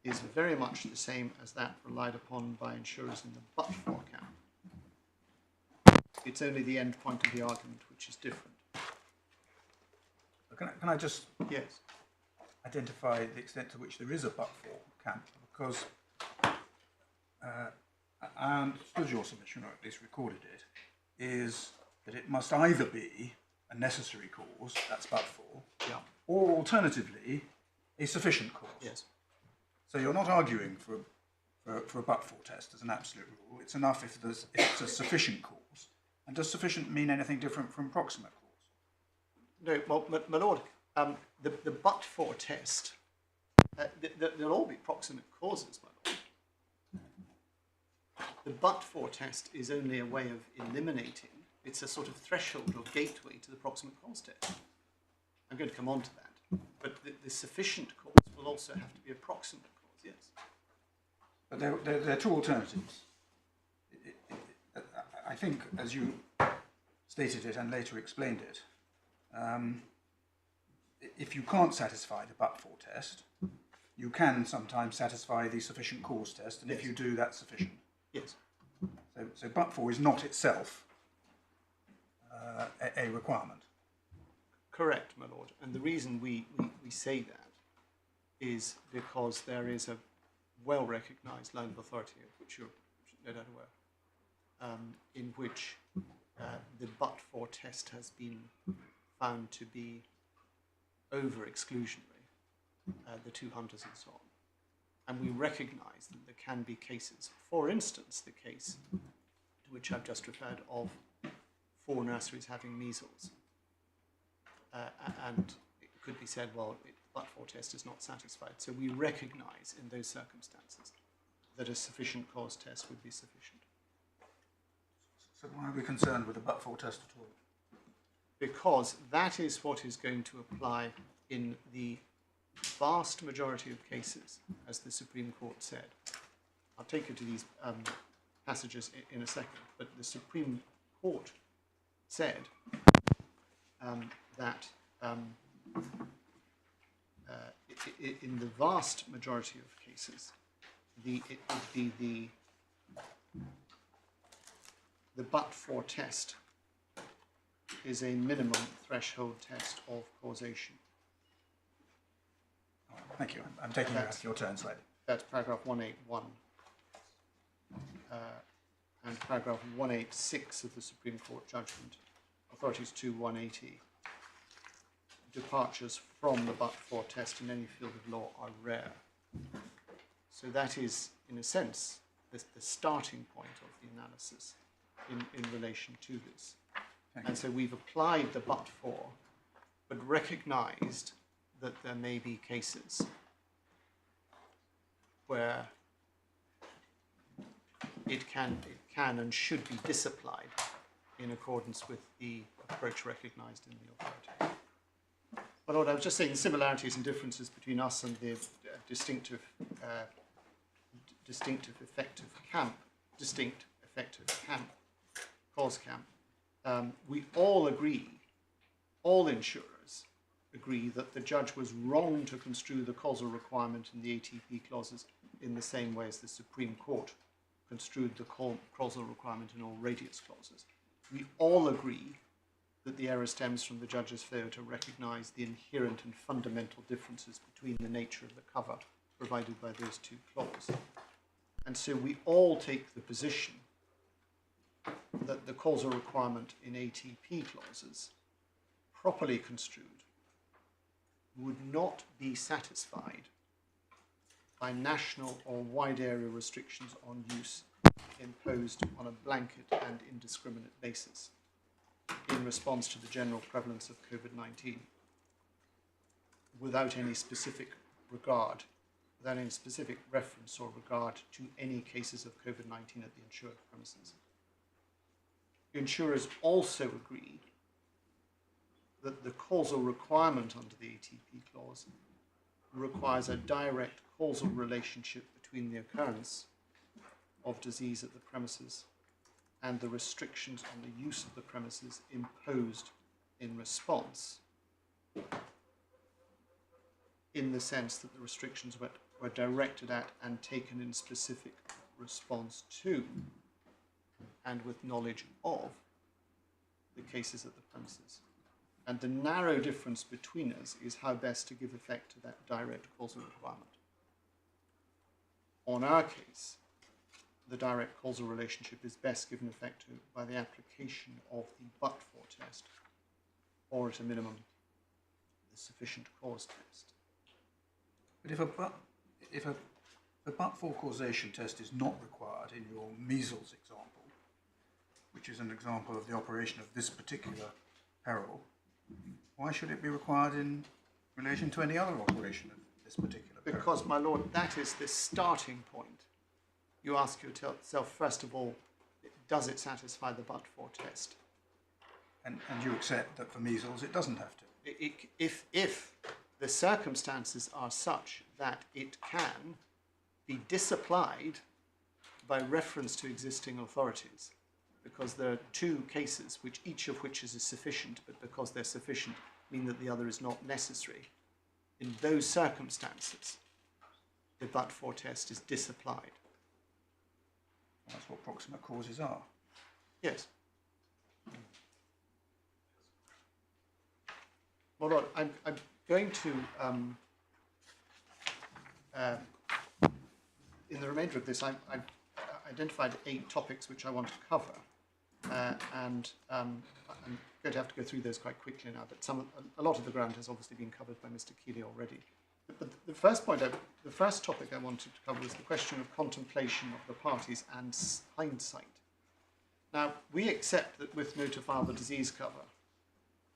Speaker 11: is very much the same as that relied upon by insurers in the but-for camp. It's only the end point of the argument which is different.
Speaker 4: Can I just
Speaker 11: Yes.
Speaker 4: identify the extent to which there is a but-for camp? Because I understood your submission, or at least recorded it, is that it must either be a necessary cause, that's but-for,
Speaker 11: Yeah.
Speaker 4: or alternatively, a sufficient cause.
Speaker 11: Yes.
Speaker 4: So you're not arguing for a but-for test as an absolute rule. It's enough if it's a sufficient cause. And does sufficient mean anything different from proximate cause?
Speaker 11: No, well, my lord, the but-for test, there'll all be proximate causes, my lord. The but-for test is only a way of eliminating, it's a sort of threshold or gateway to the proximate cause test. I'm going to come on to that. But the sufficient cause will also have to be a proximate cause, yes.
Speaker 4: But there are two alternatives. I think, as you stated it and later explained it, if you can't satisfy the but-for test, you can sometimes satisfy the sufficient cause test, and yes. If you do, that's sufficient.
Speaker 11: Yes.
Speaker 4: So but-for is not itself a requirement.
Speaker 11: Correct, my lord. And the reason we say that is because there is a well-recognised line of authority, of which you're no doubt aware, in which the but-for test has been found to be over-exclusionary, the two hunters and so on. And we recognise that there can be cases, for instance, the case to which I've just referred of 4 nurseries having measles. And it could be said, well, the but-for test is not satisfied. So we recognise in those circumstances that a sufficient cause test would be sufficient.
Speaker 4: So why are we concerned with the but-for test at all?
Speaker 11: Because that is what is going to apply in the vast majority of cases, as the Supreme Court said. I'll take you to these passages in a second, but the Supreme Court said that in the vast majority of cases, it would be the but-for test is a minimum threshold test of causation.
Speaker 4: Thank you. I'm taking you out your turn slightly.
Speaker 11: That's paragraph 181. And paragraph 186 of the Supreme Court judgment, authorities 2 180. Departures from the but-for test in any field of law are rare. So that is, in a sense, the starting point of the analysis in relation to this. And so we've applied the but-for, but recognised that there may be cases where it can and should be disapplied in accordance with the approach recognised in the authority. But Lord, I was just saying the similarities and differences between us and the distinct effective cause camp. We all agree, all insurers agree that the judge was wrong to construe the causal requirement in the ATP clauses in the same way as the Supreme Court construed the causal requirement in all radius clauses. We all agree that the error stems from the judge's failure to recognise the inherent and fundamental differences between the nature of the cover provided by those two clauses. And so we all take the position that the causal requirement in ATP clauses, properly construed, would not be satisfied by national or wide area restrictions on use imposed on a blanket and indiscriminate basis in response to the general prevalence of COVID-19 without any specific regard, without any specific reference or regard to any cases of COVID-19 at the insured premises. Insurers also agree that the causal requirement under the ATP clause requires a direct causal relationship between the occurrence of disease at the premises and the restrictions on the use of the premises imposed in response, in the sense that the restrictions were directed at and taken in specific response to and with knowledge of the cases at the premises. And the narrow difference between us is how best to give effect to that direct causal requirement. On our case, the direct causal relationship is best given effect to by the application of the but-for test, or at a minimum, the sufficient cause test.
Speaker 4: But if the but-for causation test is not required in your measles example, which is an example of the operation of this particular peril, why should it be required in relation to any other operation of this particular peril?
Speaker 11: Because, my lord, that is the starting point. You ask yourself, first of all, does it satisfy the but-for test?
Speaker 4: And you accept that for measles it doesn't have to?
Speaker 11: If the circumstances are such that it can be disapplied by reference to existing authorities, because there are two cases, which each of which is sufficient, but because they're sufficient mean that the other is not necessary. In those circumstances, the but-for test is disapplied.
Speaker 4: That's what proximate causes are.
Speaker 11: Yes. Well, Rod, I'm going to, in the remainder of this, I've identified 8 topics which I want to cover. and I'm going to have to go through those quite quickly now, but a lot of the ground has obviously been covered by Mr. Keeley already. But the first topic I wanted to cover was the question of contemplation of the parties and hindsight. Now, we accept that with notifiable disease cover,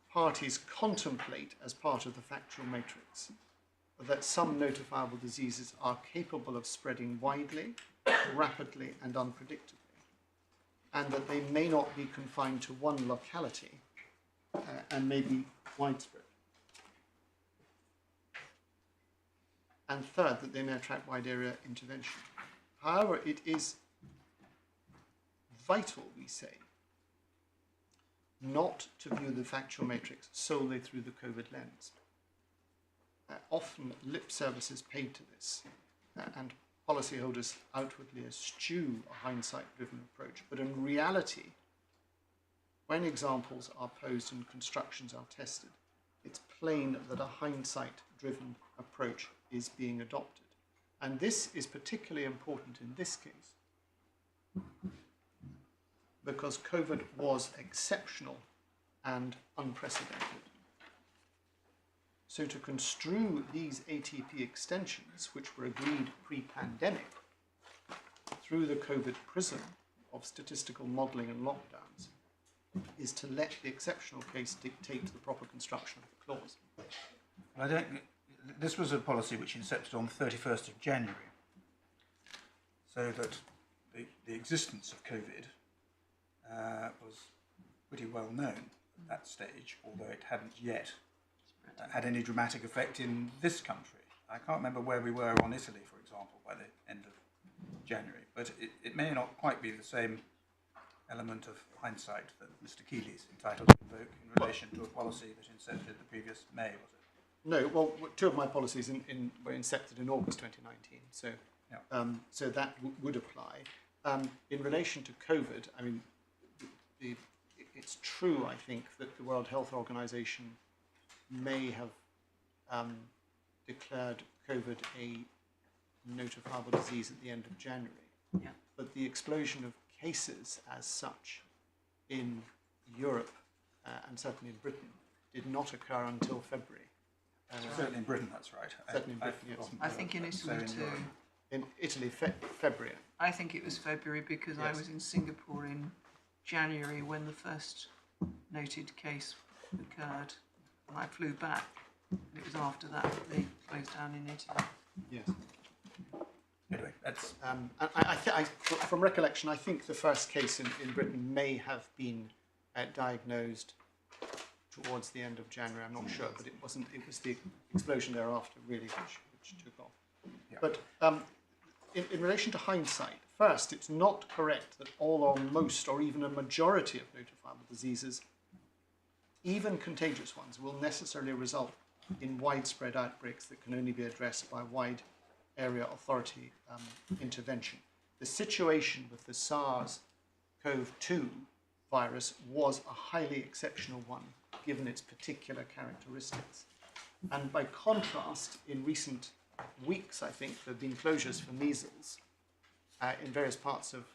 Speaker 11: parties contemplate as part of the factual matrix that some notifiable diseases are capable of spreading widely, rapidly and unpredictably, and that they may not be confined to one locality and may be widespread. And third, that they may attract wide area intervention. However, it is vital, we say, not to view the factual matrix solely through the COVID lens. Often lip service is paid to this, and policyholders outwardly eschew a hindsight-driven approach, but in reality, when examples are posed and constructions are tested, it's plain that a hindsight-driven approach is being adopted. And this is particularly important in this case because COVID was exceptional and unprecedented. So to construe these ATP extensions, which were agreed pre-pandemic, through the COVID prism of statistical modelling and lockdowns, is to let the exceptional case dictate the proper construction of the clause.
Speaker 4: This was a policy which incepted on the 31st of January, so that the existence of COVID was pretty well known at that stage, although it hadn't yet had any dramatic effect in this country. I can't remember where we were on Italy, for example, by the end of January, but it may not quite be the same element of hindsight that Mr. Keeley is entitled to invoke in relation to a policy that incepted the previous May, was it?
Speaker 11: No, well, two of my policies were incepted in August 2019, so
Speaker 4: yeah.
Speaker 11: So that would apply. In relation to COVID, I mean, it's true, I think, that the World Health Organization may have declared COVID a notifiable disease at the end of January.
Speaker 6: Yeah.
Speaker 11: But the explosion of cases as such in Europe and certainly in Britain did not occur until February.
Speaker 4: Certainly in Britain, that's right.
Speaker 11: Certainly in Britain, yes.
Speaker 6: I think in Italy too.
Speaker 11: In Italy, February.
Speaker 6: I think it was February because I
Speaker 11: Yes.
Speaker 6: was in Singapore in January when the first noted case occurred, and I flew back. And it was after that they closed down in Italy.
Speaker 11: Yes.
Speaker 4: Anyway, that's...
Speaker 11: from recollection, I think the first case in Britain may have been diagnosed towards the end of January. I'm not sure, but it wasn't. It was the explosion thereafter, really, which took off.
Speaker 4: Yeah.
Speaker 11: But in relation to hindsight, first, it's not correct that all or most or even a majority of notifiable diseases, even contagious ones, will necessarily result in widespread outbreaks that can only be addressed by wide area authority intervention. The situation with the SARS-CoV-2 virus was a highly exceptional one, given its particular characteristics. And by contrast, in recent weeks, I think, there have been closures for measles in various parts of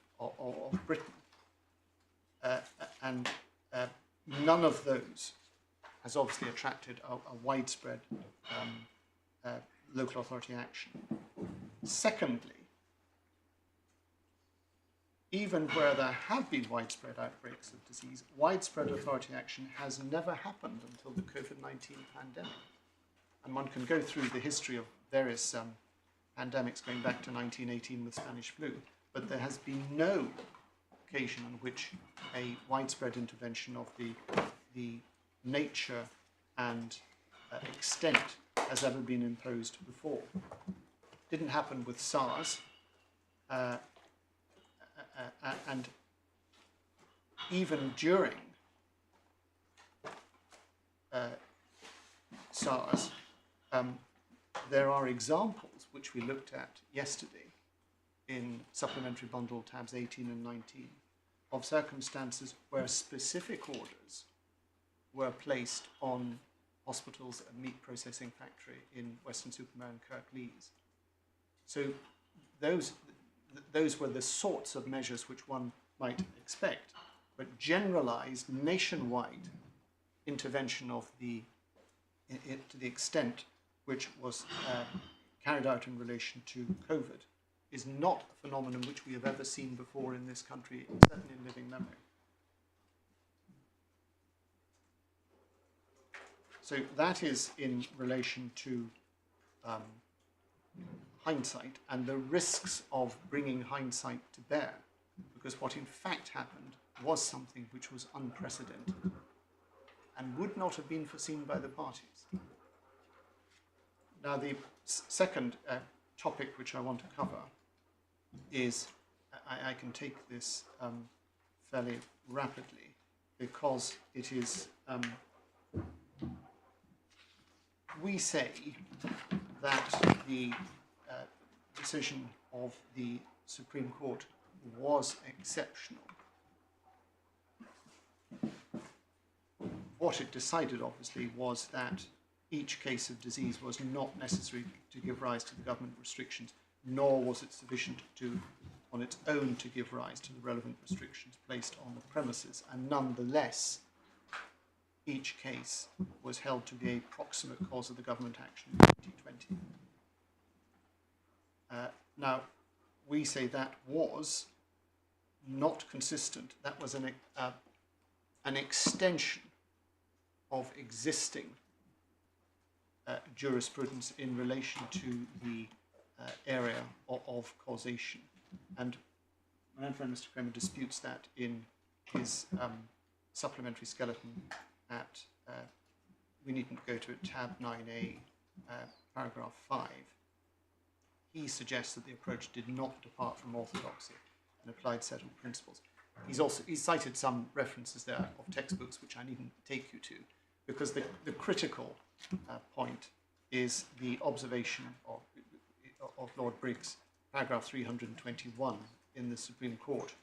Speaker 11: Britain. And none of those has obviously attracted a widespread local authority action. Secondly, even where there have been widespread outbreaks of disease, widespread authority action has never happened until the COVID-19 pandemic. And one can go through the history of various pandemics going back to 1918 with Spanish flu, but there has been no occasion on which a widespread intervention of the nature and extent has ever been imposed before. Didn't happen with SARS, and even during SARS, there are examples which we looked at yesterday in supplementary bundle tabs 18 and 19 of circumstances where specific orders were placed on hospitals at a meat processing factory in Weston-super-Mare and Kirklees. So those were the sorts of measures which one might expect. but generalized nationwide intervention of to the extent which was carried out in relation to COVID is not a phenomenon which we have ever seen before in this country, certainly in living memory. So that is in relation to hindsight and the risks of bringing hindsight to bear, because what in fact happened was something which was unprecedented and would not have been foreseen by the parties. Now, the second topic which I want to cover is, I can take this fairly rapidly because it is, we say that the decision of the Supreme Court was exceptional. What it decided, obviously, was that each case of disease was not necessary to give rise to the government restrictions, nor was it sufficient to, on its own, to give rise to the relevant restrictions placed on the premises. And nonetheless, each case was held to be a proximate cause of the government action in 2020. Now, we say that was not consistent. That was an extension of existing jurisprudence in relation to the area of causation. And my friend Mr. Kramer disputes that in his supplementary skeleton at, we needn't go to it, tab 9a, paragraph 5. He suggests that the approach did not depart from orthodoxy and applied settled principles. He's cited some references there of textbooks which I needn't take you to, because the critical point is the observation of Lord Briggs, paragraph 321 in the Supreme Court,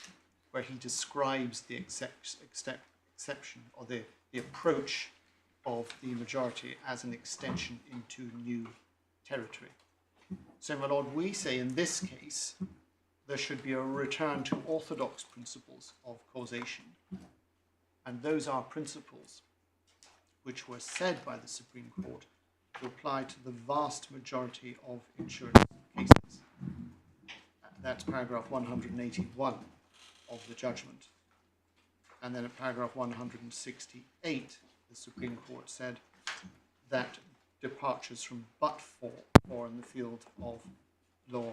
Speaker 11: where he describes the exception or the approach of the majority as an extension into new territory. So, my lord, we say in this case there should be a return to orthodox principles of causation, and those are principles which were said by the Supreme Court to apply to the vast majority of insurance cases. That's paragraph 181 of the judgment. And then at paragraph 168, the Supreme Court said that departures from but for in the field of law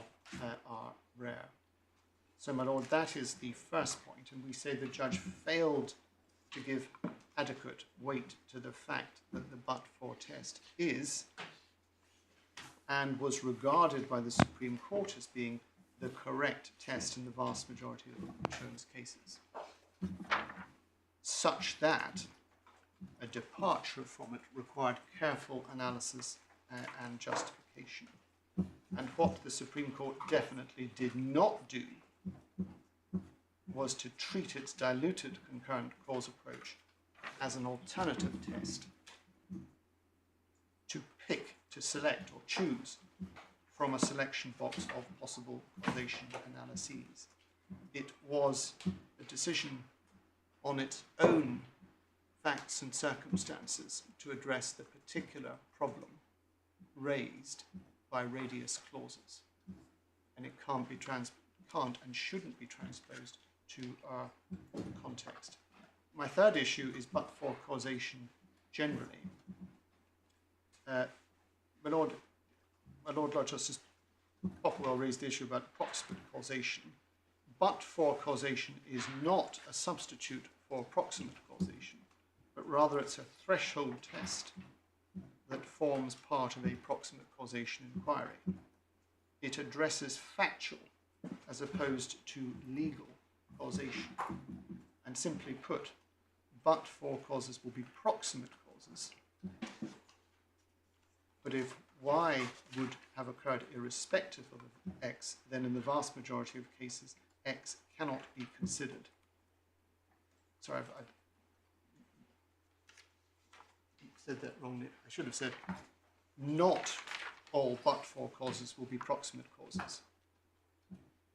Speaker 11: are rare. So, my lord, that is the first point, and we say the judge failed to give adequate weight to the fact that the but-for test is and was regarded by the Supreme Court as being the correct test in the vast majority of insurance cases, such that a departure from it required careful analysis and justification. And what the Supreme Court definitely did not do was to treat its diluted concurrent cause approach as an alternative test, to pick, to select or choose from a selection box of possible causation analyses. It was a decision on its own facts and circumstances to address the particular problem raised by radius clauses, and it can't and shouldn't be transposed to our context. My third issue is but-for causation generally. My Lord Justice Popplewell raised the issue about proximate causation. But-for causation is not a substitute for proximate causation, but rather it's a threshold test that forms part of a proximate causation inquiry. It addresses factual as opposed to legal causation. And simply put, but-for causes will be proximate causes. But if Y would have occurred irrespective of X, then in the vast majority of cases, X cannot be considered. Sorry, I've said that wrongly. I should have said not all but-for causes will be proximate causes.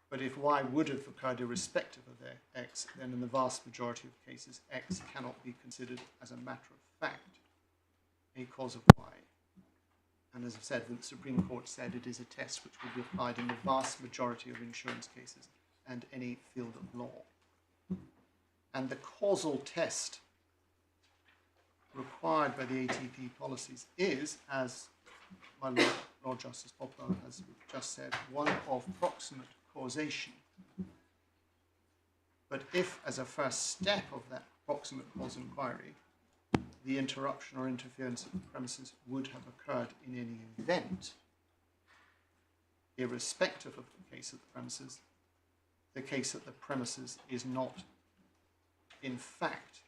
Speaker 11: But But if Y would have occurred irrespective of their X, then in the vast majority of cases, X cannot be considered as a matter of fact a cause of Y. And as I've said, the Supreme Court said it is a test which will be applied in the vast majority of insurance cases and any field of law. And the causal test required by the ATP policies is, as my Lord Justice Popplewell has just said, one of proximate causation. But if, as a first step of that proximate cause inquiry, the interruption or interference of the premises would have occurred in any event, irrespective of the case at the premises, the case at the premises is not, in fact,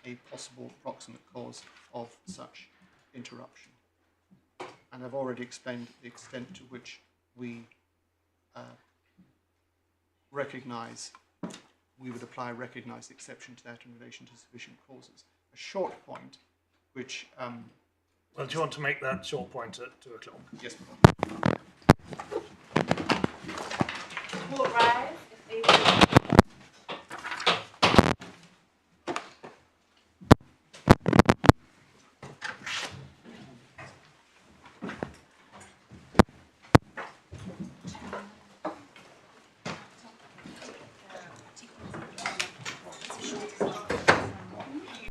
Speaker 11: a possible proximate cause of such interruption. And I've already explained the extent to which we we would apply a recognised exception to that in relation to sufficient causes. A short point, which...
Speaker 2: well, do you want to make that short point at 2 o'clock?
Speaker 11: Yes.